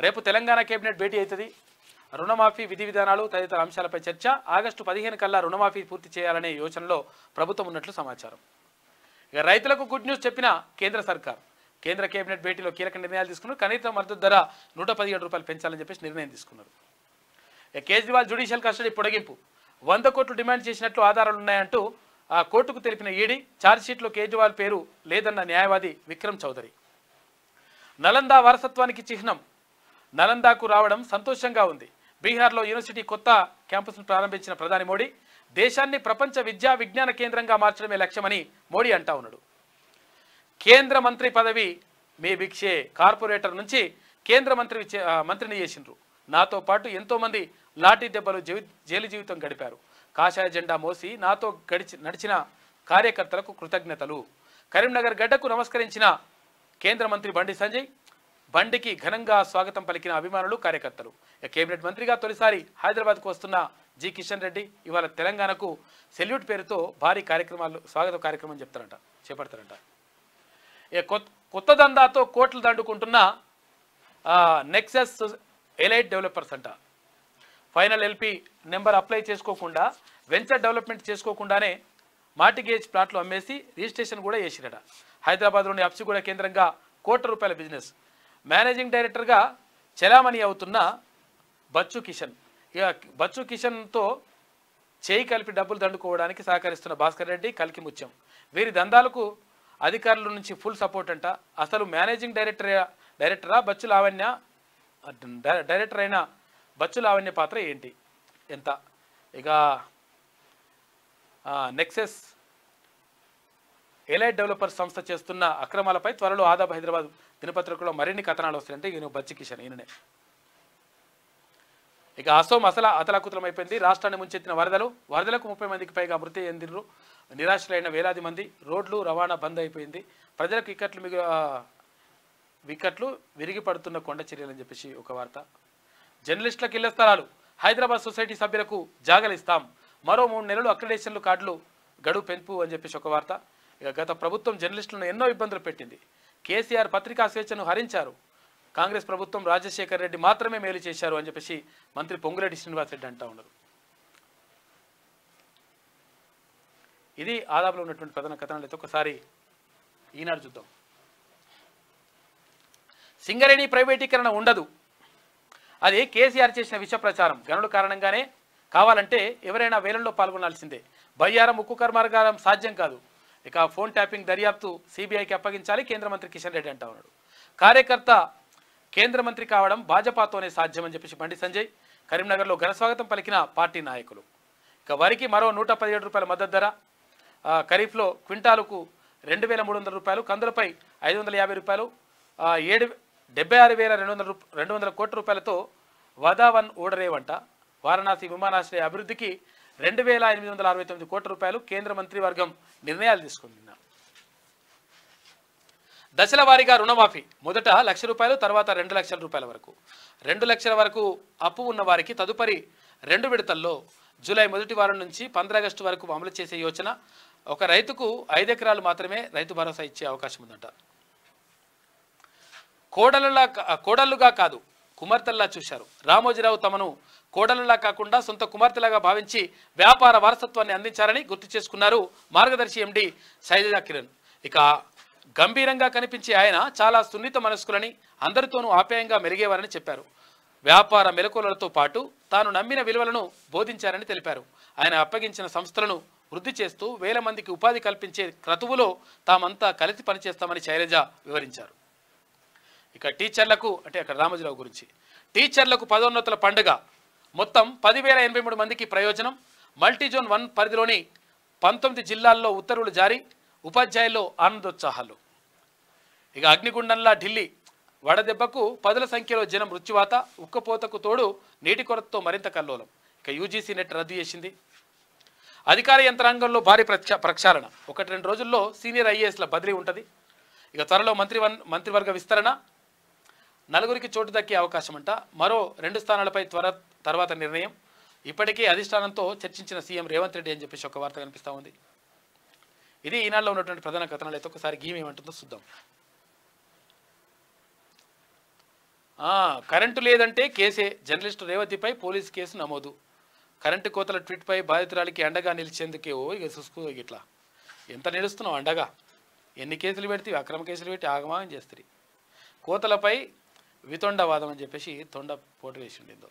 రేపు తెలంగాణ కేబినెట్ భేటీ అవుతుంది. రుణమాఫీ విధి విధానాలు తదితర అంశాలపై చర్చ. ఆగస్టు 15 కల్లా రుణమాఫీ పూర్తి చేయాలనే యోచనలో ప్రభుత్వం ఉన్నట్లు సమాచారం. ఇక రైతులకు గుడ్ న్యూస్ చెప్పిన కేంద్ర సర్కార్. కేంద్ర కేబినెట్ భేటీలో కీలక నిర్ణయాలు తీసుకున్నారు. కనీస మద్దతు ధర ₹117 పెంచాలని చెప్పేసి నిర్ణయం తీసుకున్నారు. కేజ్రీవాల్ జ్యుడిషియల్ కస్టడీ పొడిగింపు. 100 కోట్లు డిమాండ్ చేసినట్లు ఆధారాలు ఉన్నాయంటూ కోర్టుకు తెలిపిన ఈడీ. ఛార్జ్షీట్లో కేజ్రీవాల్ పేరు లేదన్న న్యాయవాది విక్రమ్ చౌదరి. నలంద వారసత్వానికి చిహ్నం. నలందాకు రావడం సంతోషంగా ఉంది. బీహార్లో యూనివర్సిటీ కొత్త క్యాంపస్ను ప్రారంభించిన ప్రధాని మోడీ దేశాన్ని ప్రపంచ విద్యా విజ్ఞాన కేంద్రంగా మార్చడమే లక్ష్యమని మోడీ అంటా ఉన్నాడు. కేంద్ర మంత్రి పదవి మీ భిక్షే. కార్పొరేటర్ నుంచి కేంద్ర మంత్రిని చేసిండ్రు. నాతో పాటు ఎంతోమంది లాఠీ దెబ్బలు జైలు జీవితం గడిపారు. కాషాయ జెండా మోసి నాతో నడిచిన కార్యకర్తలకు కృతజ్ఞతలు. కరీంనగర్ గడ్డకు నమస్కరించిన కేంద్ర మంత్రి బండి సంజయ్. బండికి ఘనంగా స్వాగతం పలికిన అభిమానులు, కార్యకర్తలు. కేబినెట్ మంత్రిగా తొలిసారి హైదరాబాద్కు వస్తున్న జి కిషన్ రెడ్డి ఇవాళ తెలంగాణకు సెల్యూట్ పేరుతో భారీ స్వాగత కార్యక్రమం చేపడతారంట. కొత్త దందాతో కోట్లు దండుకుంటున్న నెక్సస్ ఎలైట్ డెవలపర్స్ అంట. ఫైనల్ ఎల్పి నెంబర్ అప్లై చేసుకోకుండా, వెంచర్ డెవలప్మెంట్ చేసుకోకుండానే మార్టిగేజ్ ప్లాట్లు అమ్మేసి రిజిస్ట్రేషన్ కూడా చేసిరట. హైదరాబాద్లోని అప్సిగూడ కేంద్రంగా ₹1 కోట్ల బిజినెస్. మేనేజింగ్ డైరెక్టర్గా చలామణి అవుతున్న బచ్చు కిషన్. ఇక బచ్చు కిషన్తో చేయి కలిపి డబ్బులు దండుకోవడానికి సహకరిస్తున్న భాస్కర్ రెడ్డి, కల్కి ముత్యం. వీరి దందాలకు అధికారుల నుంచి ఫుల్ సపోర్ట్ అంట. అసలు మేనేజింగ్ డైరెక్టరా బచ్చు లావణ్య, డైరెక్టర్ అయిన బచ్చు లావణ్య పాత్ర ఏంటి, ఎంత? ఇక నెక్సస్ ఎలైట్ డెవలపర్స్ సంస్థ చేస్తున్న అక్రమాలపై త్వరలో ఆదాబ్ హైదరాబాద్ దినపత్రికలో మరిన్ని కథనాలు వస్తాయంటే ఈయన బచ్చి కిషన్ ఈయననే. ఇక అసోం అతలాకుతలమైపోయింది. రాష్ట్రాన్ని ముంచెత్తిన వరదలకు 30 మందికి పైగా మృతి చెందిండ్రు. నిరాశ్రులైన వేలాది మంది. రోడ్లు రవాణా బంద్ అయిపోయింది. ప్రజలకు వికట్లు విరిగి పడుతున్న కొండ చర్యలని చెప్పేసి ఒక వార్త. జర్నలిస్టులకు ఇళ్ల స్థలాలు, హైదరాబాద్ సొసైటీ సభ్యులకు జాగలిస్తాం, మరో 3 నెలలు అక్రిడేషన్లు కార్డులు గడువు పెంపు అని చెప్పేసి ఒక వార్త. ఇక గత ప్రభుత్వం జర్నలిస్టులను ఎన్నో ఇబ్బందులు పెట్టింది. కేసీఆర్ పత్రికా స్వేచ్ఛను హరించారు. కాంగ్రెస్ ప్రభుత్వం రాజశేఖర్ రెడ్డి మాత్రమే మేలు చేశారు అని చెప్పేసి మంత్రి పొంగులేటి శ్రీనివాసరెడ్డి అంటా ఉన్నారు. ఇది ఆదాబ్లో ఉన్నటువంటి ప్రధాన కథనాలు అయితే ఒకసారి ఈనాడు చూద్దాం. సింగరేణి ప్రైవేటీకరణ ఉండదు, అది కేసీఆర్ చేసిన విష ప్రచారం. గనుల కారణంగానే కావాలంటే ఎవరైనా వేలంలో పాల్గొనాల్సిందే. బయ్యారం ఉక్కు కర్మాగారం సాధ్యం కాదు. ఇక ఫోన్ ట్యాపింగ్ దర్యాప్తు సిబిఐకి అప్పగించాలి కేంద్ర మంత్రి కిషన్ రెడ్డి అంటా ఉన్నాడు. కార్యకర్త కేంద్ర మంత్రి కావడం భాజపాతోనే సాధ్యమని చెప్పేసి బండి సంజయ్ కరీంనగర్లో ఘనస్వాగతం పలికిన పార్టీ నాయకులు. ఇక వరికి మరో 117 రూపాయల మద్దతు ధర. ఖరీఫ్లో క్వింటాలుకు 2,300 రూపాయలు, కందులపై 550 రూపాయలు. 76,200 కోట్ల రూపాయలతో వదావన్ ఓడరేవంట. వారణాసి విమానాశ్రయ అభివృద్ధికి 2,869 కోట్ల రూపాయలు కేంద్ర మంత్రివర్గం నిర్ణయాలు తీసుకుంది. దశల వారీగా రుణమాఫీ. మొదట 1,00,000 రూపాయలు, తర్వాత 2 లక్షల రూపాయల వరకు. 2 లక్షల వరకు అప్పు ఉన్న వారికి తదుపరి 2 విడతల్లో జూలై మొదటి వారం నుంచి 15 ఆగస్టు వరకు అమలు చేసే యోచన. ఒక రైతుకు 5 ఎకరాలు మాత్రమే రైతు భరోసా ఇచ్చే అవకాశం ఉందంట. కోడళ్ళుగా కాదు కుమార్తెల్లా చూశారు. రామోజీరావు తమను కోడళ్ళలా కాకుండా సొంత కుమార్తెలాగా భావించి వ్యాపార వారసత్వాన్ని అందించారని గుర్తు చేసుకున్నారు మార్గదర్శి ఎండి శైలజా కిరణ్. ఇక గంభీరంగా కనిపించే ఆయన చాలా సున్నిత మనస్కులని, అందరితోనూ ఆప్యాయంగా మెరిగేవారని చెప్పారు. వ్యాపార మెలకువలతో పాటు తాను నమ్మిన విలువలను బోధించారని తెలిపారు. ఆయన అప్పగించిన సంస్థలను వృద్ధి చేస్తూ వేల మందికి ఉపాధి కల్పించే క్రతువులో తామంతా కలిసి పనిచేస్తామని శైలజ వివరించారు. ఇక టీచర్లకు అంటే అక్కడ రామోజీరావు గురించి, టీచర్లకు పదోన్నతుల పండుగ. మొత్తం 10,083 మందికి ప్రయోజనం. మల్టీజోన్ 1 పరిధిలోని 19 జిల్లాల్లో ఉత్తర్వులు జారీ. ఉపాధ్యాయుల్లో ఆనందోత్సాహాలు. ఇక అగ్నిగుండంలా ఢిల్లీ. వడదెబ్బకు 10ల సంఖ్యలో జనం మృత్యువాత. ఉక్కపోతకు తోడు నీటి కొరతతో మరింత కల్లోలం. ఇక యూజీసీ నెట్ రద్దు చేసింది. అధికార యంత్రాంగంలో భారీ ప్రక్షాళన. 1-2 రోజుల్లో సీనియర్ ఐఏఎస్ల బదిలీ ఉంటుంది. ఇక త్వరలో మంత్రివర్గ విస్తరణ. 4 చోటు దక్కే అవకాశం అంట. మరో 2 స్థానాలపై తర్వాత నిర్ణయం. ఇప్పటికే అధిష్టానంతో చర్చించిన సీఎం రేవంత్ రెడ్డి అని చెప్పేసి ఒక వార్త కనిపిస్తూ ఉంది. ఇది ఈనాడులో ఉన్నటువంటి ప్రధాన కథనాలు అయితే ఒకసారి గీమ్ ఏమంటుందో చూద్దాం. కరెంటు లేదంటే కేసే. జర్నలిస్టు రేవతిపై పోలీసు కేసు నమోదు. కరెంటు కోతల ట్వీట్పై బాధితురాలికి అండగా నిలిచేందుకే ఇక చూసుకో ఇట్లా ఎంత నిలుస్తున్నావు అండగా. ఎన్ని కేసులు పెడితే అక్రమ కేసులు పెట్టి ఆగమాగం చేస్తుంది. కోతలపై వితొండవాదం అని చెప్పేసి తొండ పోటు వేసి ఉండిందో.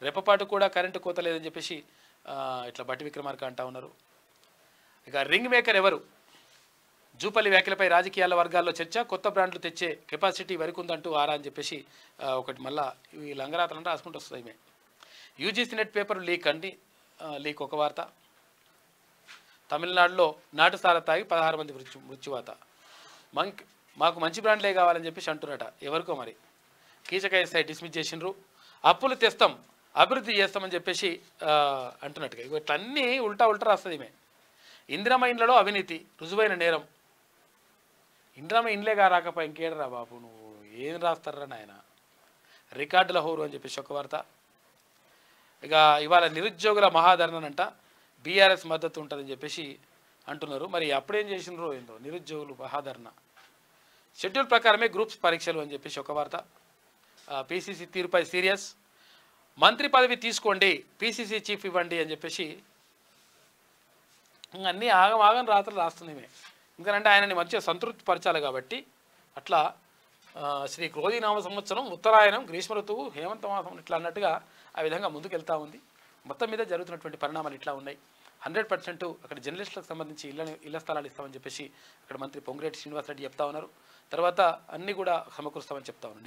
రెప్పపాటు కూడా కరెంటు కోత లేదని చెప్పేసి ఇట్లా బట్టి విక్రమార్క అంటా ఉన్నారు. ఇక రింగ్ మేకర్ ఎవరు? జూపల్లి వ్యాఖ్యలపై రాజకీయాల వర్గాల్లో చర్చ. కొత్త బ్రాండ్లు తెచ్చే కెపాసిటీ వరకు ఉందంటూ ఆరా అని చెప్పేసి ఒకటి మళ్ళా ఈ లంగరాతలంటే రాసుకుంటూ వస్తుంది. ఈమె యూజీసీ నెట్ పేపర్ లీక్ అండి. లీక్ ఒక వార్త. తమిళనాడులో నాటుసారా తాగి 16 మంది మృత్యువాత. మాకు మంచి బ్రాండ్లే కావాలని చెప్పేసి అంటున్నట. ఎవరికో మరి కీచక ఎస్ఐ డిస్మిస్ చేసిండ్రు. అప్పులు తెస్తాం, అభివృద్ధి చేస్తామని చెప్పేసి అంటున్నట్టుగా. ఇట్లా అన్నీ ఉల్టా రాస్తుంది ఈమె. ఇందిరమ్మ ఇండ్లలో అవినీతి రుజువైన నేరం. ఇందిరమ్మ ఇండ్లేగా రాకపోయి ఇంకేడరా బాబు నువ్వు ఏం రాస్తారా నాయన. రికార్డుల హోరు అని చెప్పేసి ఒక వార్త. ఇక ఇవాళ నిరుద్యోగుల మహాధరణనంట. బీఆర్ఎస్ మద్దతు ఉంటుందని చెప్పేసి అంటున్నారు. మరి అప్పుడేం చేసినారో ఏందో నిరుద్యోగులు మహాధరణ. షెడ్యూల్ ప్రకారమే గ్రూప్స్ పరీక్షలు అని చెప్పేసి ఒక వార్త. పీసీసీ తీరుపై సీరియస్. మంత్రి పదవి తీసుకోండి, పీసీసీ చీఫ్ ఇవ్వండి అని చెప్పేసి అన్నీ ఆగం రాత్రులు రాస్తున్నామే. ఎందుకంటే ఆయనని మంచిగా సంతృప్తి పరచాలి కాబట్టి అట్లా. శ్రీ క్రోధీనామ సంవత్సరం, ఉత్తరాయణం, గ్రీష్మ ఋతువు, హేమంత మాసం ఇట్లా అన్నట్టుగా ఆ విధంగా ముందుకు వెళ్తూ ఉంది. మొత్తం మీద జరుగుతున్నటువంటి పరిణామాలు ఇట్లా ఉన్నాయి. 100% అక్కడ జర్నలిస్టులకు సంబంధించి ఇళ్ల స్థలాలు ఇస్తామని చెప్పేసి అక్కడ మంత్రి పొంగులేటి శ్రీనివాసరెడ్డి చెప్తా ఉన్నారు. తర్వాత అన్నీ కూడా సమకూరుస్తామని చెప్తా ఉన్నారు.